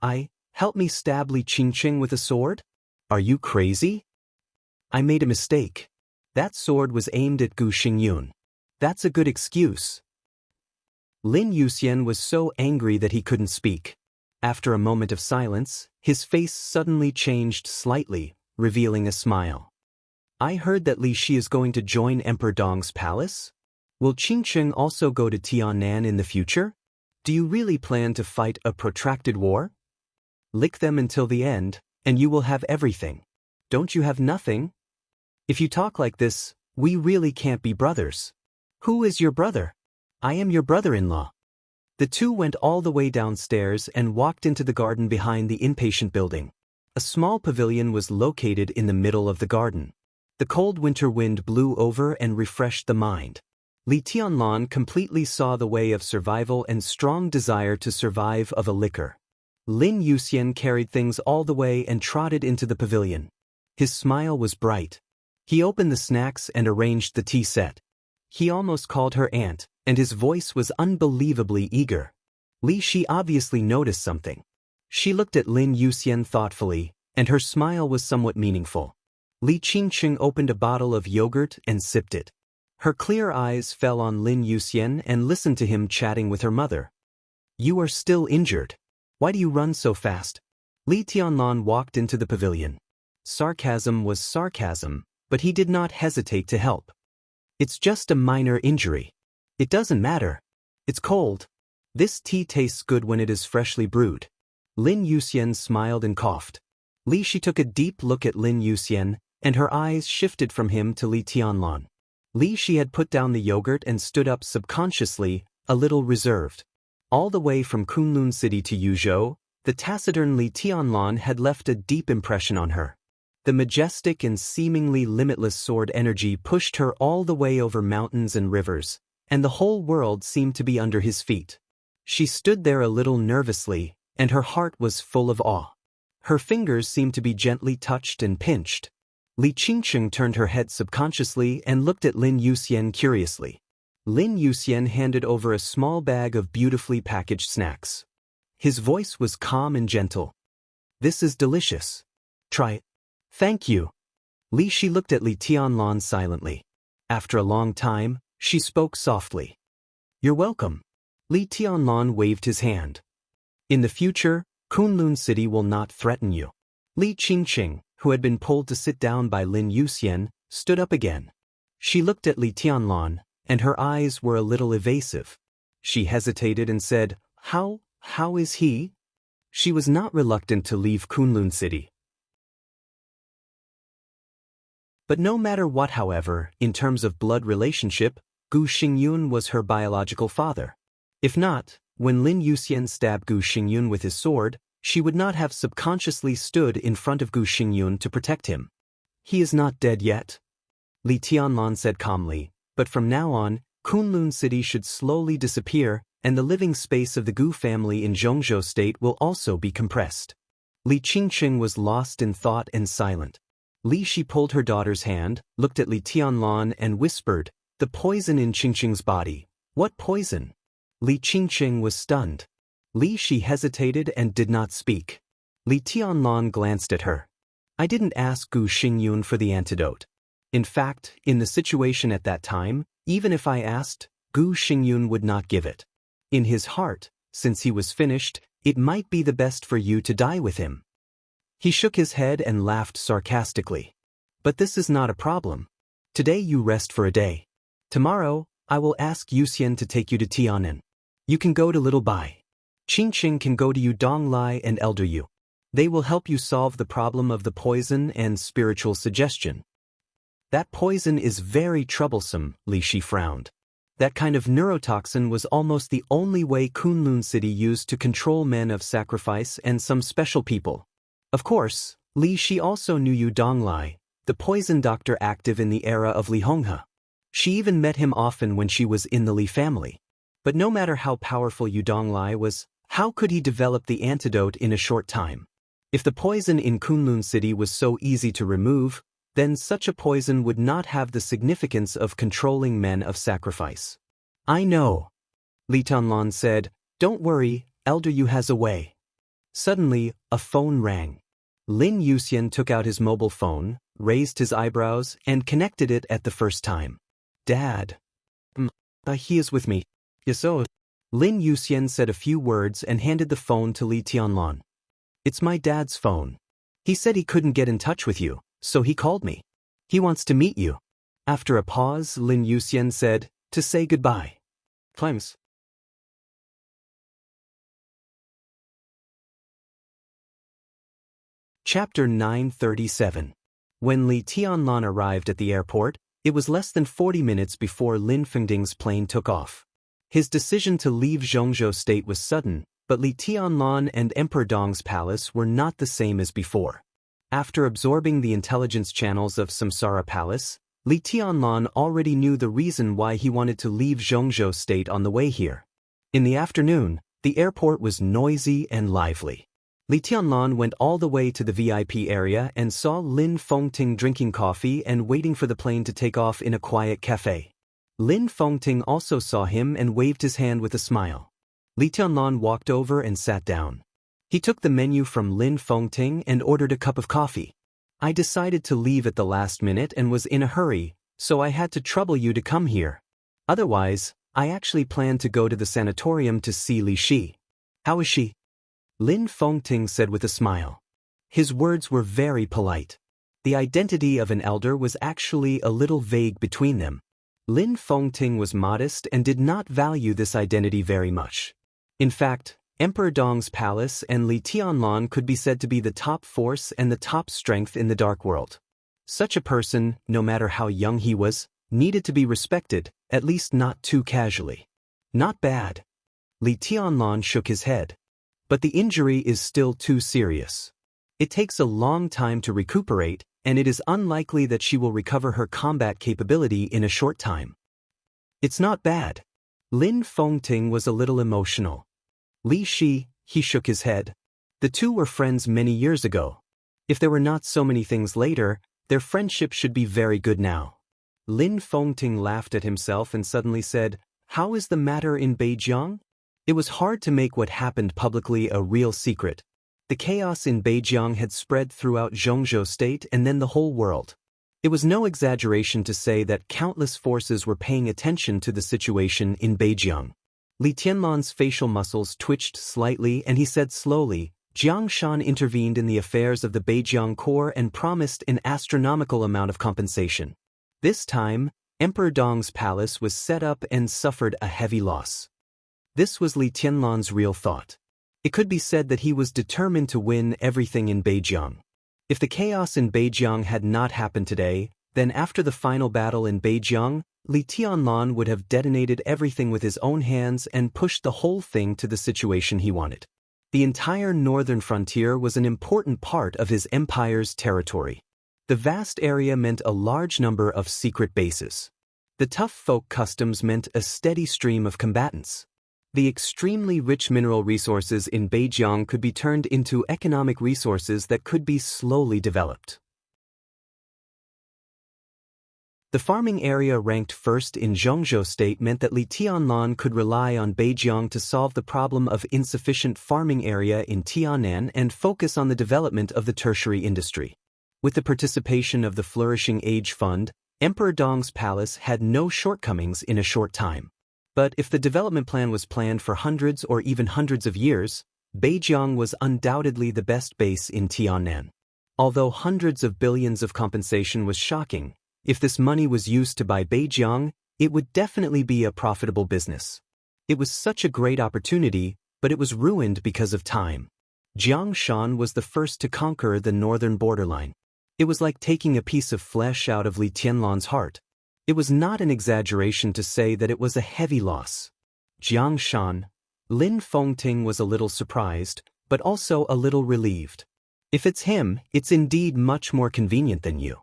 Speaker 1: help me stab Li Qingqing with a sword? Are you crazy? I made a mistake. That sword was aimed at Gu Xingyun. That's a good excuse." Lin Yuxian was so angry that he couldn't speak. After a moment of silence, his face suddenly changed slightly, revealing a smile. "I heard that Li Shi is going to join Emperor Dong's palace?" Will Qingcheng also go to Tiannan in the future? Do you really plan to fight a protracted war? Lick them until the end, and you will have everything. Don't you have nothing? If you talk like this, we really can't be brothers. Who is your brother? I am your brother-in-law. The two went all the way downstairs and walked into the garden behind the inpatient building. A small pavilion was located in the middle of the garden. The cold winter wind blew over and refreshed the mind. Li Tianlan completely saw the way of survival and strong desire to survive of a liquor. Lin Yuxian carried things all the way and trotted into the pavilion. His smile was bright. He opened the snacks and arranged the tea set. He almost called her aunt, and his voice was unbelievably eager. Li Shi obviously noticed something. She looked at Lin Yuxian thoughtfully, and her smile was somewhat meaningful. Li Qingqing opened a bottle of yogurt and sipped it. Her clear eyes fell on Lin Yuxian and listened to him chatting with her mother. You are still injured. Why do you run so fast? Li Tianlan walked into the pavilion. Sarcasm was sarcasm, but he did not hesitate to help. It's just a minor injury. It doesn't matter. It's cold. This tea tastes good when it is freshly brewed. Lin Yuxian smiled and coughed. Li Shi took a deep look at Lin Yuxian, and her eyes shifted from him to Li Tianlan. Li Shi had put down the yogurt and stood up subconsciously, a little reserved. All the way from Kunlun City to Yuzhou, the taciturn Li Tianlan had left a deep impression on her. The majestic and seemingly limitless sword energy pushed her all the way over mountains and rivers, and the whole world seemed to be under his feet. She stood there a little nervously, and her heart was full of awe. Her fingers seemed to be gently touched and pinched. Li Qingqing turned her head subconsciously and looked at Lin Yuxian curiously. Lin Yuxian handed over a small bag of beautifully packaged snacks. His voice was calm and gentle. This is delicious. Try it. Thank you. Li Shi looked at Li Tianlan silently. After a long time, she spoke softly. You're welcome. Li Tianlan waved his hand. In the future, Kunlun City will not threaten you. Li Qingqing, who had been pulled to sit down by Lin Yuxian, stood up again. She looked at Li Tianlan, and her eyes were a little evasive. She hesitated and said, How is he? She was not reluctant to leave Kunlun City. But no matter what, however, in terms of blood relationship, Gu Xingyun was her biological father. If not, when Lin Yuxian stabbed Gu Xingyun with his sword, she would not have subconsciously stood in front of Gu Xingyun to protect him. He is not dead yet, Li Tianlan said calmly, but from now on, Kunlun City should slowly disappear, and the living space of the Gu family in Zhongzhou State will also be compressed. Li Qingqing was lost in thought and silent. Li Shi pulled her daughter's hand, looked at Li Tianlan and whispered, The poison in Qingqing's body. What poison? Li Qingqing was stunned. Li Shi hesitated and did not speak. Li Tianlan glanced at her. I didn't ask Gu Xingyun for the antidote. In fact, in the situation at that time, even if I asked, Gu Xingyun would not give it. In his heart, since he was finished, it might be the best for you to die with him. He shook his head and laughed sarcastically. But this is not a problem. Today you rest for a day. Tomorrow, I will ask Yuxian to take you to Tiannan. You can go to Little Bai. Qingqing can go to Yudonglai and Elder Yu. They will help you solve the problem of the poison and spiritual suggestion. That poison is very troublesome, Li Shi frowned. That kind of neurotoxin was almost the only way Kunlun City used to control men of sacrifice and some special people. Of course, Li Shi also knew Yu Donglai, the poison doctor active in the era of Li Honghe. She even met him often when she was in the Li family. But no matter how powerful Yu Donglai was, how could he develop the antidote in a short time? If the poison in Kunlun City was so easy to remove, then such a poison would not have the significance of controlling men of sacrifice. I know. Li Tianlan said, Don't worry, Elder Yu has a way. Suddenly, a phone rang. Lin Yuxian took out his mobile phone, raised his eyebrows, and connected it at the first time. Dad. He is with me. Yes, oh. Lin Yuxian said a few words and handed the phone to Li Tianlan. It's my dad's phone. He said he couldn't get in touch with you, so he called me. He wants to meet you. After a pause, Lin Yuxian said, to say goodbye. Climbs. Chapter 937. When Li Tianlan arrived at the airport, it was less than 40 minutes before Lin Fengding's plane took off. His decision to leave Zhongzhou State was sudden, but Li Tianlan and Emperor Dong's palace were not the same as before. After absorbing the intelligence channels of Samsara Palace, Li Tianlan already knew the reason why he wanted to leave Zhongzhou State on the way here. In the afternoon, the airport was noisy and lively. Li Tianlan went all the way to the VIP area and saw Lin Fengting drinking coffee and waiting for the plane to take off in a quiet cafe. Lin Fengting also saw him and waved his hand with a smile. Li Tianlan walked over and sat down. He took the menu from Lin Fengting and ordered a cup of coffee. I decided to leave at the last minute and was in a hurry, so I had to trouble you to come here. Otherwise, I actually planned to go to the sanatorium to see Li Shi. How is she? Lin Fengting said with a smile. His words were very polite. The identity of an elder was actually a little vague between them. Lin Fengting was modest and did not value this identity very much. In fact, Emperor Dong's palace and Li Tianlan could be said to be the top force and the top strength in the dark world. Such a person, no matter how young he was, needed to be respected, at least not too casually. Not bad. Li Tianlan shook his head. But the injury is still too serious. It takes a long time to recuperate, and it is unlikely that she will recover her combat capability in a short time. It's not bad. Lin Fengting was a little emotional. Li Shi, he shook his head. The two were friends many years ago. If there were not so many things later, their friendship should be very good now. Lin Fengting laughed at himself and suddenly said, "How is the matter in Beijiang?" It was hard to make what happened publicly a real secret. The chaos in Beijiang had spread throughout Zhongzhou State and then the whole world. It was no exaggeration to say that countless forces were paying attention to the situation in Beijiang. Li Tianlan's facial muscles twitched slightly and he said slowly, "Jiang Shan intervened in the affairs of the Beijiang Corps and promised an astronomical amount of compensation. This time, Emperor Dong's palace was set up and suffered a heavy loss." This was Li Tianlan's real thought. It could be said that he was determined to win everything in Beijiang. If the chaos in Beijiang had not happened today, then after the final battle in Beijiang, Li Tianlan would have detonated everything with his own hands and pushed the whole thing to the situation he wanted. The entire northern frontier was an important part of his empire's territory. The vast area meant a large number of secret bases. The tough folk customs meant a steady stream of combatants. The extremely rich mineral resources in Beijiang could be turned into economic resources that could be slowly developed. The farming area ranked first in Zhongzhou State meant that Li Tianlan could rely on Beijiang to solve the problem of insufficient farming area in Tianan and focus on the development of the tertiary industry. With the participation of the Flourishing Age Fund, Emperor Dong's palace had no shortcomings in a short time. But if the development plan was planned for hundreds or even hundreds of years, Beijiang was undoubtedly the best base in Tianan. Although hundreds of billions of compensation was shocking, if this money was used to buy Beijiang, it would definitely be a profitable business. It was such a great opportunity, but it was ruined because of time. Jiang Shan was the first to conquer the northern borderline. It was like taking a piece of flesh out of Li Tianlan's heart. It was not an exaggeration to say that it was a heavy loss. Jiang Shan, Lin Fengting was a little surprised, but also a little relieved. If it's him, it's indeed much more convenient than you.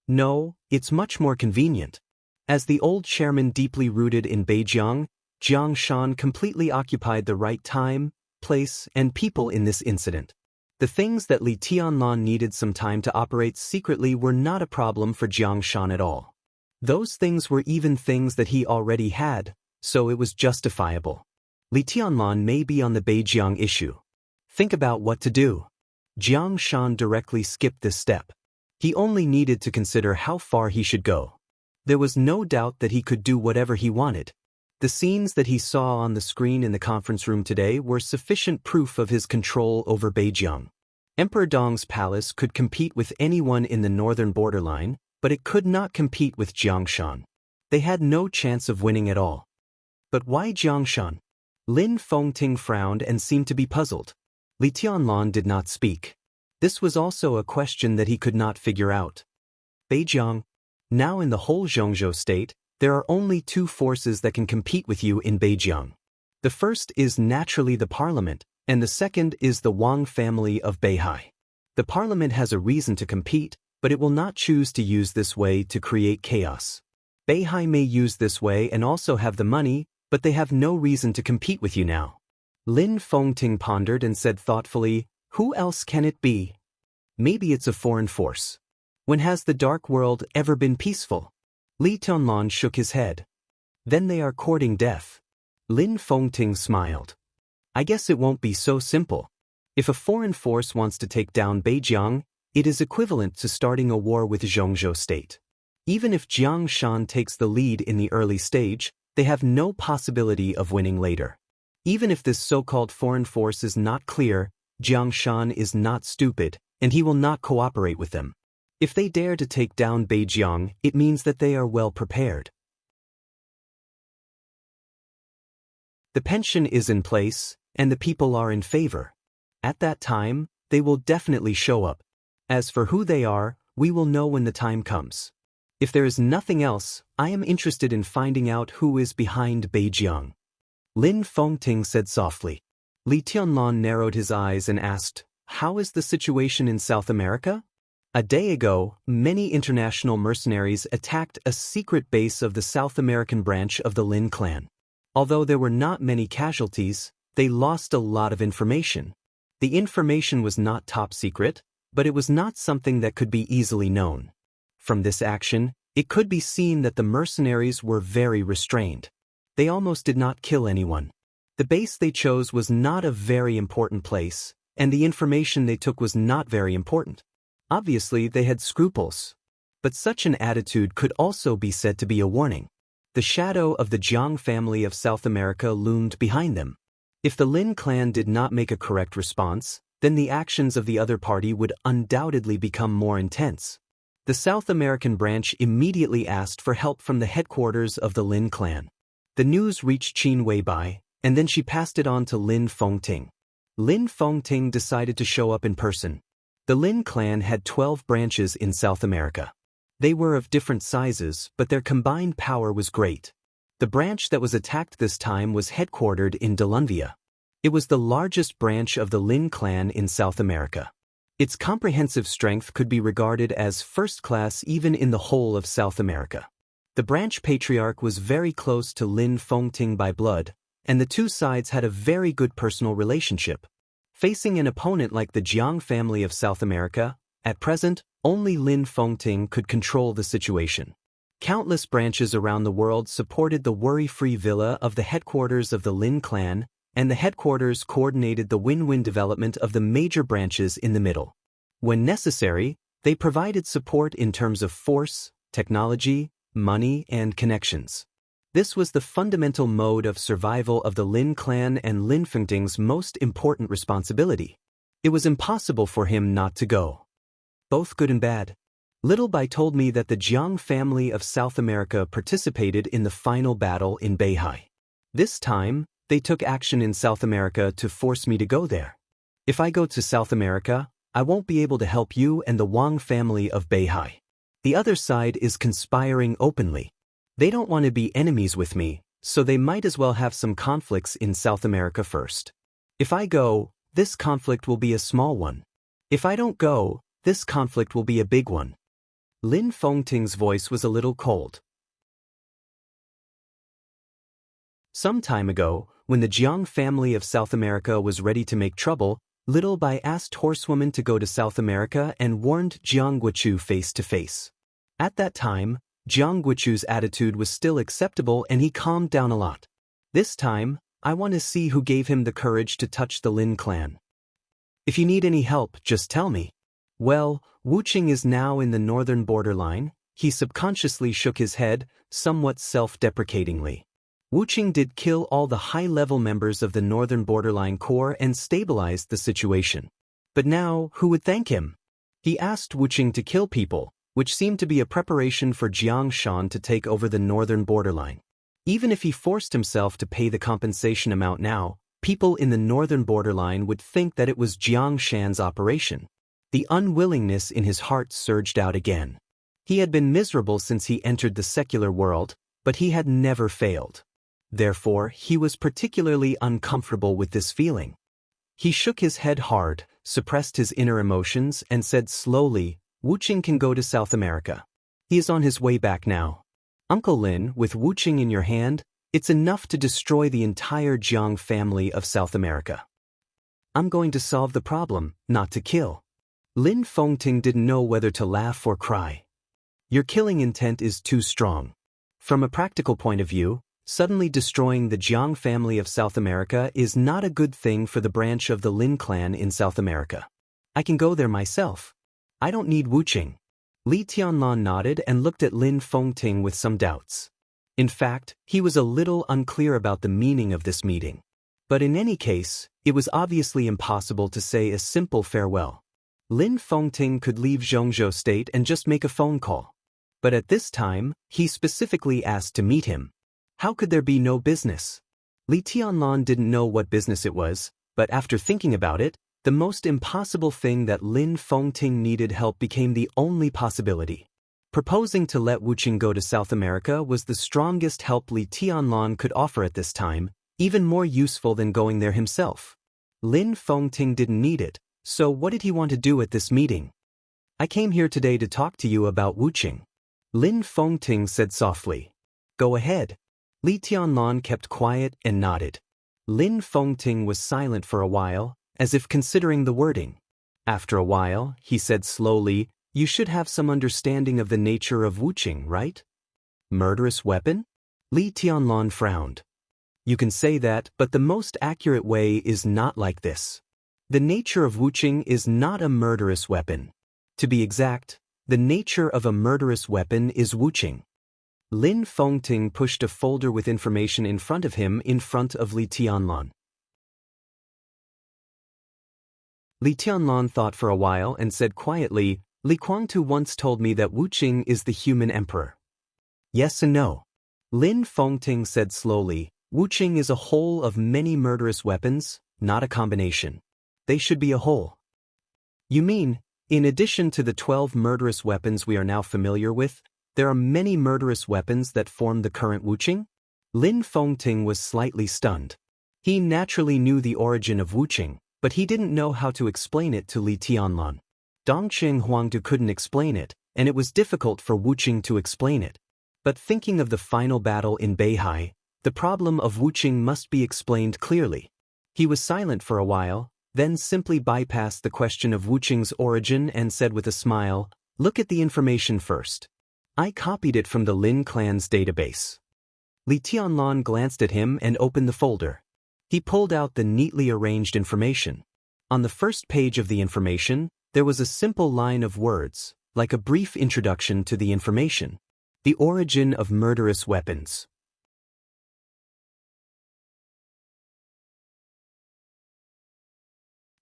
Speaker 1: No, it's much more convenient. As the old chairman deeply rooted in Beijiang, Jiang Shan completely occupied the right time, place, and people in this incident. The things that Li Tianlan needed some time to operate secretly were not a problem for Jiang Shan at all. Those things were even things that he already had, so it was justifiable. Li Tianlan may be on the Beijiang issue. Think about what to do. Jiang Shan directly skipped this step. He only needed to consider how far he should go. There was no doubt that he could do whatever he wanted. The scenes that he saw on the screen in the conference room today were sufficient proof of his control over Beijiang. Emperor Dong's palace could compete with anyone in the northern borderline, but it could not compete with Jiang Shan. They had no chance of winning at all. But why Jiangshan? Lin Fengting frowned and seemed to be puzzled. Li Tianlan did not speak. This was also a question that he could not figure out. Beijiang. Now in the whole Zhongzhou state, there are only two forces that can compete with you in Beijiang. The first is naturally the parliament, and the second is the Wang family of Beihai. The parliament has a reason to compete, but it will not choose to use this way to create chaos. Beihai may use this way and also have the money, but they have no reason to compete with you now. Lin Fengting pondered and said thoughtfully, who else can it be? Maybe it's a foreign force. When has the dark world ever been peaceful? Li Tianlan shook his head. Then they are courting death. Lin Fengting smiled. I guess it won't be so simple. If a foreign force wants to take down Beijiang, it is equivalent to starting a war with Zhongzhou state. Even if Jiangshan takes the lead in the early stage, they have no possibility of winning later. Even if this so-called foreign force is not clear, Jiangshan is not stupid, and he will not cooperate with them. If they dare to take down Beijiang, it means that they are well prepared. The pension is in place, and the people are in favor. At that time, they will definitely show up. As for who they are, we will know when the time comes. If there is nothing else, I am interested in finding out who is behind Beijiang. Lin Fengting said softly. Li Tianlan narrowed his eyes and asked, how is the situation in South America? A day ago, many international mercenaries attacked a secret base of the South American branch of the Lin clan. Although there were not many casualties, they lost a lot of information. The information was not top secret, but it was not something that could be easily known. From this action, it could be seen that the mercenaries were very restrained. They almost did not kill anyone. The base they chose was not a very important place, and the information they took was not very important. Obviously, they had scruples. But such an attitude could also be said to be a warning. The shadow of the Jiang family of South America loomed behind them. If the Lin clan did not make a correct response, then the actions of the other party would undoubtedly become more intense. The South American branch immediately asked for help from the headquarters of the Lin clan. The news reached Qin Weibai, and then she passed it on to Lin Fengting. Lin Fengting decided to show up in person. The Lin clan had 12 branches in South America. They were of different sizes, but their combined power was great. The branch that was attacked this time was headquartered in Delunvia. It was the largest branch of the Lin clan in South America. Its comprehensive strength could be regarded as first class even in the whole of South America. The branch patriarch was very close to Lin Fengting by blood, and the two sides had a very good personal relationship. Facing an opponent like the Jiang family of South America, at present, only Lin Fengting could control the situation. Countless branches around the world supported the worry-free villa of the headquarters of the Lin clan, and the headquarters coordinated the win-win development of the major branches in the middle. When necessary, they provided support in terms of force, technology, money, and connections. This was the fundamental mode of survival of the Lin clan and Lin Fengting's most important responsibility. It was impossible for him not to go. Both good and bad. Little Bai told me that the Jiang family of South America participated in the final battle in Beihai. This time, they took action in South America to force me to go there. If I go to South America, I won't be able to help you and the Wang family of Beihai. The other side is conspiring openly. They don't want to be enemies with me, so they might as well have some conflicts in South America first. If I go, this conflict will be a small one. If I don't go, this conflict will be a big one. Lin Fengting's voice was a little cold. Some time ago, when the Jiang family of South America was ready to make trouble, Little Bai asked Horsewoman to go to South America and warned Jiang Guochu face to face. At that time, Jiang Guochu's attitude was still acceptable and he calmed down a lot. This time, I want to see who gave him the courage to touch the Lin clan. If you need any help, just tell me. Well, Wuqing is now in the northern borderline. He subconsciously shook his head, somewhat self-deprecatingly. Wuqing did kill all the high-level members of the northern borderline corps and stabilized the situation. But now, who would thank him? He asked Wuqing to kill people, which seemed to be a preparation for Jiang Shan to take over the northern borderline. Even if he forced himself to pay the compensation amount now, people in the northern borderline would think that it was Jiang Shan's operation. The unwillingness in his heart surged out again. He had been miserable since he entered the secular world, but he had never failed. Therefore, he was particularly uncomfortable with this feeling. He shook his head hard, suppressed his inner emotions, and said slowly, "Wuqing can go to South America. He is on his way back now. Uncle Lin, with Wuqing in your hand, it's enough to destroy the entire Jiang family of South America. I'm going to solve the problem, not to kill." Lin Fengting didn't know whether to laugh or cry. Your killing intent is too strong. From a practical point of view, suddenly destroying the Jiang family of South America is not a good thing for the branch of the Lin clan in South America. I can go there myself. I don't need Wuqing. Li Tianlan nodded and looked at Lin Fengting with some doubts. In fact, he was a little unclear about the meaning of this meeting. But in any case, it was obviously impossible to say a simple farewell. Lin Fengting could leave Zhongzhou State and just make a phone call. But at this time, he specifically asked to meet him. How could there be no business? Li Tianlan didn't know what business it was, but after thinking about it, the most impossible thing that Lin Fengting needed help became the only possibility. Proposing to let Wuqing go to South America was the strongest help Li Tianlan could offer at this time, even more useful than going there himself. Lin Fengting didn't need it, so what did he want to do at this meeting? I came here today to talk to you about Wuqing. Lin Fengting said softly. Go ahead. Li Tianlan kept quiet and nodded. Lin Fengting was silent for a while, as if considering the wording. After a while, he said slowly, you should have some understanding of the nature of Wuqing, right? Murderous weapon? Li Tianlan frowned. You can say that, but the most accurate way is not like this. The nature of Wuqing is not a murderous weapon. To be exact, the nature of a murderous weapon is Wuqing. Lin Fengting pushed a folder with information in front of him in front of Li Tianlan. Li Tianlan thought for a while and said quietly, Li Guangtu once told me that Wuqing is the human emperor. Yes and no. Lin Fengting said slowly, Wuqing is a whole of many murderous weapons, not a combination. They should be a whole. You mean, in addition to the 12 murderous weapons we are now familiar with, there are many murderous weapons that form the current Wuqing? Lin Fengting was slightly stunned. He naturally knew the origin of Wuqing, but he didn't know how to explain it to Li Tianlan. Dongqing Huangdu couldn't explain it, and it was difficult for Wuqing to explain it. But thinking of the final battle in Beihai, the problem of Wuqing must be explained clearly. He was silent for a while, then simply bypassed the question of Wuqing's origin and said with a smile, look at the information first. I copied it from the Lin clan's database. Li Tianlan glanced at him and opened the folder. He pulled out the neatly arranged information. On the first page of the information, there was a simple line of words, like a brief introduction to the information. The origin of murderous weapons.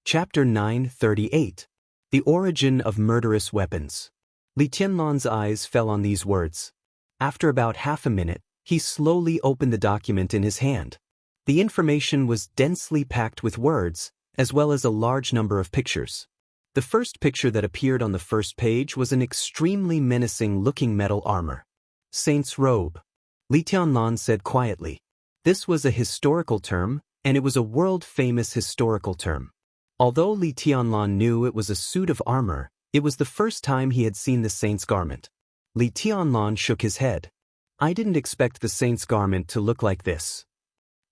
Speaker 1: Chapter 938. The origin of murderous weapons. Li Tianlan's eyes fell on these words. After about half a minute, he slowly opened the document in his hand. The information was densely packed with words, as well as a large number of pictures. The first picture that appeared on the first page was an extremely menacing-looking metal armor. Saint's robe. Li Tianlan said quietly. This was a historical term, and it was a world-famous historical term. Although Li Tianlan knew it was a suit of armor, it was the first time he had seen the saint's garment. Li Tianlan shook his head. I didn't expect the saint's garment to look like this.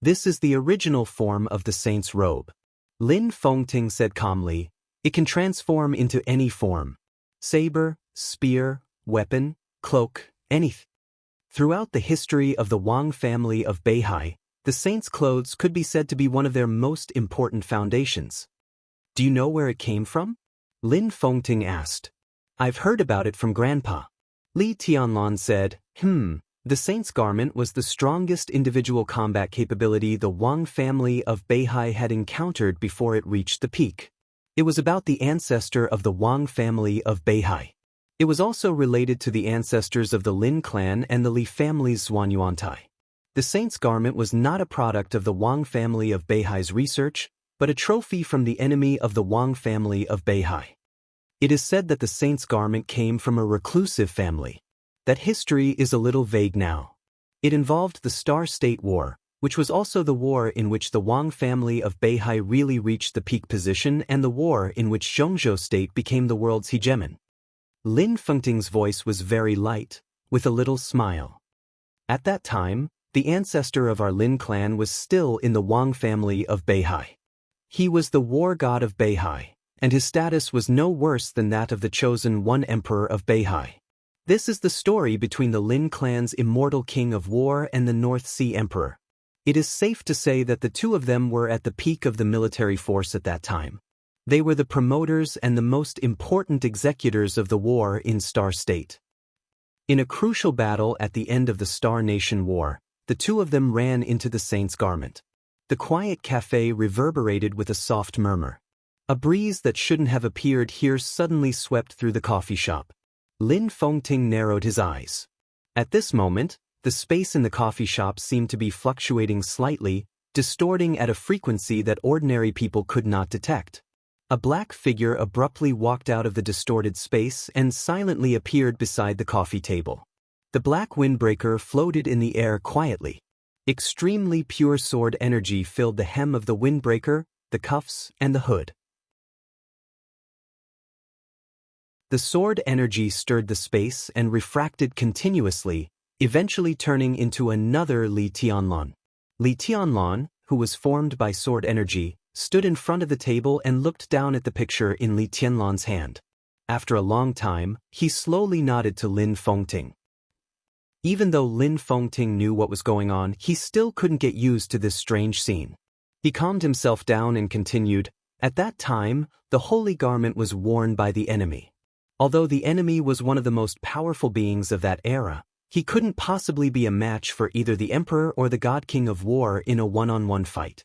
Speaker 1: This is the original form of the saint's robe. Lin Fengting said calmly, it can transform into any form. Saber, spear, weapon, cloak, anything. Throughout the history of the Wang family of Beihai, the saint's clothes could be said to be one of their most important foundations. Do you know where it came from? Lin Fengting asked. I've heard about it from Grandpa. Li Tianlan said, the saint's garment was the strongest individual combat capability the Wang family of Beihai had encountered before it reached the peak. It was about the ancestor of the Wang family of Beihai. It was also related to the ancestors of the Lin clan and the Li family's Zhuanyuantai. The saint's garment was not a product of the Wang family of Beihai's research, but a trophy from the enemy of the Wang family of Beihai. It is said that the saint's garment came from a reclusive family. That history is a little vague now. It involved the Star State War, which was also the war in which the Wang family of Beihai really reached the peak position and the war in which Zhongzhou State became the world's hegemon. Lin Fengting's voice was very light, with a little smile. At that time, the ancestor of our Lin clan was still in the Wang family of Beihai. He was the war god of Beihai, and his status was no worse than that of the chosen one emperor of Beihai. This is the story between the Lin clan's immortal king of war and the North Sea emperor. It is safe to say that the two of them were at the peak of the military force at that time. They were the promoters and the most important executors of the war in Star State. In a crucial battle at the end of the Star Nation War, the two of them ran into the saint's garment. The quiet cafe reverberated with a soft murmur. A breeze that shouldn't have appeared here suddenly swept through the coffee shop. Lin Fengting narrowed his eyes. At this moment, the space in the coffee shop seemed to be fluctuating slightly, distorting at a frequency that ordinary people could not detect. A black figure abruptly walked out of the distorted space and silently appeared beside the coffee table. The black windbreaker floated in the air quietly. Extremely pure sword energy filled the hem of the windbreaker, the cuffs, and the hood. The sword energy stirred the space and refracted continuously, eventually turning into another Li Tianlan. Li Tianlan, who was formed by sword energy, stood in front of the table and looked down at the picture in Li Tianlan's hand. After a long time, he slowly nodded to Lin Fengting. Even though Lin Fengting knew what was going on, he still couldn't get used to this strange scene. He calmed himself down and continued, "At that time, the holy garment was worn by the enemy. Although the enemy was one of the most powerful beings of that era, he couldn't possibly be a match for either the emperor or the god king of war in a one-on-one fight."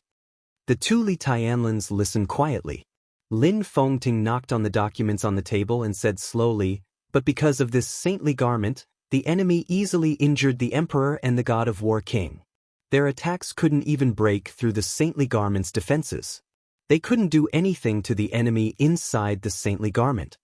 Speaker 1: The two Li Tianlans listened quietly. Lin Fengting knocked on the documents on the table and said slowly, "But because of this saintly garment, the enemy easily injured the emperor and the god of war king. Their attacks couldn't even break through the saintly garment's defenses. They couldn't do anything to the enemy inside the saintly garment."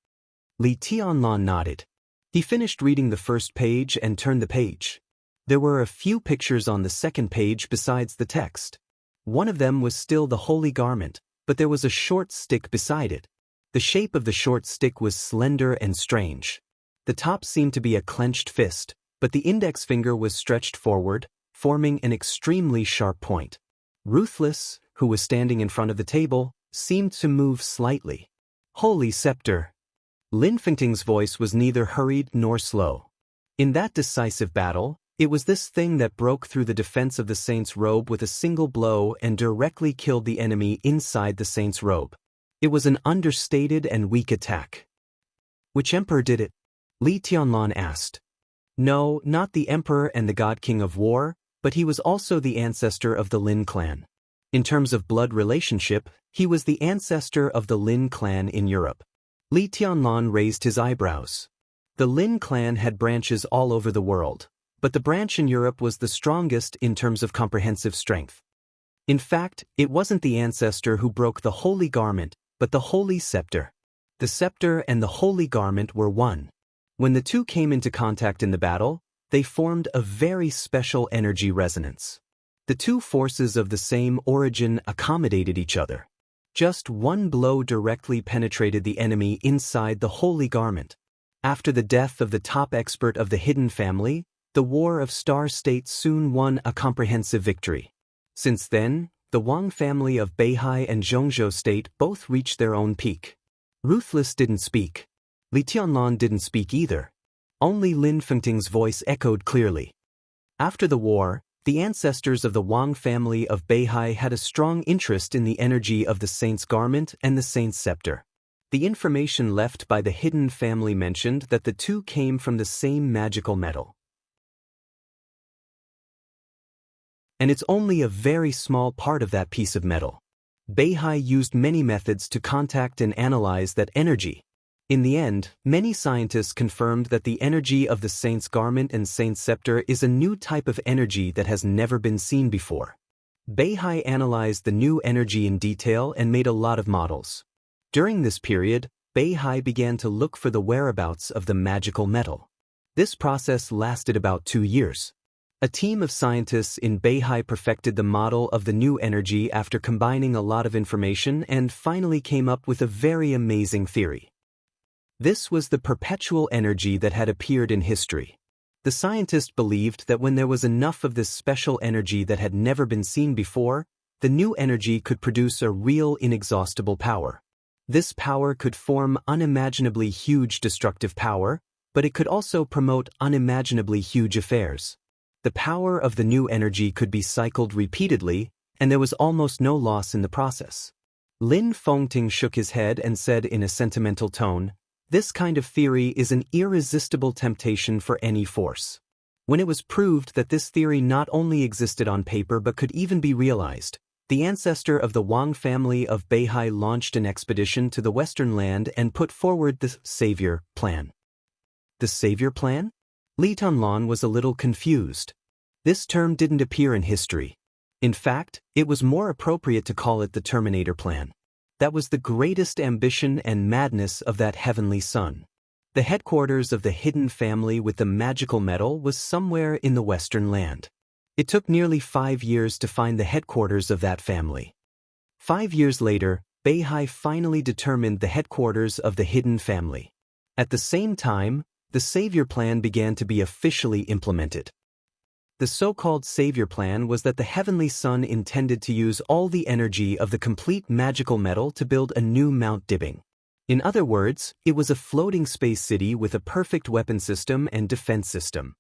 Speaker 1: Li Tianlan nodded. He finished reading the first page and turned the page. There were a few pictures on the second page besides the text. One of them was still the holy garment, but there was a short stick beside it. The shape of the short stick was slender and strange. The top seemed to be a clenched fist, but the index finger was stretched forward, forming an extremely sharp point. Ruthless, who was standing in front of the table, seemed to move slightly. "Holy scepter." Lin Fengting's voice was neither hurried nor slow. In that decisive battle, it was this thing that broke through the defense of the saint's robe with a single blow and directly killed the enemy inside the saint's robe. It was an understated and weak attack. "Which emperor did it?" Li Tianlan asked. "No, not the emperor and the god king of war, but he was also the ancestor of the Lin clan. In terms of blood relationship, he was the ancestor of the Lin clan in Europe." Li Tianlan raised his eyebrows. The Lin clan had branches all over the world, but the branch in Europe was the strongest in terms of comprehensive strength. In fact, it wasn't the ancestor who broke the holy garment, but the holy scepter. The scepter and the holy garment were one. When the two came into contact in the battle, they formed a very special energy resonance. The two forces of the same origin accommodated each other. Just one blow directly penetrated the enemy inside the holy garment. After the death of the top expert of the hidden family, the War of Star State soon won a comprehensive victory. Since then, the Wang family of Beihai and Zhongzhou State both reached their own peak. Ruthless didn't speak. Li Tianlan didn't speak either. Only Lin Fengting's voice echoed clearly. After the war, the ancestors of the Wang family of Beihai had a strong interest in the energy of the saint's garment and the saint's scepter. The information left by the hidden family mentioned that the two came from the same magical metal. And it's only a very small part of that piece of metal. Beihai used many methods to contact and analyze that energy. In the end, many scientists confirmed that the energy of the saint's garment and saint's scepter is a new type of energy that has never been seen before. Beihai analyzed the new energy in detail and made a lot of models. During this period, Beihai began to look for the whereabouts of the magical metal. This process lasted about 2 years. A team of scientists in Beihai perfected the model of the new energy after combining a lot of information and finally came up with a very amazing theory. This was the perpetual energy that had appeared in history. The scientist believed that when there was enough of this special energy that had never been seen before, the new energy could produce a real inexhaustible power. This power could form unimaginably huge destructive power, but it could also promote unimaginably huge affairs. The power of the new energy could be cycled repeatedly, and there was almost no loss in the process. Lin Fengting shook his head and said in a sentimental tone, "This kind of theory is an irresistible temptation for any force." When it was proved that this theory not only existed on paper but could even be realized, the ancestor of the Wang family of Beihai launched an expedition to the Western land and put forward the Savior Plan. The Savior Plan? Li Tianlan was a little confused. This term didn't appear in history. In fact, it was more appropriate to call it the Terminator Plan. That was the greatest ambition and madness of that heavenly son. The headquarters of the hidden family with the magical metal was somewhere in the Western land. It took nearly 5 years to find the headquarters of that family. 5 years later, Beihai finally determined the headquarters of the hidden family. At the same time, the Savior Plan began to be officially implemented. The so-called Savior Plan was that the Heavenly Son intended to use all the energy of the complete magical metal to build a new Mount Dibbing. In other words, it was a floating space city with a perfect weapon system and defense system.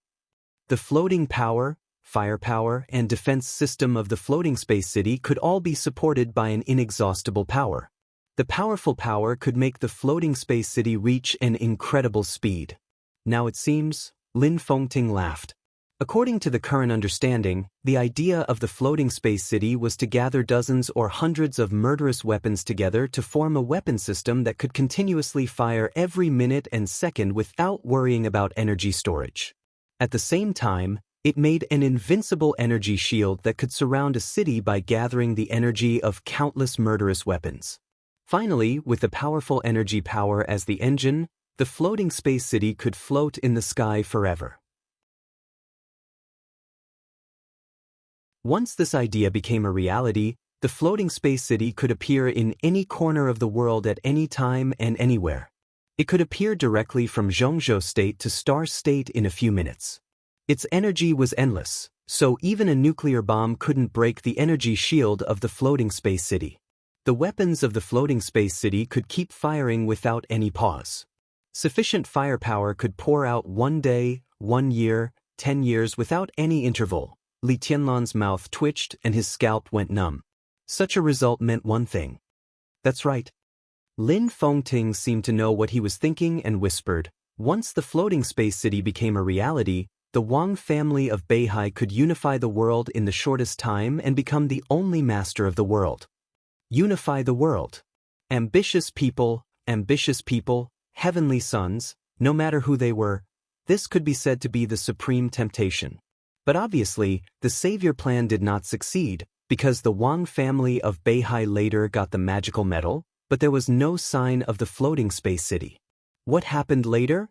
Speaker 1: The floating power, firepower, and defense system of the floating space city could all be supported by an inexhaustible power. The powerful power could make the floating space city reach an incredible speed. Now it seems, Lin Fengting laughed. According to the current understanding, the idea of the floating space city was to gather dozens or hundreds of murderous weapons together to form a weapon system that could continuously fire every minute and second without worrying about energy storage. At the same time, it made an invincible energy shield that could surround a city by gathering the energy of countless murderous weapons. Finally, with the powerful energy power as the engine, the floating space city could float in the sky forever. Once this idea became a reality, the floating space city could appear in any corner of the world at any time and anywhere. It could appear directly from Zhongzhou State to Star State in a few minutes. Its energy was endless, so even a nuclear bomb couldn't break the energy shield of the floating space city. The weapons of the floating space city could keep firing without any pause. Sufficient firepower could pour out 1 day, 1 year, 10 years without any interval. Li Tianlan's mouth twitched and his scalp went numb. Such a result meant one thing. That's right. Lin Fengting seemed to know what he was thinking and whispered, once the floating space city became a reality, the Wang family of Beihai could unify the world in the shortest time and become the only master of the world. Unify the world. Ambitious people, heavenly sons, no matter who they were, this could be said to be the supreme temptation. But obviously, the Savior Plan did not succeed, because the Wang family of Beihai later got the magical metal, but there was no sign of the floating space city. What happened later?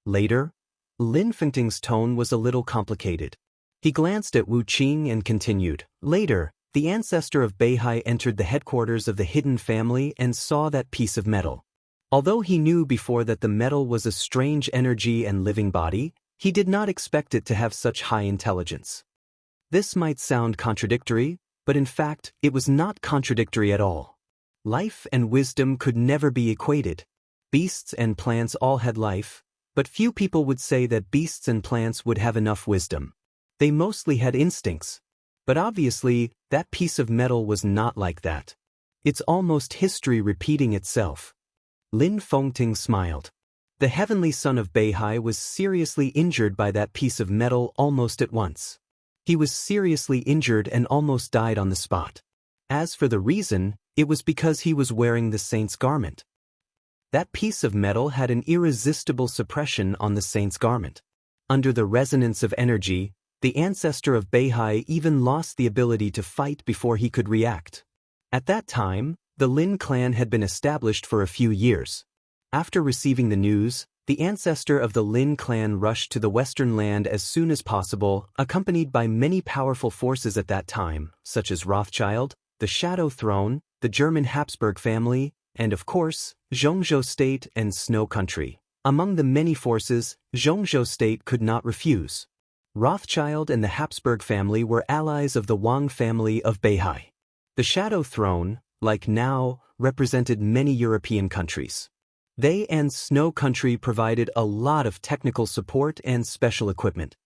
Speaker 1: Later? Lin Fengting's tone was a little complicated. He glanced at Wu Qing and continued, later, the ancestor of Beihai entered the headquarters of the hidden family and saw that piece of metal. Although he knew before that the metal was a strange energy and living body, he did not expect it to have such high intelligence. This might sound contradictory, but in fact, it was not contradictory at all. Life and wisdom could never be equated. Beasts and plants all had life, but few people would say that beasts and plants would have enough wisdom. They mostly had instincts. But obviously, that piece of metal was not like that. It's almost history repeating itself. Lin Fengting smiled. The heavenly son of Beihai was seriously injured by that piece of metal almost at once. He was seriously injured and almost died on the spot. As for the reason, it was because he was wearing the saint's garment. That piece of metal had an irresistible suppression on the saint's garment. Under the resonance of energy, the ancestor of Beihai even lost the ability to fight before he could react. At that time, the Lin clan had been established for a few years. After receiving the news, the ancestor of the Lin clan rushed to the western land as soon as possible, accompanied by many powerful forces at that time, such as Rothschild, the Shadow Throne, the German Habsburg family, and of course, Zhongzhou State and Snow Country. Among the many forces, Zhongzhou State could not refuse. Rothschild and the Habsburg family were allies of the Wang family of Beihai. The Shadow Throne, like now, represented many European countries. They and Snow Country provided a lot of technical support and special equipment.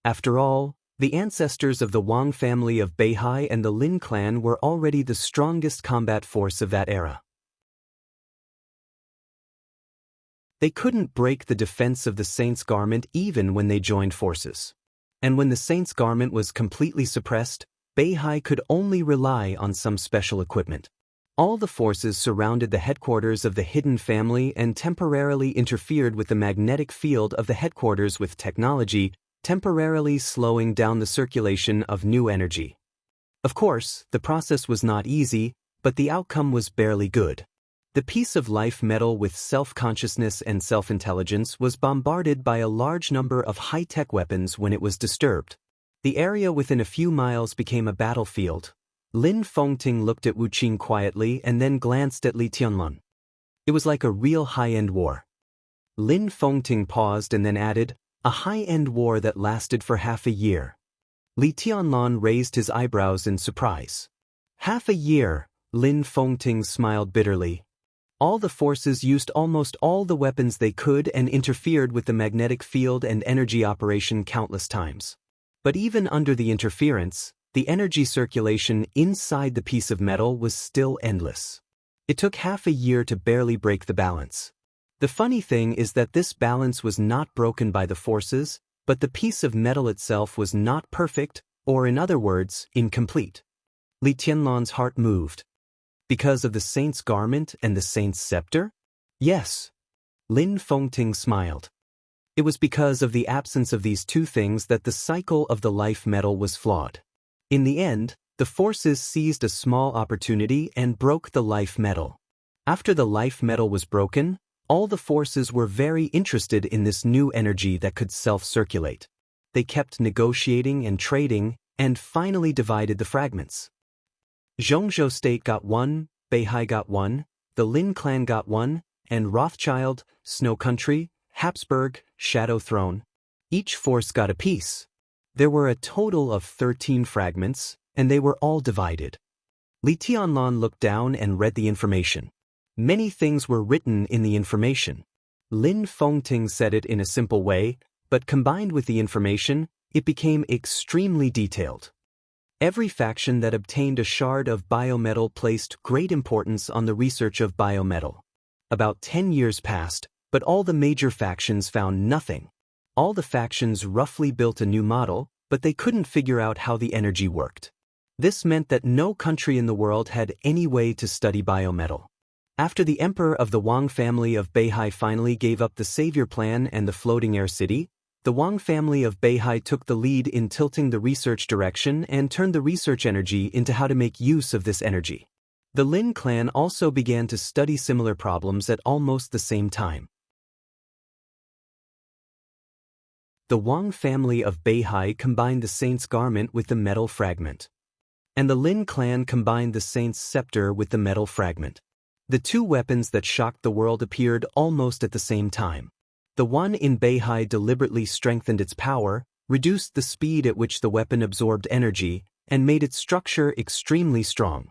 Speaker 1: After all, the ancestors of the Wang family of Beihai and the Lin clan were already the strongest combat force of that era. They couldn't break the defense of the saint's garment even when they joined forces. And when the saint's garment was completely suppressed, Beihai could only rely on some special equipment. All the forces surrounded the headquarters of the hidden family and temporarily interfered with the magnetic field of the headquarters with technology, temporarily slowing down the circulation of new energy. Of course, the process was not easy, but the outcome was barely good. The piece of life metal with self-consciousness and self-intelligence was bombarded by a large number of high-tech weapons when it was disturbed. The area within a few miles became a battlefield. Lin Fengting looked at Wu Qing quietly and then glanced at Li Tianlan. It was like a real high-end war. Lin Fengting paused and then added, a high-end war that lasted for half a year. Li Tianlan raised his eyebrows in surprise. Half a year, Lin Fengting smiled bitterly. All the forces used almost all the weapons they could and interfered with the magnetic field and energy operation countless times. But even under the interference, the energy circulation inside the piece of metal was still endless. It took half a year to barely break the balance. The funny thing is that this balance was not broken by the forces, but the piece of metal itself was not perfect, or in other words, incomplete. Li Tianlan's heart moved. Because of the saint's garment and the saint's scepter? Yes. Lin Fengting smiled. It was because of the absence of these two things that the cycle of the life metal was flawed. In the end, the forces seized a small opportunity and broke the life metal. After the life metal was broken, all the forces were very interested in this new energy that could self-circulate. They kept negotiating and trading, and finally divided the fragments. Zhongzhou State got one, Beihai got one, the Lin clan got one, and Rothschild, Snow Country, Habsburg, Shadow Throne. Each force got a piece. There were a total of 13 fragments, and they were all divided. Li Tianlan looked down and read the information. Many things were written in the information. Lin Fengting said it in a simple way, but combined with the information, it became extremely detailed. Every faction that obtained a shard of biometal placed great importance on the research of biometal. About 10 years passed, but all the major factions found nothing. All the factions roughly built a new model, but they couldn't figure out how the energy worked. This meant that no country in the world had any way to study biometal. After the emperor of the Wang family of Beihai finally gave up the savior plan and the floating air city, the Wang family of Beihai took the lead in tilting the research direction and turned the research energy into how to make use of this energy. The Lin clan also began to study similar problems at almost the same time. The Wang family of Beihai combined the saint's garment with the metal fragment. And the Lin clan combined the saint's scepter with the metal fragment. The two weapons that shocked the world appeared almost at the same time. The one in Beihai deliberately strengthened its power, reduced the speed at which the weapon absorbed energy, and made its structure extremely strong.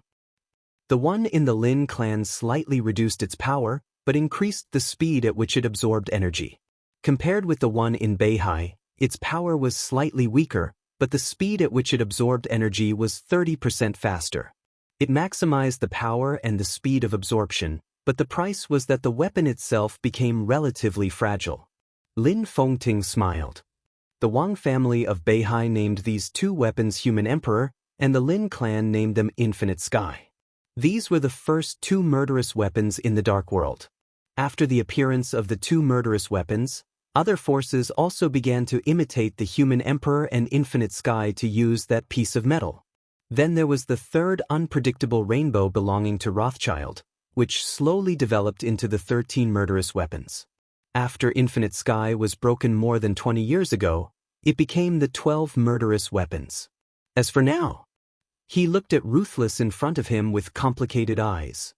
Speaker 1: The one in the Lin clan slightly reduced its power, but increased the speed at which it absorbed energy. Compared with the one in Beihai, its power was slightly weaker, but the speed at which it absorbed energy was 30% faster. It maximized the power and the speed of absorption, but the price was that the weapon itself became relatively fragile. Lin Fengting smiled. The Wang family of Beihai named these two weapons Human Emperor, and the Lin clan named them Infinite Sky. These were the first two murderous weapons in the Dark World. After the appearance of the two murderous weapons, other forces also began to imitate the human emperor and infinite sky to use that piece of metal. Then there was the third unpredictable rainbow belonging to Rothschild, which slowly developed into the 13 murderous weapons. After infinite sky was broken more than 20 years ago, it became the 12 murderous weapons. As for now, he looked at Ruthless in front of him with complicated eyes.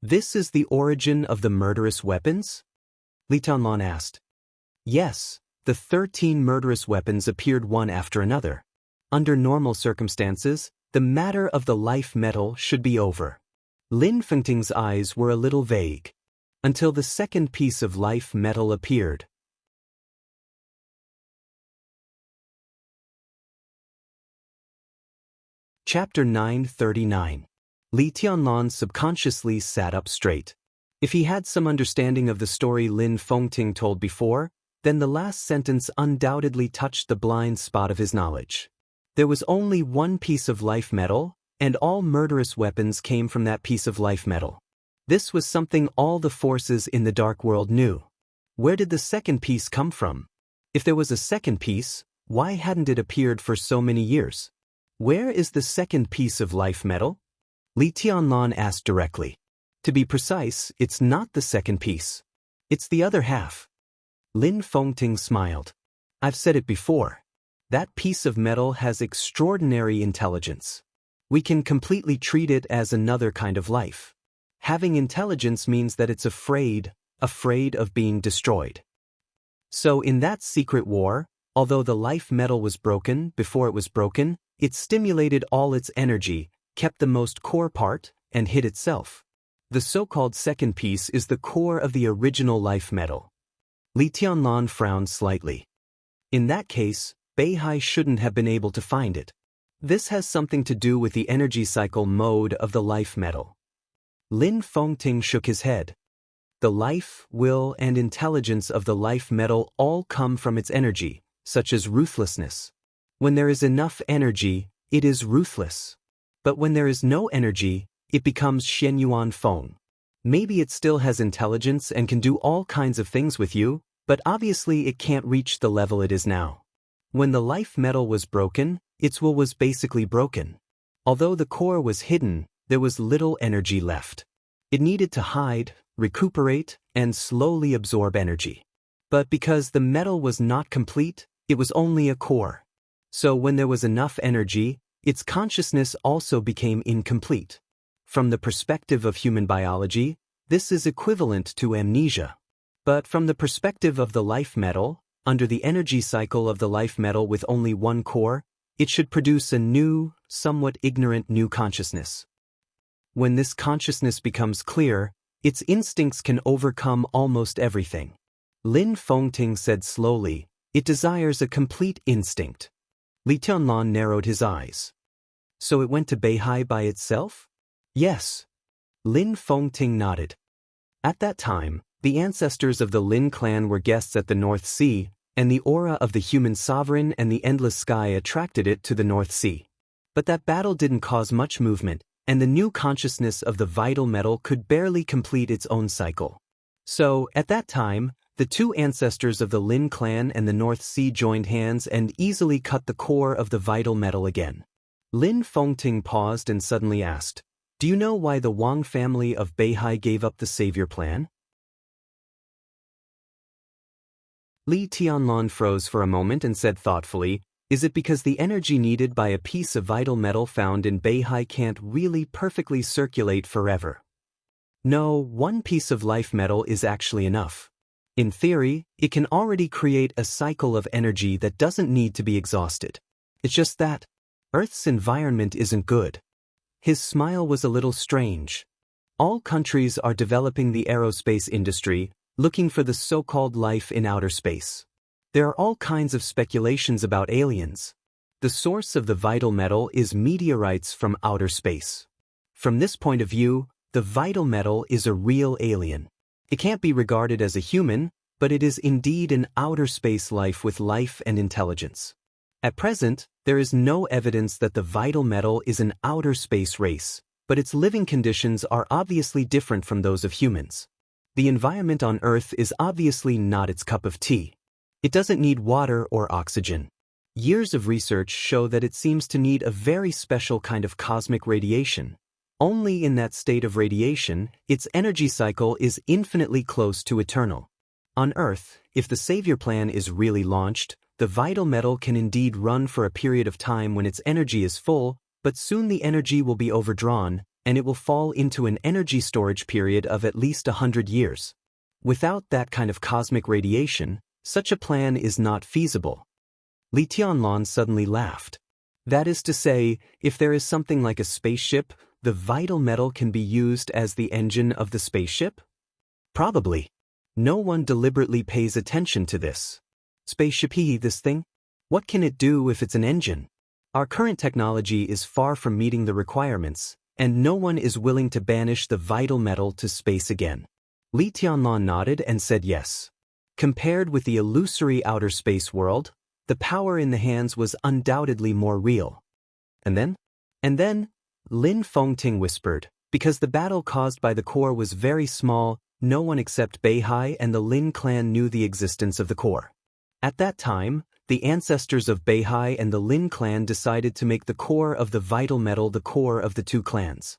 Speaker 1: This is the origin of the murderous weapons? Li Tianlan asked. Yes, the 13 murderous weapons appeared one after another. Under normal circumstances, the matter of the life metal should be over. Lin Fengting's eyes were a little vague, until the second piece of life metal appeared. Chapter 939. Li Tianlan subconsciously sat up straight. If he had some understanding of the story Lin Fengting told before, then the last sentence undoubtedly touched the blind spot of his knowledge. There was only one piece of life metal, and all murderous weapons came from that piece of life metal. This was something all the forces in the dark world knew. Where did the second piece come from? If there was a second piece, why hadn't it appeared for so many years? Where is the second piece of life metal? Li Tianlan asked directly. To be precise, it's not the second piece. It's the other half. Lin Fengting smiled. I've said it before. That piece of metal has extraordinary intelligence. We can completely treat it as another kind of life. Having intelligence means that it's afraid of being destroyed. So in that secret war, although the life metal was broken before it was broken, it stimulated all its energy, kept the most core part, and hid itself. The so-called second piece is the core of the original life metal. Li Tianlan frowned slightly. In that case, Beihai shouldn't have been able to find it. This has something to do with the energy cycle mode of the life metal. Lin Fengting shook his head. The life, will, and intelligence of the life metal all come from its energy, such as ruthlessness. When there is enough energy, it is ruthless. But when there is no energy, it becomes Shenyuan Feng. Maybe it still has intelligence and can do all kinds of things with you, but obviously it can't reach the level it is now. When the life metal was broken, its will was basically broken. Although the core was hidden, there was little energy left. It needed to hide, recuperate, and slowly absorb energy. But because the metal was not complete, it was only a core. So when there was enough energy, its consciousness also became incomplete. From the perspective of human biology, this is equivalent to amnesia. But from the perspective of the life metal, under the energy cycle of the life metal with only one core, it should produce a new, somewhat ignorant new consciousness. When this consciousness becomes clear, its instincts can overcome almost everything. Lin Fengting said slowly, it desires a complete instinct. Li Tianlan narrowed his eyes. So it went to Beihai by itself? Yes. Lin Fengting nodded. At that time, the ancestors of the Lin clan were guests at the North Sea, and the aura of the human sovereign and the endless sky attracted it to the North Sea. But that battle didn't cause much movement, and the new consciousness of the vital metal could barely complete its own cycle. So, at that time, the two ancestors of the Lin clan and the North Sea joined hands and easily cut the core of the vital metal again. Lin Fengting paused and suddenly asked, do you know why the Wang family of Beihai gave up the savior plan? Li Tianlan froze for a moment and said thoughtfully, is it because the energy needed by a piece of vital metal found in Beihai can't really perfectly circulate forever? No, one piece of life metal is actually enough. In theory, it can already create a cycle of energy that doesn't need to be exhausted. It's just that Earth's environment isn't good. His smile was a little strange. All countries are developing the aerospace industry, looking for the so-called life in outer space. There are all kinds of speculations about aliens. The source of the vital metal is meteorites from outer space. From this point of view, the vital metal is a real alien. It can't be regarded as a human, but it is indeed an outer space life with life and intelligence. At present, there is no evidence that the vital metal is an outer space race, but its living conditions are obviously different from those of humans. The environment on Earth is obviously not its cup of tea. It doesn't need water or oxygen. Years of research show that it seems to need a very special kind of cosmic radiation. Only in that state of radiation, its energy cycle is infinitely close to eternal. On Earth, if the Savior Plan is really launched, the vital metal can indeed run for a period of time when its energy is full, but soon the energy will be overdrawn, and it will fall into an energy storage period of at least 100 years. Without that kind of cosmic radiation, such a plan is not feasible. Li Tianlan suddenly laughed. That is to say, if there is something like a spaceship, the vital metal can be used as the engine of the spaceship? Probably. No one deliberately pays attention to this. Spaceship-y, this thing? What can it do if it's an engine? Our current technology is far from meeting the requirements, and no one is willing to banish the vital metal to space again. Li Tianlan nodded and said yes. Compared with the illusory outer space world, the power in the hands was undoubtedly more real. And then, Lin Fengting whispered, because the battle caused by the core was very small, no one except Beihai and the Lin clan knew the existence of the core. At that time, the ancestors of Beihai and the Lin clan decided to make the core of the vital metal the core of the two clans.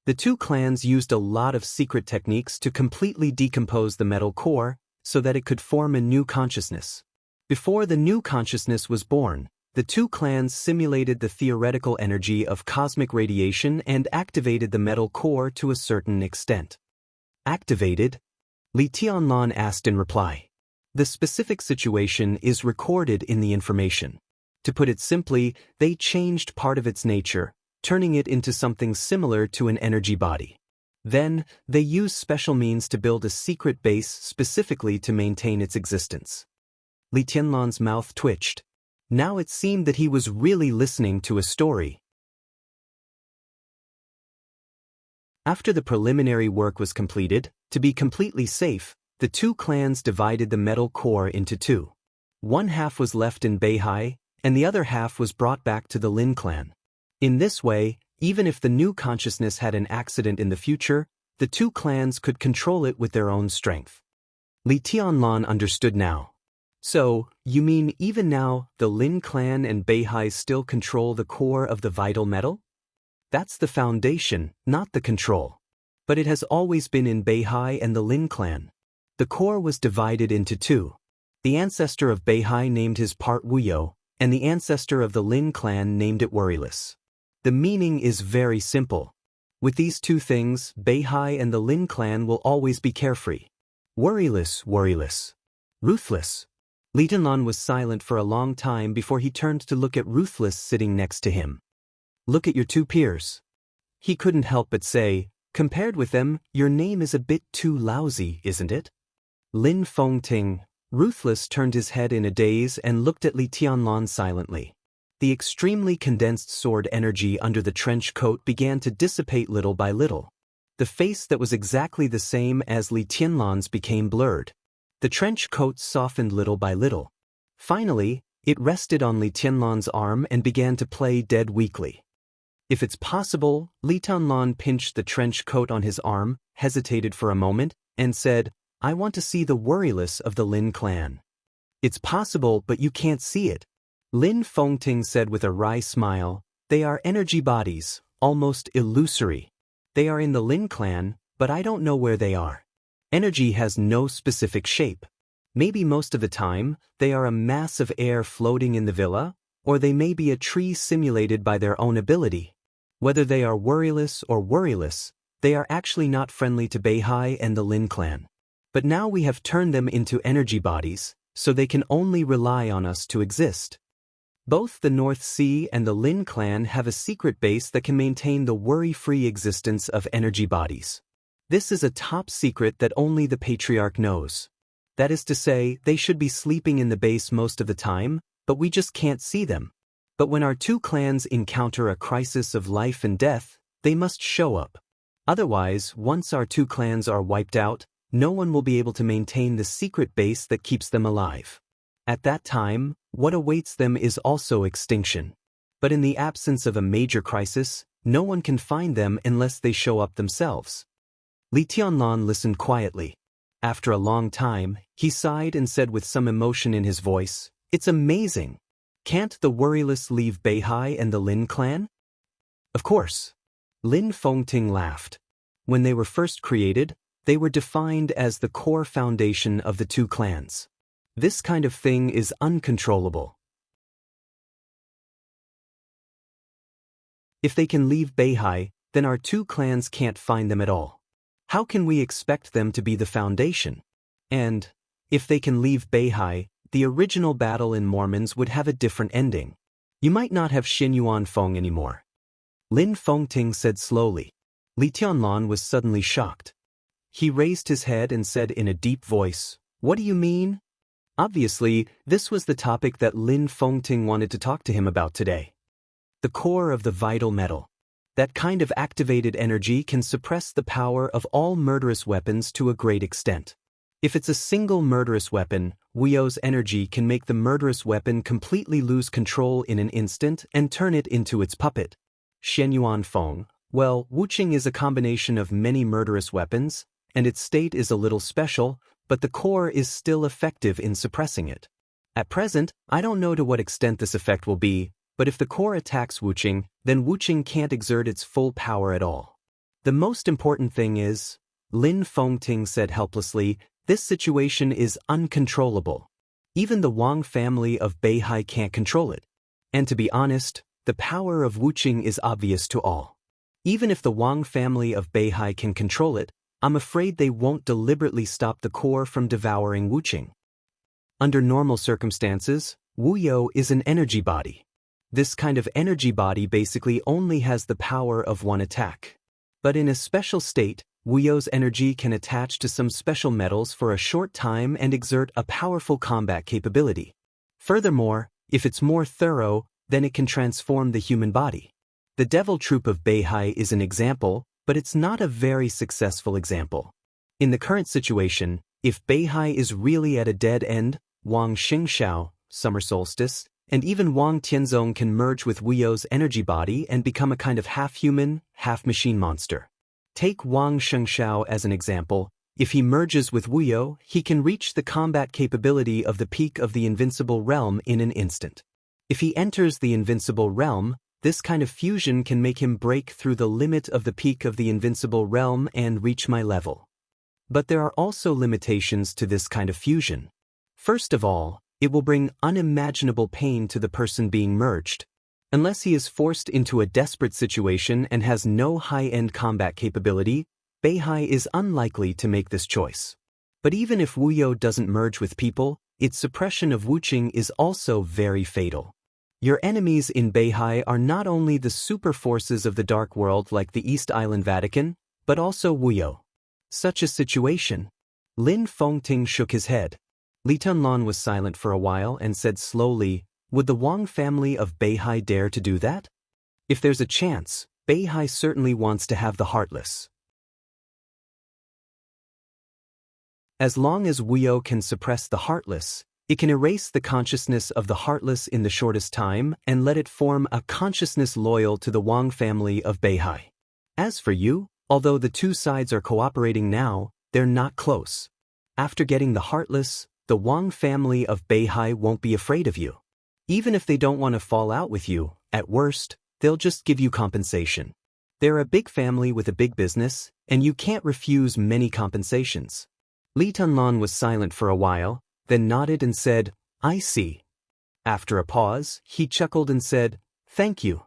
Speaker 1: The two clans used a lot of secret techniques to completely decompose the metal core so that it could form a new consciousness. Before the new consciousness was born, the two clans simulated the theoretical energy of cosmic radiation and activated the metal core to a certain extent. Activated? Li Tianlan asked in reply. The specific situation is recorded in the information. To put it simply, they changed part of its nature, turning it into something similar to an energy body. Then, they used special means to build a secret base specifically to maintain its existence. Li Tianlan's mouth twitched. Now it seemed that he was really listening to a story. After the preliminary work was completed, to be completely safe, the two clans divided the metal core into two. One half was left in Beihai, and the other half was brought back to the Lin clan. In this way, even if the new consciousness had an accident in the future, the two clans could control it with their own strength. Li Tianlan understood now. So, you mean even now, the Lin clan and Beihai still control the core of the vital metal? That's the foundation, not the control. But it has always been in Beihai and the Lin clan. The core was divided into two. The ancestor of Beihai named his part Wuyo, and the ancestor of the Lin clan named it Worryless. The meaning is very simple. With these two things, Beihai and the Lin clan will always be carefree. Worryless. Ruthless. Li Tianlan was silent for a long time before he turned to look at Ruthless sitting next to him. Look at your two peers. He couldn't help but say, compared with them, your name is a bit too lousy, isn't it? Lin Fengting. Ruthless turned his head in a daze and looked at Li Tianlan silently. The extremely condensed sword energy under the trench coat began to dissipate little by little. The face that was exactly the same as Li Tianlan's became blurred. The trench coat softened little by little. Finally, it rested on Li Tianlan's arm and began to play dead weakly. If it's possible, Li Tianlan pinched the trench coat on his arm, hesitated for a moment, and said, I want to see the Worryless of the Lin clan. It's possible, but you can't see it. Lin Fengting said with a wry smile, they are energy bodies, almost illusory. They are in the Lin clan, but I don't know where they are. Energy has no specific shape. Maybe most of the time, they are a mass of air floating in the villa, or they may be a tree simulated by their own ability. Whether they are Worryless or Worryless, they are actually not friendly to Beihai and the Lin clan. But now we have turned them into energy bodies, so they can only rely on us to exist. Both the North Sea and the Lin clan have a secret base that can maintain the worry-free existence of energy bodies. This is a top secret that only the Patriarch knows. That is to say, they should be sleeping in the base most of the time, but we just can't see them. But when our two clans encounter a crisis of life and death, they must show up. Otherwise, once our two clans are wiped out, no one will be able to maintain the secret base that keeps them alive. At that time, what awaits them is also extinction. But in the absence of a major crisis, no one can find them unless they show up themselves. Li Tianlan listened quietly. After a long time, he sighed and said with some emotion in his voice, "It's amazing. Can't the worryless leave Beihai and the Lin clan?" "Of course." Lin Fengting laughed. When they were first created, they were defined as the core foundation of the two clans. This kind of thing is uncontrollable. If they can leave Beihai, then our two clans can't find them at all. How can we expect them to be the foundation? And, if they can leave Beihai, the original battle in Mormons would have a different ending. You might not have Xin Yuan Feng anymore. Lin Fengting said slowly. Li Tianlan was suddenly shocked. He raised his head and said in a deep voice, "What do you mean?" Obviously, this was the topic that Lin Fengting wanted to talk to him about today. The core of the vital metal. That kind of activated energy can suppress the power of all murderous weapons to a great extent. If it's a single murderous weapon, Wuyo's energy can make the murderous weapon completely lose control in an instant and turn it into its puppet. Shen Yuan Feng, well, Wuqing is a combination of many murderous weapons, and its state is a little special, but the core is still effective in suppressing it. At present, I don't know to what extent this effect will be, but if the core attacks Wuqing, then Wuqing can't exert its full power at all. The most important thing is, Lin Fengting said helplessly, this situation is uncontrollable. Even the Wang family of Beihai can't control it. And to be honest, the power of Wuqing is obvious to all. Even if the Wang family of Beihai can control it, I'm afraid they won't deliberately stop the core from devouring Wuqing. Under normal circumstances, Wuyo is an energy body. This kind of energy body basically only has the power of one attack. But in a special state, Wuyo's energy can attach to some special metals for a short time and exert a powerful combat capability. Furthermore, if it's more thorough, then it can transform the human body. The Devil Troop of Beihai is an example, but it's not a very successful example. In the current situation, if Beihai is really at a dead end, Wang Xingxiao, Summer Solstice, and even Wang Tianzong can merge with Wuyo's energy body and become a kind of half-human, half-machine monster. Take Wang Shengxiao as an example. If he merges with Wuyo, he can reach the combat capability of the peak of the invincible realm in an instant. If he enters the invincible realm, this kind of fusion can make him break through the limit of the peak of the invincible realm and reach my level. But there are also limitations to this kind of fusion. First of all, it will bring unimaginable pain to the person being merged. Unless he is forced into a desperate situation and has no high-end combat capability, Beihai is unlikely to make this choice. But even if Wuyo doesn't merge with people, its suppression of Wuqing is also very fatal. Your enemies in Beihai are not only the super forces of the Dark World like the East Island Vatican, but also Wuyo. Such a situation. Lin Fengting shook his head. Li Tianlan was silent for a while and said slowly, would the Wang family of Beihai dare to do that? If there's a chance, Beihai certainly wants to have the Heartless. As long as Wuyo can suppress the Heartless, it can erase the consciousness of the Heartless in the shortest time and let it form a consciousness loyal to the Wang family of Beihai. As for you, although the two sides are cooperating now, they're not close. After getting the Heartless, the Wang family of Beihai won't be afraid of you. Even if they don't want to fall out with you, at worst, they'll just give you compensation. They're a big family with a big business, and you can't refuse many compensations. Li Tianlan was silent for a while, then nodded and said, I see. After a pause, he chuckled and said, thank you.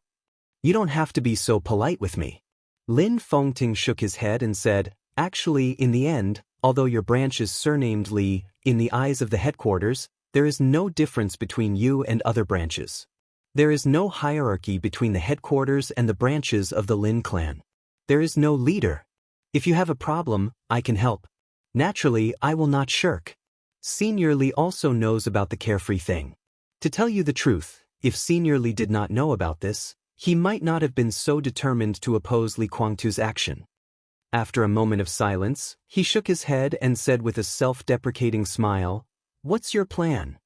Speaker 1: You don't have to be so polite with me. Lin Fengting shook his head and said, actually, in the end, although your branch is surnamed Li, in the eyes of the headquarters, there is no difference between you and other branches. There is no hierarchy between the headquarters and the branches of the Lin clan. There is no leader. If you have a problem, I can help. Naturally, I will not shirk. Senior Li also knows about the carefree thing. To tell you the truth, if Senior Li did not know about this, he might not have been so determined to oppose Li Guangtu's action. After a moment of silence, he shook his head and said with a self-deprecating smile, what's your plan?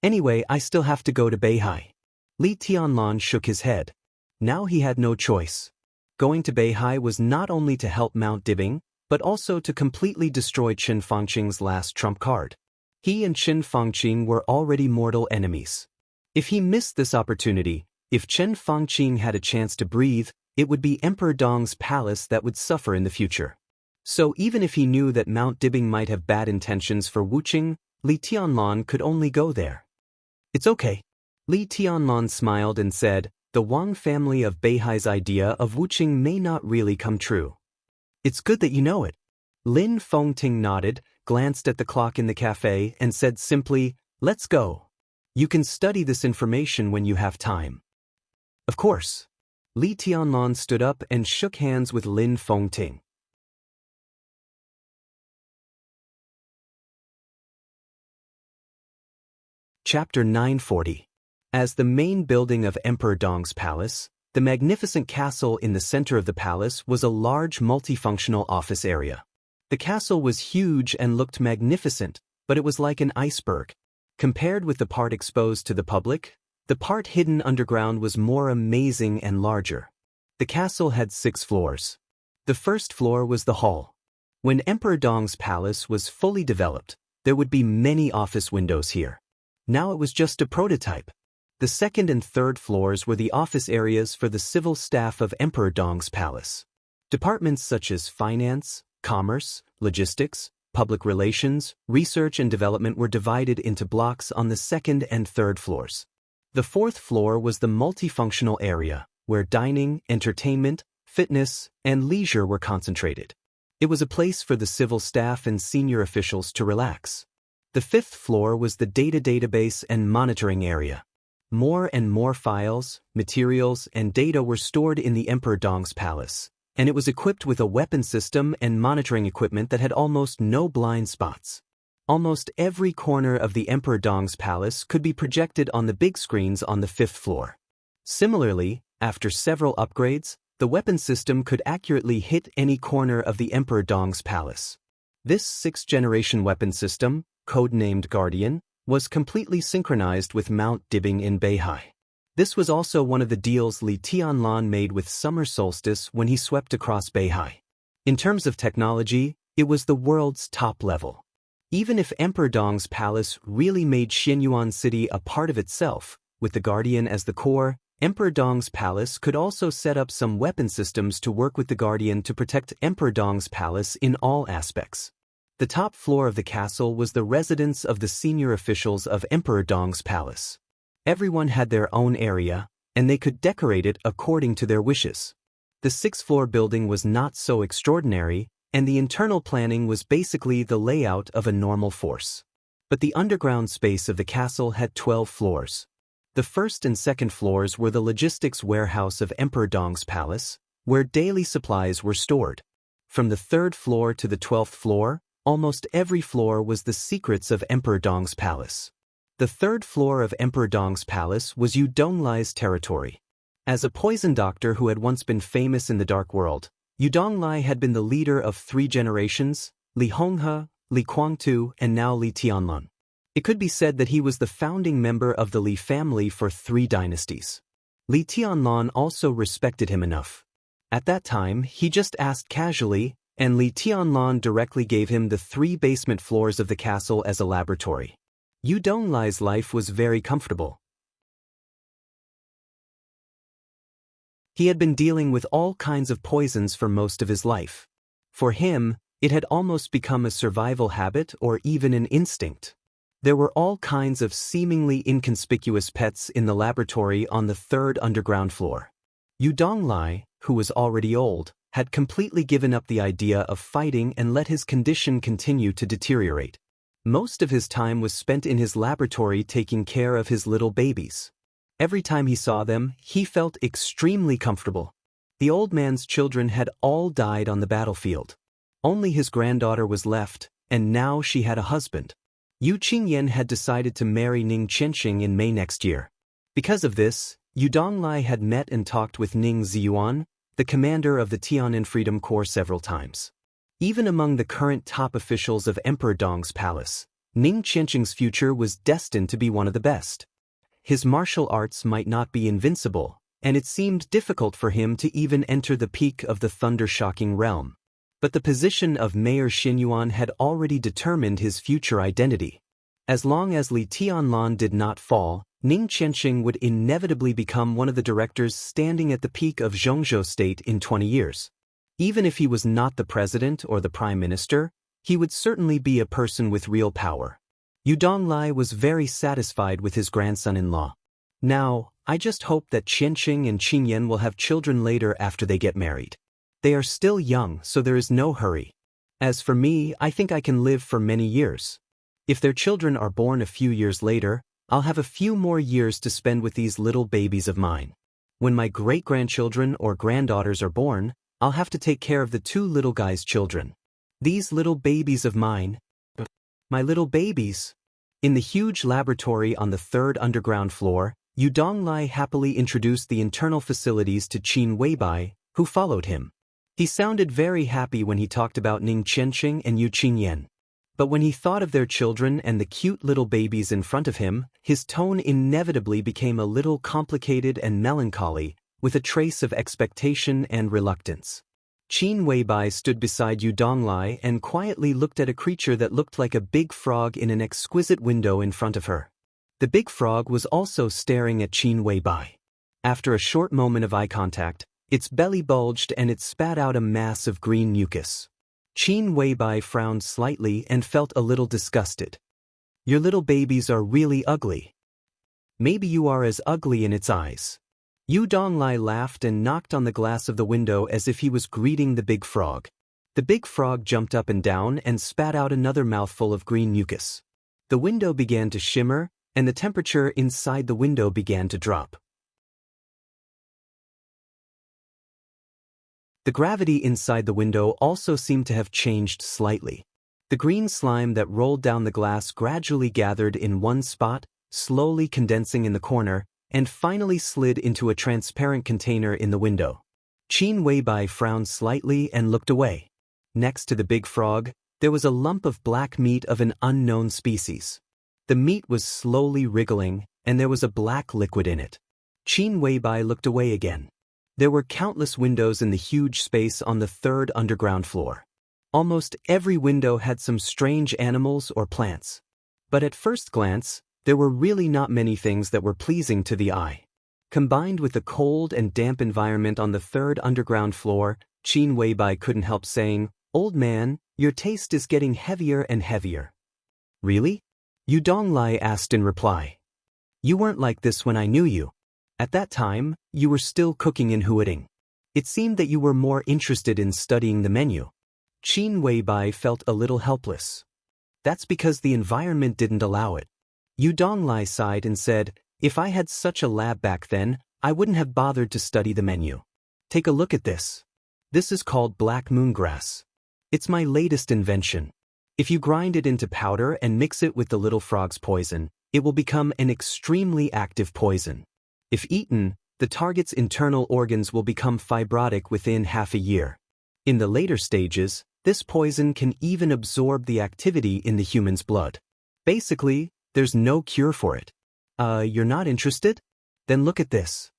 Speaker 1: Anyway, I still have to go to Beihai. Li Tianlan shook his head. Now he had no choice. Going to Beihai was not only to help Mount Dibing, but also to completely destroy Qin Fangqing's last trump card. He and Qin Fangqing were already mortal enemies. If he missed this opportunity, if Qin Fangqing had a chance to breathe, it would be Emperor Dong's palace that would suffer in the future. So even if he knew that Mount Dibing might have bad intentions for Wuqing, Li Tianlan could only go there. It's okay. Li Tianlan smiled and said, the Wang family of Beihai's idea of Wuqing may not really come true. It's good that you know it. Lin Fengting nodded, glanced at the clock in the cafe, and said simply, let's go. You can study this information when you have time. Of course. Li Tianlan stood up and shook hands with Lin Fengting. Chapter 940. As the main building of Emperor Dong's palace, the magnificent castle in the center of the palace was a large multifunctional office area. The castle was huge and looked magnificent, but it was like an iceberg. Compared with the part exposed to the public, the part hidden underground was more amazing and larger. The castle had 6 floors. The first floor was the hall. When Emperor Dong's palace was fully developed, there would be many office windows here. Now it was just a prototype. The second and third floors were the office areas for the civil staff of Emperor Dong's palace. Departments such as finance, commerce, logistics, public relations, research and development were divided into blocks on the second and third floors. The fourth floor was the multifunctional area, where dining, entertainment, fitness, and leisure were concentrated. It was a place for the civil staff and senior officials to relax. The fifth floor was the data database and monitoring area. More and more files, materials, and data were stored in the Emperor Dong's palace, and it was equipped with a weapon system and monitoring equipment that had almost no blind spots. Almost every corner of the Emperor Dong's palace could be projected on the big screens on the fifth floor. Similarly, after several upgrades, the weapon system could accurately hit any corner of the Emperor Dong's palace. This 6th-generation weapon system, codenamed Guardian, was completely synchronized with Mount Dibing in Beihai. This was also one of the deals Li Tianlan made with Summer Solstice when he swept across Beihai. In terms of technology, it was the world's top level. Even if Emperor Dong's palace really made Xianyuan City a part of itself, with the Guardian as the core, Emperor Dong's palace could also set up some weapon systems to work with the Guardian to protect Emperor Dong's palace in all aspects. The top floor of the castle was the residence of the senior officials of Emperor Dong's palace. Everyone had their own area, and they could decorate it according to their wishes. The 6th-floor building was not so extraordinary, and the internal planning was basically the layout of a normal force. But the underground space of the castle had 12 floors. The first and second floors were the logistics warehouse of Emperor Dong's palace, where daily supplies were stored. From the 3rd floor to the 12th floor, almost every floor was the secrets of Emperor Dong's palace. The 3rd floor of Emperor Dong's palace was Yu Donglai's territory. As a poison doctor who had once been famous in the dark world, Yu Donglai had been the leader of 3 generations, Li Honghe, Li Guangtu, and now Li Tianlan. It could be said that he was the founding member of the Li family for 3 dynasties. Li Tianlan also respected him enough. At that time, he just asked casually, and Li Tianlan directly gave him the 3 basement floors of the castle as a laboratory. Yu Donglai's life was very comfortable. He had been dealing with all kinds of poisons for most of his life. For him, it had almost become a survival habit or even an instinct. There were all kinds of seemingly inconspicuous pets in the laboratory on the 3rd underground floor. Yu Donglai, who was already old, had completely given up the idea of fighting and let his condition continue to deteriorate. Most of his time was spent in his laboratory taking care of his little babies. Every time he saw them, he felt extremely comfortable. The old man's children had all died on the battlefield. Only his granddaughter was left, and now she had a husband. Yu Qingyan had decided to marry Ning Qianqing in May next year. Because of this, Yu Donglai had met and talked with Ning Ziyuan, the commander of the Tian'an Freedom Corps, several times. Even among the current top officials of Emperor Dong's palace, Ning Qianqing's future was destined to be one of the best. His martial arts might not be invincible, and it seemed difficult for him to even enter the peak of the thunder-shocking realm. But the position of Mayor Xinyuan had already determined his future identity. As long as Li Tianlan did not fall, Ning Qianxing would inevitably become one of the directors standing at the peak of Zhongzhou State in 20 years. Even if he was not the president or the prime minister, he would certainly be a person with real power. Yu Donglai was very satisfied with his grandson-in-law. Now, I just hope that Qianxing and Qingyan will have children later after they get married. They are still young, so there is no hurry. As for me, I think I can live for many years. If their children are born a few years later, I'll have a few more years to spend with these little babies of mine. When my great-grandchildren or granddaughters are born, I'll have to take care of the two little guys' children. These little babies of mine. My little babies. In the huge laboratory on the third underground floor, Yu Donglai happily introduced the internal facilities to Qin Weibai, who followed him. He sounded very happy when he talked about Ning Qianxing and Yu Qingyan. But when he thought of their children and the cute little babies in front of him, his tone inevitably became a little complicated and melancholy, with a trace of expectation and reluctance. Qin Weibai stood beside Yu Donglai and quietly looked at a creature that looked like a big frog in an exquisite window in front of her. The big frog was also staring at Qin Weibai. After a short moment of eye contact, its belly bulged and it spat out a mass of green mucus. Qin Weibai frowned slightly and felt a little disgusted. Your little babies are really ugly. Maybe you are as ugly in its eyes. Yu Donglai laughed and knocked on the glass of the window as if he was greeting the big frog. The big frog jumped up and down and spat out another mouthful of green mucus. The window began to shimmer, and the temperature inside the window began to drop. The gravity inside the window also seemed to have changed slightly. The green slime that rolled down the glass gradually gathered in one spot, slowly condensing in the corner, and finally slid into a transparent container in the window. Qin Weibai frowned slightly and looked away. Next to the big frog, there was a lump of black meat of an unknown species. The meat was slowly wriggling, and there was a black liquid in it. Qin Weibai looked away again. There were countless windows in the huge space on the third underground floor. Almost every window had some strange animals or plants. But at first glance, there were really not many things that were pleasing to the eye. Combined with the cold and damp environment on the third underground floor, Qin Weibai couldn't help saying, "Old man, your taste is getting heavier and heavier." "Really?" Yu Donglai asked in reply. "You weren't like this when I knew you. At that time, you were still cooking in Huading. It seemed that you were more interested in studying the menu." Qin Weibai felt a little helpless. "That's because the environment didn't allow it." Yu Donglai sighed and said, "If I had such a lab back then, I wouldn't have bothered to study the menu. Take a look at this. This is called black moongrass. It's my latest invention. If you grind it into powder and mix it with the little frog's poison, it will become an extremely active poison. If eaten, the target's internal organs will become fibrotic within half a year. In the later stages, this poison can even absorb the activity in the human's blood. Basically, there's no cure for it." You're not interested? Then look at this.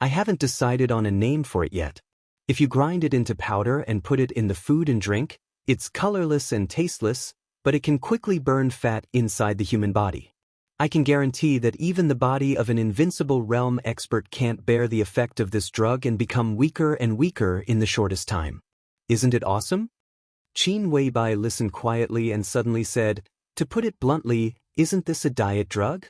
Speaker 1: I haven't decided on a name for it yet. If you grind it into powder and put it in the food and drink, it's colorless and tasteless, but it can quickly burn fat inside the human body. I can guarantee that even the body of an invincible realm expert can't bear the effect of this drug and become weaker and weaker in the shortest time. Isn't it awesome? Qin Weibai listened quietly and suddenly said, "To put it bluntly, isn't this a diet drug?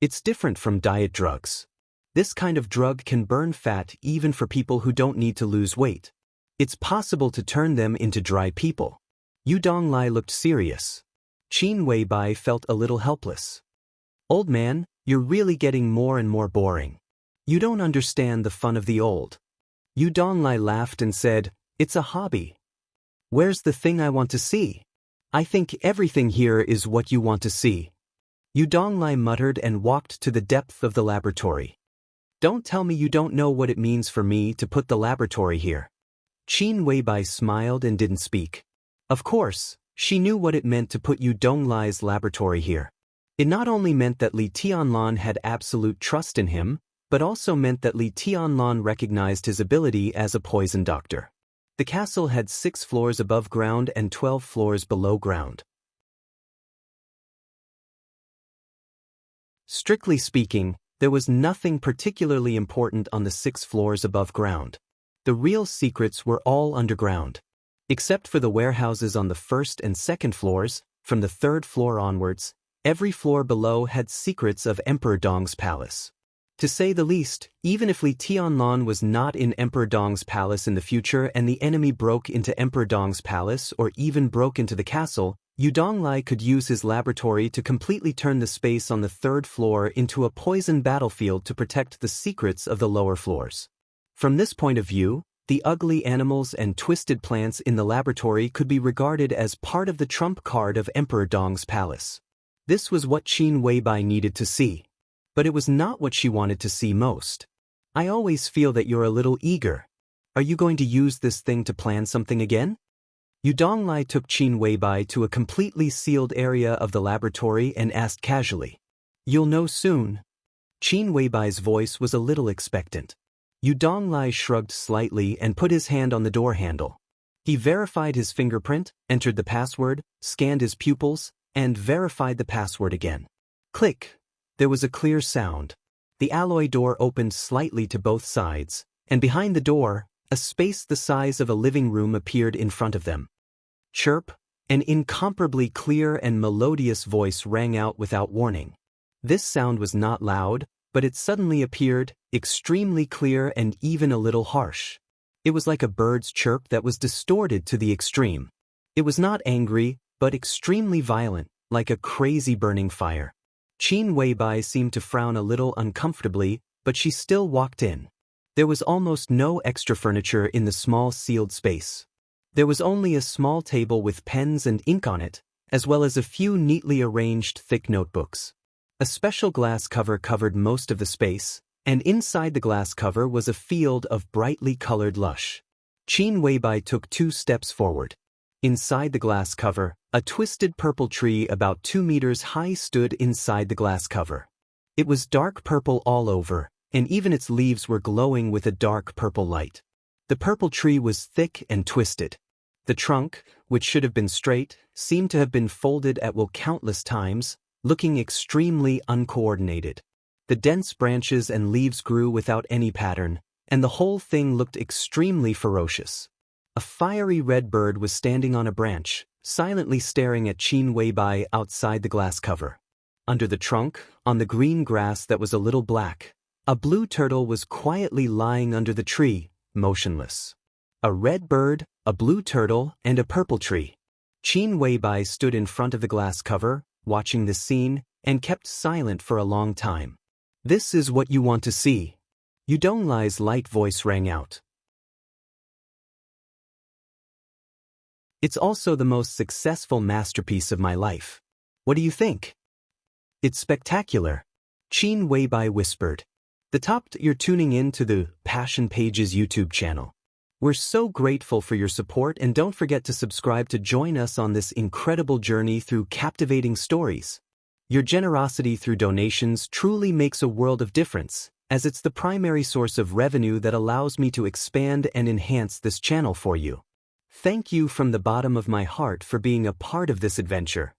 Speaker 1: It's different from diet drugs. This kind of drug can burn fat even for people who don't need to lose weight. It's possible to turn them into dry people." Yu Donglai looked serious. Qin Weibai felt a little helpless. "Old man, you're really getting more and more boring. You don't understand the fun of the old." Yu Donglai laughed and said, "It's a hobby. Where's the thing I want to see? I think everything here is what you want to see." Yu Donglai muttered and walked to the depth of the laboratory. "Don't tell me you don't know what it means for me to put the laboratory here." Qin Weibai smiled and didn't speak. Of course, she knew what it meant to put Yu Donglai's laboratory here. It not only meant that Li Tianlan had absolute trust in him, but also meant that Li Tianlan recognized his ability as a poison doctor. The castle had 6 floors above ground and 12 floors below ground. Strictly speaking, there was nothing particularly important on the 6 floors above ground. The real secrets were all underground. Except for the warehouses on the 1st and 2nd floors, from the 3rd floor onwards, every floor below had secrets of Emperor Dong's palace. To say the least, even if Li Tianlan was not in Emperor Dong's palace in the future and the enemy broke into Emperor Dong's palace or even broke into the castle, Yu Donglai could use his laboratory to completely turn the space on the 3rd floor into a poison battlefield to protect the secrets of the lower floors. From this point of view, the ugly animals and twisted plants in the laboratory could be regarded as part of the trump card of Emperor Dong's palace. This was what Qin Weibai needed to see. But it was not what she wanted to see most. I always feel that you're a little eager. Are you going to use this thing to plan something again? Yu Donglai took Qin Weibai to a completely sealed area of the laboratory and asked casually. You'll know soon. Qin Weibai's voice was a little expectant. Yu Donglai shrugged slightly and put his hand on the door handle. He verified his fingerprint, entered the password, scanned his pupils, and verified the password again. Click. There was a clear sound. The alloy door opened slightly to both sides, and behind the door, a space the size of a living room appeared in front of them. Chirp, an incomparably clear and melodious voice rang out without warning. This sound was not loud, but it suddenly appeared, extremely clear and even a little harsh. It was like a bird's chirp that was distorted to the extreme. It was not angry, but extremely violent, like a crazy burning fire. Qin Weibai seemed to frown a little uncomfortably, but she still walked in. There was almost no extra furniture in the small sealed space. There was only a small table with pens and ink on it, as well as a few neatly arranged thick notebooks. A special glass cover covered most of the space, and inside the glass cover was a field of brightly colored lush. Qin Weibai took 2 steps forward. Inside the glass cover, a twisted purple tree about 2 meters high stood inside the glass cover. It was dark purple all over, and even its leaves were glowing with a dark purple light. The purple tree was thick and twisted. The trunk, which should have been straight, seemed to have been folded at will countless times, looking extremely uncoordinated. The dense branches and leaves grew without any pattern, and the whole thing looked extremely ferocious. A fiery red bird was standing on a branch, silently staring at Qin Weibai outside the glass cover. Under the trunk, on the green grass that was a little black, a blue turtle was quietly lying under the tree, motionless. A red bird, a blue turtle, and a purple tree. Qin Weibai stood in front of the glass cover, watching the scene, and kept silent for a long time. This is what you want to see. Yu Donglai's light voice rang out. It's also the most successful masterpiece of my life. What do you think? It's spectacular. Qin Weibai whispered. You're tuning in to the Passion Pages YouTube channel. We're so grateful for your support, and don't forget to subscribe to join us on this incredible journey through captivating stories. Your generosity through donations truly makes a world of difference, as it's the primary source of revenue that allows me to expand and enhance this channel for you. Thank you from the bottom of my heart for being a part of this adventure.